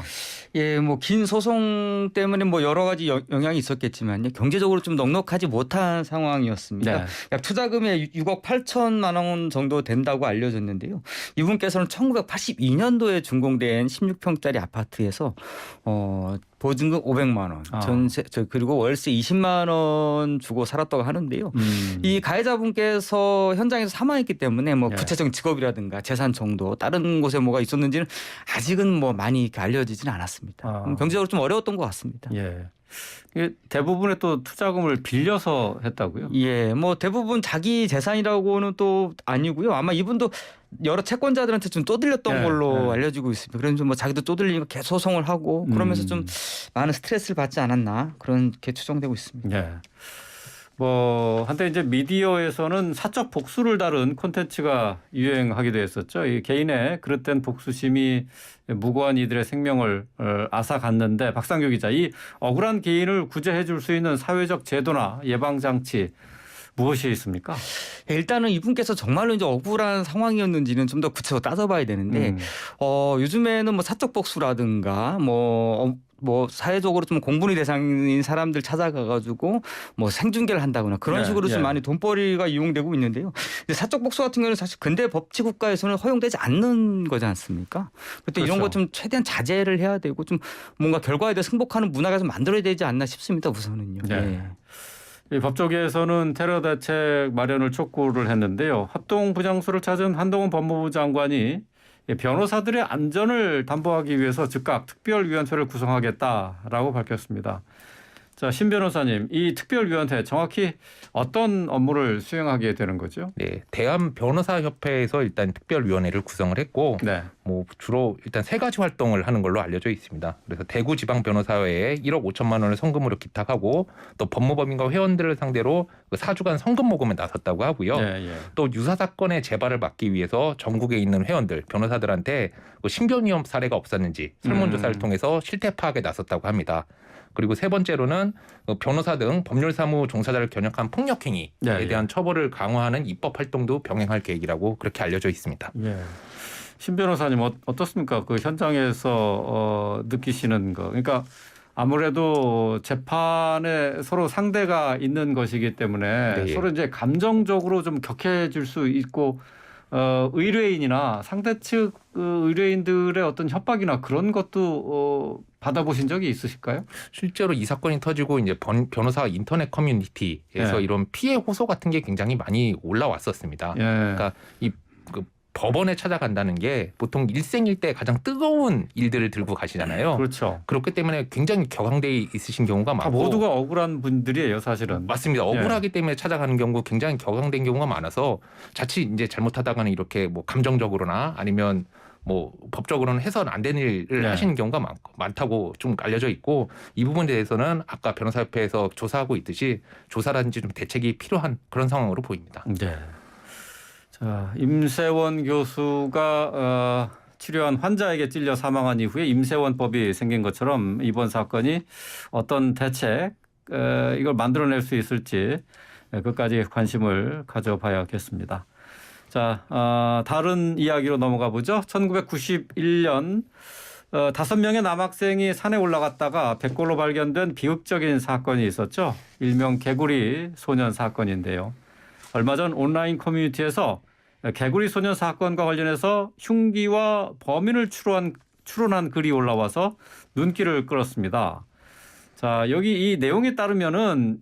예, 뭐 긴 소송 때문에 뭐 여러 가지 영향이 있었겠지만요. 경제적으로 좀 넉넉하지 못한 상황이었습니다. 네. 약 투자금이 6억 8천만 원 정도 된다고 알려졌는데요. 이분께서는 1982년도에 준공된 16평짜리 아파트에서 보증금 500만 원, 전세 그리고 월세 20만 원 주고 살았다고 하는데요. 이 가해자분께서 현장에서 사망했기 때문에 뭐 구체적인 직업이라든가 재산 정도 다른 곳에 뭐가 있었는지는 아직은 뭐 많이 알려지지는 않았습니다. 경제적으로 좀 어려웠던 것 같습니다. 예. 대부분의 또 투자금을 빌려서 했다고요? 예, 뭐 대부분 자기 재산이라고는 또 아니고요. 아마 이분도 여러 채권자들한테 좀 떠들렸던 걸로 알려지고 있습니다. 그래서 뭐 자기도 떠들리니까 계속 소송을 하고 그러면서 좀 많은 스트레스를 받지 않았나 그렇게 추정되고 있습니다. 예. 뭐 한때 이제 미디어에서는 사적 복수를 다룬 콘텐츠가 유행하기도 했었죠. 이 개인의 그릇된 복수심이 무고한 이들의 생명을 앗아갔는데 박상규 기자, 이 억울한 개인을 구제해 줄 수 있는 사회적 제도나 예방 장치 무엇이 있습니까? 일단은 이분께서 정말로 이제 억울한 상황이었는지는 좀 더 구체적으로 따져봐야 되는데 요즘에는 뭐 사적 복수라든가 뭐 사회적으로 좀 공분이 대상인 사람들 찾아가가지고 뭐 생중계를 한다거나 그런 식으로 좀 많이 돈벌이가 이용되고 있는데요. 사적 복수 같은 경우는 사실 근대 법치 국가에서는 허용되지 않는 거지 않습니까? 그때 이런 거 좀 최대한 자제를 해야 되고 좀 뭔가 결과에 대해 승복하는 문화가 좀 만들어야 되지 않나 싶습니다. 우선은요. 네. 이 법조계에서는 테러 대책 마련을 촉구를 했는데요. 합동부장수를 찾은 한동훈 법무부 장관이 변호사들의 안전을 담보하기 위해서 즉각 특별위원회를 구성하겠다라고 밝혔습니다. 자, 신 변호사님, 이 특별위원회 정확히 어떤 업무를 수행하게 되는 거죠? 네, 대한변호사협회에서 일단 특별위원회를 구성을 했고, 뭐 주로 일단 세 가지 활동을 하는 걸로 알려져 있습니다. 그래서 대구지방변호사회에 1억 5천만 원을 성금으로 기탁하고 또 법무법인과 회원들을 상대로 4주간 성금 모금에 나섰다고 하고요. 또 유사 사건의 재발을 막기 위해서 전국에 있는 회원들, 변호사들한테 신변위험 사례가 없었는지 설문조사를 통해서 실태 파악에 나섰다고 합니다. 그리고 세 번째로는 변호사 등 법률사무 종사자를 겨냥한 폭력행위에 대한 처벌을 강화하는 입법 활동도 병행할 계획이라고 그렇게 알려져 있습니다. 신 변호사님 어떻습니까? 그 현장에서 느끼시는 거. 그러니까 아무래도 재판에 서로 상대가 있는 것이기 때문에 서로 이제 감정적으로 좀 격해질 수 있고 의뢰인이나 상대 측 의뢰인들의 어떤 협박이나 그런 것도 받아보신 적이 있으실까요? 실제로 이 사건이 터지고 이제 변호사 인터넷 커뮤니티에서 이런 피해 호소 같은 게 굉장히 많이 올라왔었습니다. 그러니까 그 법원에 찾아간다는 게 보통 일생일대 가장 뜨거운 일들을 들고 가시잖아요. 그렇죠. 그렇기 때문에 굉장히 격앙돼 있으신 경우가 많고 모두가 억울한 분들이에요, 사실은. 맞습니다. 억울하기 때문에 찾아가는 경우 굉장히 격앙된 경우가 많아서 자칫 이제 잘못하다가는 이렇게 뭐 감정적으로나 아니면 뭐 법적으로는 해서는 안 되는 일을 하시는 경우가 많다고 좀 알려져 있고 이 부분에 대해서는 아까 변호사협회에서 조사하고 있듯이 조사라든지 좀 대책이 필요한 그런 상황으로 보입니다. 네. 자, 임세원 교수가 치료한 환자에게 찔려 사망한 이후에 임세원법이 생긴 것처럼 이번 사건이 어떤 대책 이걸 만들어낼 수 있을지 끝까지 관심을 가져봐야겠습니다. 자, 다른 이야기로 넘어가 보죠. 1991년 5명의 남학생이 산에 올라갔다가 백골로 발견된 비극적인 사건이 있었죠. 일명 개구리 소년 사건인데요. 얼마 전 온라인 커뮤니티에서 개구리 소년 사건과 관련해서 흉기와 범인을 추론한 추론한 글이 올라와서 눈길을 끌었습니다. 자, 여기 이 내용에 따르면은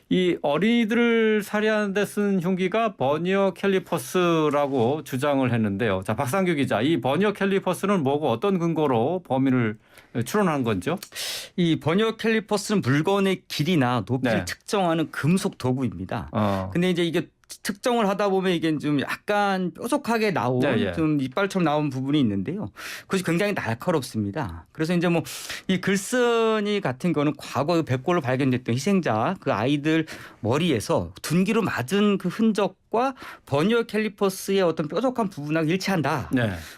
이 어린이들을 살해하는 데 쓴 흉기가 버니어 캘리퍼스라고 주장을 했는데요. 자, 박상규 기자, 이 버니어 캘리퍼스는 뭐고 어떤 근거로 범인을 추론한 건죠? 이 버니어 캘리퍼스는 물건의 길이나 높이를 네. 측정하는 금속 도구입니다. 근데 이제 이게 특정을 하다 보면 이게 좀 약간 뾰족하게 나온 좀 이빨처럼 나온 부분이 있는데요. 그것이 굉장히 날카롭습니다. 그래서 이제 뭐 이 글쓴이 같은 거는 과거 백골로 발견됐던 희생자 그 아이들 머리에서 둔기로 맞은 그 흔적과 버니어 캘리퍼스의 어떤 뾰족한 부분하고 일치한다.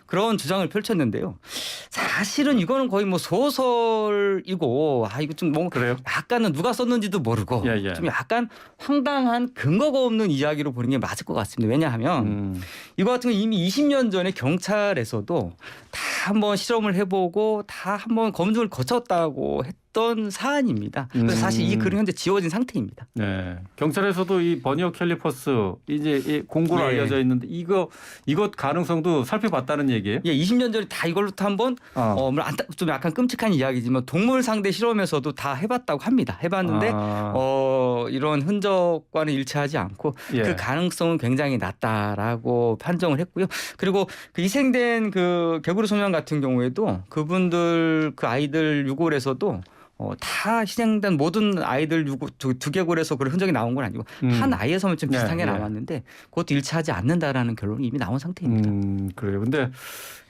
그런 주장을 펼쳤는데요. 사실은 이거는 거의 뭐 소설이고 이거 좀 뭐 약간은 누가 썼는지도 모르고 좀 약간 황당한 근거가 없는 이야기로 보는 게 맞을 것 같습니다. 왜냐하면 이거 같은 거 이미 20년 전에 경찰에서도 다 한번 실험을 해보고 다 한번 검증을 거쳤다고 했던 사안입니다. 그래서 사실 이 글은 현재 지워진 상태입니다. 네, 경찰에서도 이 버니어 캘리퍼스 이제 이 공고로 알려져 있는데 이것 가능성도 살펴봤다는 얘기예요? 예, 20년 전에 다 이걸로도 한번 좀 약간 끔찍한 이야기지만 동물 상대 실험에서도 다 해봤다고 합니다. 해봤는데 이런 흔적과는 일치하지 않고 그 가능성은 굉장히 낮다라고 판정을 했고요. 그리고 그 희생된 그 개구리 소년 같은 경우에도 그분들 그 아이들 유골에서도 다 희생된 모든 아이들 두개골에서 그런 흔적이 나온 건 아니고 한 아이에서만 좀 비슷한 게 남았는데 그것도 일치하지 않는다라는 결론이 이미 나온 상태입니다. 그래요. 근데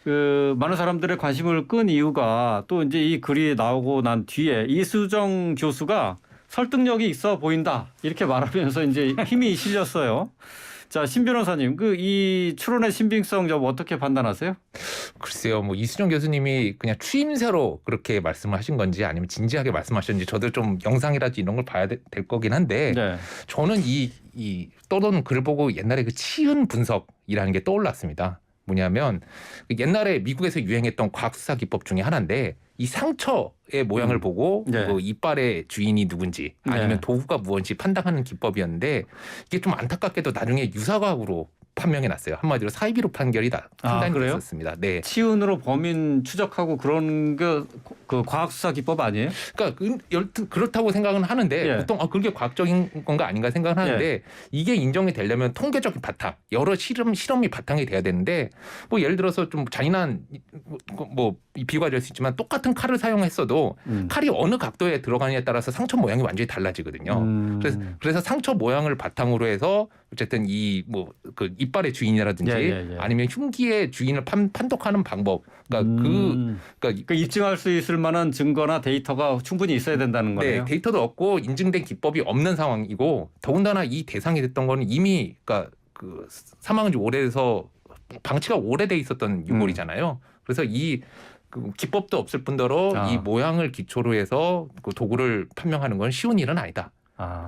그 많은 사람들의 관심을 끈 이유가 또 이제 이 글이 나오고 난 뒤에 이수정 교수가 설득력이 있어 보인다 이렇게 말하면서 이제 힘이 실렸어요. 자, 신 변호사님, 이 추론의 신빙성 좀 어떻게 판단하세요? 글쎄요, 뭐 이수정 교수님이 그냥 추임새로 그렇게 말씀을 하신 건지 아니면 진지하게 말씀하셨는지 저도 좀 영상이라든지 이런 걸 봐야 될 거긴 한데 저는 이 떠도는 글 보고 옛날에 그 치은 분석이라는 게 떠올랐습니다. 뭐냐면 옛날에 미국에서 유행했던 과학수사 기법 중에 하나인데 이 상처의 모양을 보고 뭐 이빨의 주인이 누군지 아니면 도구가 무엇인지 판단하는 기법이었는데 이게 좀 안타깝게도 나중에 유사과학으로 판명해 놨어요. 한마디로 사이비로 판결이 판단이 됐었습니다. 네. 치은으로 범인 추적하고 그런 그 과학수사 기법 아니에요? 그러니까 그렇다고 생각은 하는데 보통 그게 과학적인 건가 아닌가 생각은 하는데 이게 인정이 되려면 통계적인 바탕, 여러 실험이 바탕이 돼야 되는데 뭐 예를 들어서 좀 잔인한 뭐 비유가 될 수 있지만 똑같은 칼을 사용했어도 칼이 어느 각도에 들어가느냐에 따라서 상처 모양이 완전히 달라지거든요. 그래서 상처 모양을 바탕으로 해서 어쨌든 이 뭐 그 이빨의 주인이라든지 아니면 흉기의 주인을 판독하는 방법, 그러니까 입증할 수 있을 만한 증거나 데이터가 충분히 있어야 된다는 거예요. 네, 데이터도 없고 인증된 기법이 없는 상황이고 더군다나 이 대상이 됐던 거는 이미 그 사망한 지 오래돼서 방치가 오래돼 있었던 유골이잖아요. 그래서 그 기법도 없을 뿐더러 이 모양을 기초로 해서 그 도구를 판명하는 건 쉬운 일은 아니다.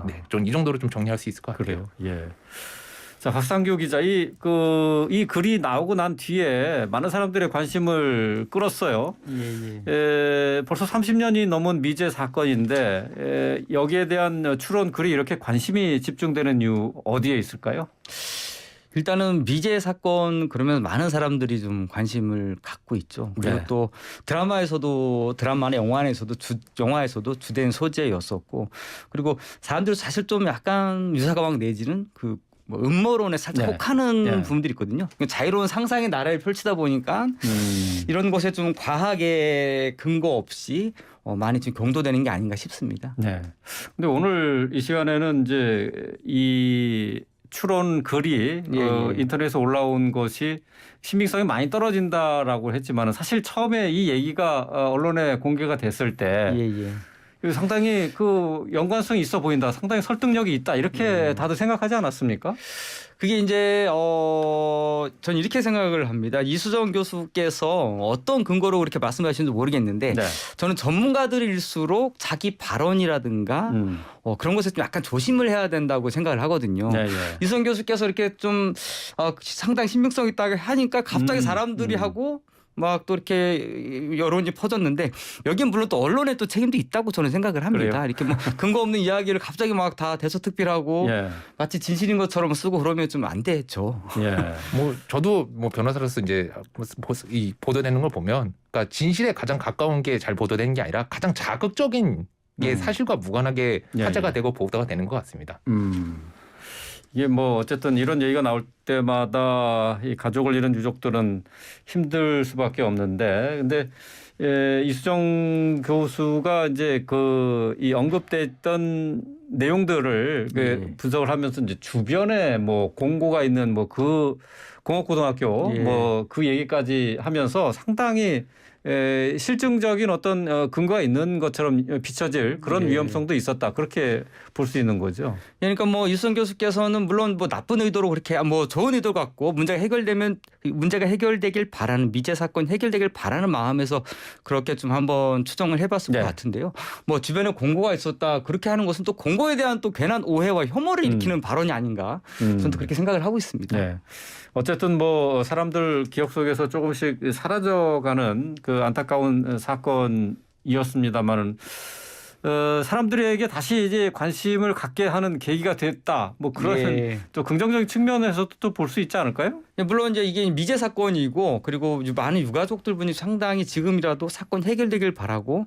네, 좀 이 정도로 좀 정리할 수 있을 것 같아요. 그래요. 예. 자, 박상규 기자, 이 글이 나오고 난 뒤에 많은 사람들의 관심을 끌었어요. 벌써 30년이 넘은 미제 사건인데 여기에 대한 추론 글이 이렇게 관심이 집중되는 이유 어디에 있을까요? 일단은 미제 사건 그러면 많은 사람들이 좀 관심을 갖고 있죠. 그리고 또 드라마나 영화에서도 주된 소재였었고 그리고 사람들이 사실 좀 약간 유사과학 내지는 뭐 음모론에 살짝 혹하는 부분들이 있거든요. 자유로운 상상의 나라를 펼치다 보니까 이런 것에 좀 과학의 근거 없이 많이 좀 경도되는 게 아닌가 싶습니다. 네. 근데 오늘 이 시간에는 이제 이 추론 글이 인터넷에 올라온 것이 신빙성이 많이 떨어진다라고 했지만 사실 처음에 이 얘기가 언론에 공개가 됐을 때 상당히 그 연관성이 있어 보인다, 상당히 설득력이 있다 이렇게 다들 생각하지 않았습니까? 그게 이제 전 이렇게 생각을 합니다. 이수정 교수께서 어떤 근거로 그렇게 말씀하시는지 모르겠는데 저는 전문가들일수록 자기 발언이라든가 그런 것에 좀 약간 조심을 해야 된다고 생각을 하거든요. 이수정 교수께서 이렇게 좀 상당히 신빙성 있다고 하니까 갑자기 사람들이 하고 막 또 이렇게 여론이 퍼졌는데 여기는 물론 또 언론의 또 책임도 있다고 저는 생각을 합니다. 그래요? 이렇게 뭐 근거 없는 이야기를 갑자기 막 다 대서특필하고 예. 마치 진실인 것처럼 쓰고 그러면 좀 안 되죠. 예. 뭐 저도 뭐 변호사로서 이제 이 보도되는 걸 보면, 그러니까 진실에 가장 가까운 게 잘 보도되는 게 아니라 가장 자극적인 게 사실과 무관하게 화제가 되고 보도가 되는 것 같습니다. 이게 뭐 어쨌든 이런 얘기가 나올 때마다 이 가족을 잃은 유족들은 힘들 수밖에 없는데, 근데 이수정 교수가 이제 이 언급됐던 내용들을 분석을 하면서 이제 주변에 뭐 공고가 있는 뭐 그 공업고등학교 뭐 그 얘기까지 하면서 상당히 실증적인 어떤 근거가 있는 것처럼 비춰질 그런 위험성도 있었다. 그렇게 볼 수 있는 거죠. 그러니까 뭐 이수정 교수께서는 물론 뭐 나쁜 의도로 그렇게 뭐 좋은 의도 갖고 문제가 해결되길 바라는, 미제 사건 해결되길 바라는 마음에서 그렇게 좀 한번 추정을 해봤을 것 같은데요. 뭐 주변에 공고가 있었다 그렇게 하는 것은 또 공고에 대한 또 괜한 오해와 혐오를 일으키는 발언이 아닌가. 저는 또 그렇게 생각을 하고 있습니다. 네. 어쨌든 뭐 사람들 기억 속에서 조금씩 사라져가는 그 안타까운 사건이었습니다만은 사람들에게 다시 이제 관심을 갖게 하는 계기가 됐다. 뭐 그런 또 긍정적인 측면에서도 또 볼 수 있지 않을까요? 물론 이제 이게 미제 사건이고 그리고 많은 유가족들 분이 상당히 지금이라도 사건 해결되길 바라고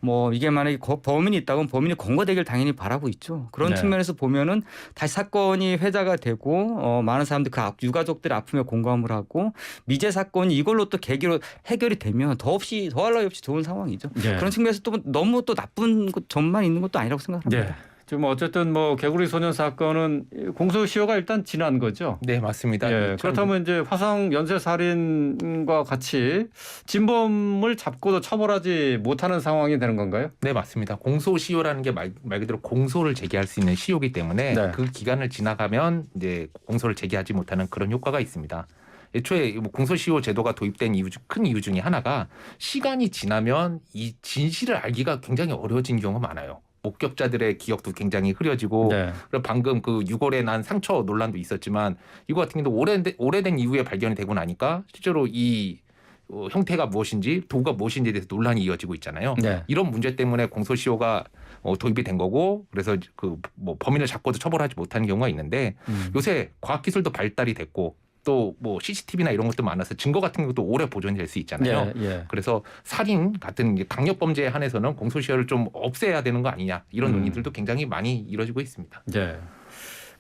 뭐 이게 만약에 범인이 있다면 범인이 검거되길 당연히 바라고 있죠. 그런 측면에서 보면은 다시 사건이 회자가 되고 많은 사람들 그 유가족들의 아픔에 공감을 하고 미제 사건이 이걸로 또 계기로 해결이 되면 더할 나위 없이 좋은 상황이죠. 그런 측면에서 또 너무 또 나쁜 점만 있는 것도 아니라고 생각합니다. 지금 어쨌든 뭐 개구리 소년 사건은 공소시효가 일단 지난 거죠. 네, 맞습니다. 그렇다면 이제 화성 연쇄 살인과 같이 진범을 잡고도 처벌하지 못하는 상황이 되는 건가요? 네, 맞습니다. 공소시효라는 게 말 그대로 공소를 제기할 수 있는 시효이기 때문에 그 기간을 지나가면 이제 공소를 제기하지 못하는 그런 효과가 있습니다. 애초에 공소시효 제도가 도입된 큰 이유 중에 하나가 시간이 지나면 이 진실을 알기가 굉장히 어려워진 경우가 많아요. 목격자들의 기억도 굉장히 흐려지고 그리고 방금 그 6월에 난 상처 논란도 있었지만 이거 같은 경우도 오래된 이후에 발견이 되고 나니까 실제로 이 형태가 무엇인지 도구가 무엇인지에 대해서 논란이 이어지고 있잖아요. 이런 문제 때문에 공소시효가 도입이 된 거고 그래서 그 뭐 범인을 잡고도 처벌하지 못하는 경우가 있는데 요새 과학기술도 발달이 됐고 또 뭐 CCTV나 이런 것도 많아서 증거 같은 것도 오래 보존이 될 수 있잖아요. 그래서 살인 같은 강력 범죄에 한해서는 공소시효를 좀 없애야 되는 거 아니냐 이런 논의들도 굉장히 많이 이루어지고 있습니다.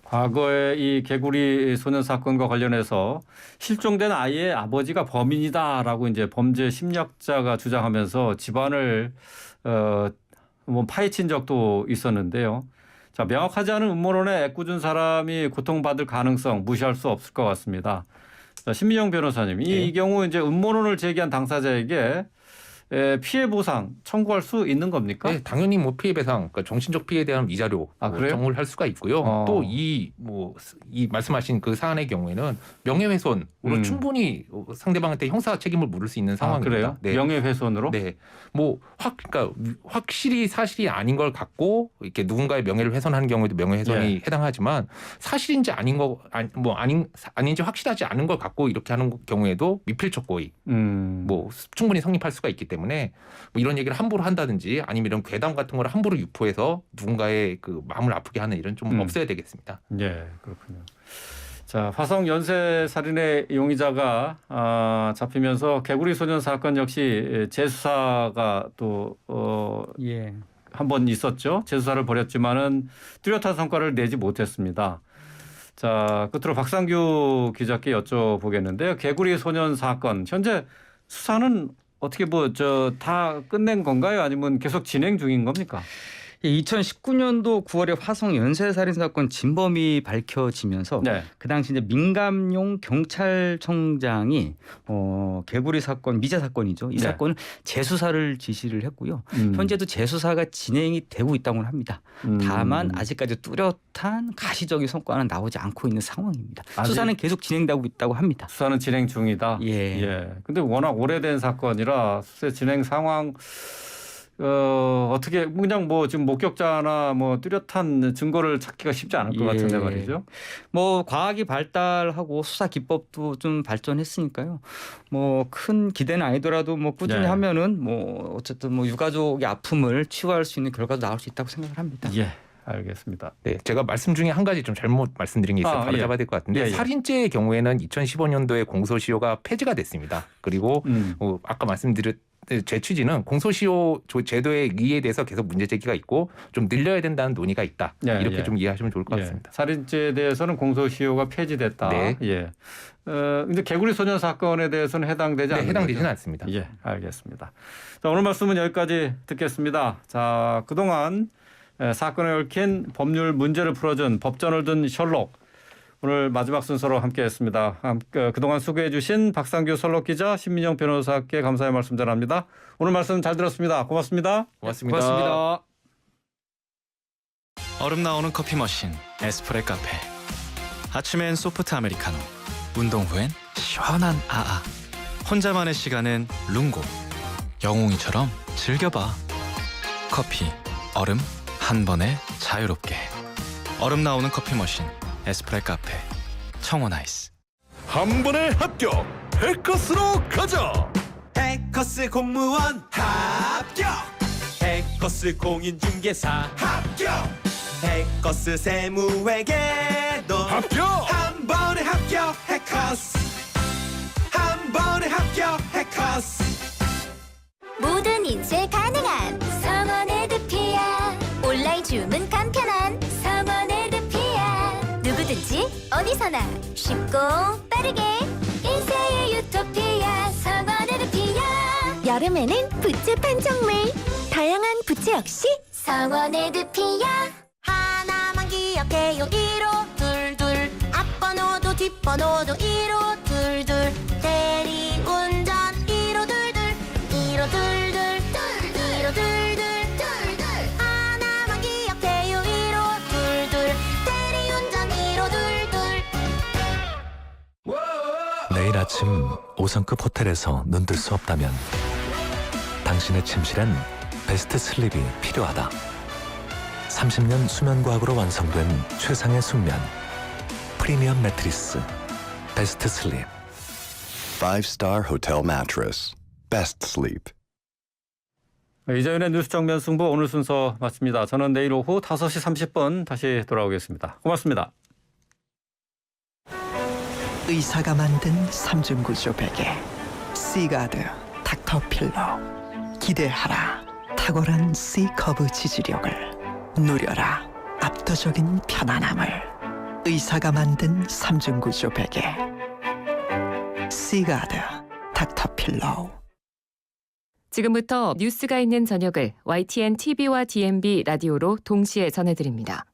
과거에 이 개구리 소년 사건과 관련해서 실종된 아이의 아버지가 범인이다라고 이제 범죄 심리학자가 주장하면서 집안을 뭐 파헤친 적도 있었는데요. 자, 명확하지 않은 음모론에 애꿎은 사람이 고통받을 가능성 무시할 수 없을 것 같습니다. 자, 신민영 변호사님, 이 경우 이제 음모론을 제기한 당사자에게 피해 보상 청구할 수 있는 겁니까? 네, 당연히 뭐 피해 배상, 그러니까 정신적 피해에 대한 위자료 청구를 할 수가 있고요. 또 이 말씀하신 그 사안의 경우에는 명예훼손으로 충분히 상대방한테 형사 책임을 물을 수 있는 상황입니다. 그래요? 네. 명예훼손으로? 네, 그러니까 확실히 사실이 아닌 걸 갖고 이렇게 누군가의 명예를 훼손하는 경우에도 명예훼손이 해당하지만 사실인지 아닌지 확실하지 않은 걸 갖고 이렇게 하는 경우에도 미필적 고의, 뭐 충분히 성립할 수가 있기 때문에 뭐 이런 얘기를 함부로 한다든지 아니면 이런 괴담 같은 걸 함부로 유포해서 누군가의 그 마음을 아프게 하는 일은 좀 없어야 되겠습니다. 네, 그렇군요. 자, 화성 연쇄 살인의 용의자가 잡히면서 개구리 소년 사건 역시 재수사가 또 한 번 있었죠. 재수사를 벌였지만은 뚜렷한 성과를 내지 못했습니다. 자, 끝으로 박상규 기자께 여쭤보겠는데요. 개구리 소년 사건 현재 수사는 어떻게 다 끝낸 건가요? 아니면 계속 진행 중인 겁니까? 2019년도 9월에 화성 연쇄살인 사건 진범이 밝혀지면서 그 당시 이제 민감용 경찰청장이 개구리 사건 미제 사건이죠. 이 사건을 재수사를 지시를 했고요. 현재도 재수사가 진행이 되고 있다고 합니다. 다만 아직까지 뚜렷한 가시적인 성과는 나오지 않고 있는 상황입니다. 수사는 계속 진행되고 있다고 합니다. 수사는 진행 중이다. 근데 워낙 오래된 사건이라 수사 진행 상황 어떻게 그냥 뭐 지금 목격자나 뭐 뚜렷한 증거를 찾기가 쉽지 않을 것 같은데 말이죠. 뭐 과학이 발달하고 수사 기법도 좀 발전했으니까요. 뭐 큰 기대는 아니더라도 뭐 꾸준히 네. 하면은 뭐 어쨌든 뭐 유가족의 아픔을 치유할 수 있는 결과도 나올 수 있다고 생각을 합니다. 예. 알겠습니다. 네, 제가 말씀 중에 한 가지 좀 잘못 말씀드린 게 있어서 바로 잡아야 될 것 같은데 살인죄의 경우에는 2015년도에 공소시효가 폐지가 됐습니다. 그리고 아까 말씀드렸 제 취지는 공소시효 제도의 의의에 대해서 계속 문제 제기가 있고 좀 늘려야 된다는 논의가 있다. 이렇게 좀 이해하시면 좋을 것 같습니다. 살인죄에 대해서는 공소시효가 폐지됐다. 네. 예. 근데 개구리 소년 사건에 대해서는 해당되지 않는 해당되지는 거죠? 않습니다. 예, 알겠습니다. 자, 오늘 말씀은 여기까지 듣겠습니다. 자, 그동안 사건에 얽힌 법률 문제를 풀어준 법전을 든 셜록. 오늘 마지막 순서로 함께했습니다. 그동안 수고해 주신 박상규 셜록 기자, 신민영 변호사께 감사의 말씀 전합니다. 오늘 말씀 잘 들었습니다. 고맙습니다. 고맙습니다. 고맙습니다. 얼음 나오는 커피 머신 에스프레 카페. 아침엔 소프트 아메리카노, 운동 후엔 시원한 아아. 혼자만의 시간은 룽고. 영웅이처럼 즐겨봐. 커피, 얼음 한 번에 자유롭게. 얼음 나오는 커피 머신 에스프레 카페. 청원 아이스. 한 번에 합격! 해커스로 가자! 해커스 공무원 합격! 해커스 공인중개사 합격! 해커스 세무회계도 합격! 한 번에 합격! 해커스! 한 번에 합격! 해커스! 모든 인쇄 가능한 성원 에드피아. 온라인 주문 간편한 성원 에드피아. 누구든지 어디서나 쉽고 빠르게 인쇄의 유토피아 성원 에드피아. 여름에는 부츠 판촉물 다양한 부츠 역시 성원 에드피아. 하나만 기억해요 1522. 앞번호도 뒷번호도 1522. 대리운전 1522. 1522. 1522. 하나만 기억해요 1522. 대리운전 1522. 내일 아침 5성급 호텔에서 눈뜰 수 없다면 당신의 침실엔 베스트 슬립이 필요하다. 30년 수면과학으로 완성된 최상의 숙면 프리미엄 매트리스 베스트 슬립. 5-star hotel mattress. Best sleep. 이재윤의 뉴스 정면 승부 오늘 순서 마칩니다. 저는 내일 오후 5시 30분 다시 돌아오겠습니다. 고맙습니다. 의사가 만든 3중 구조 베개 시가드 닥터필러. 기대하라 탁월한 C커브 지지력을. 누려라 압도적인 편안함을. 의사가 만든 3중 구조 베개 시가드 닥터필러. 지금부터 뉴스가 있는 저녁을 YTN TV와 DMB 라디오로 동시에 전해드립니다.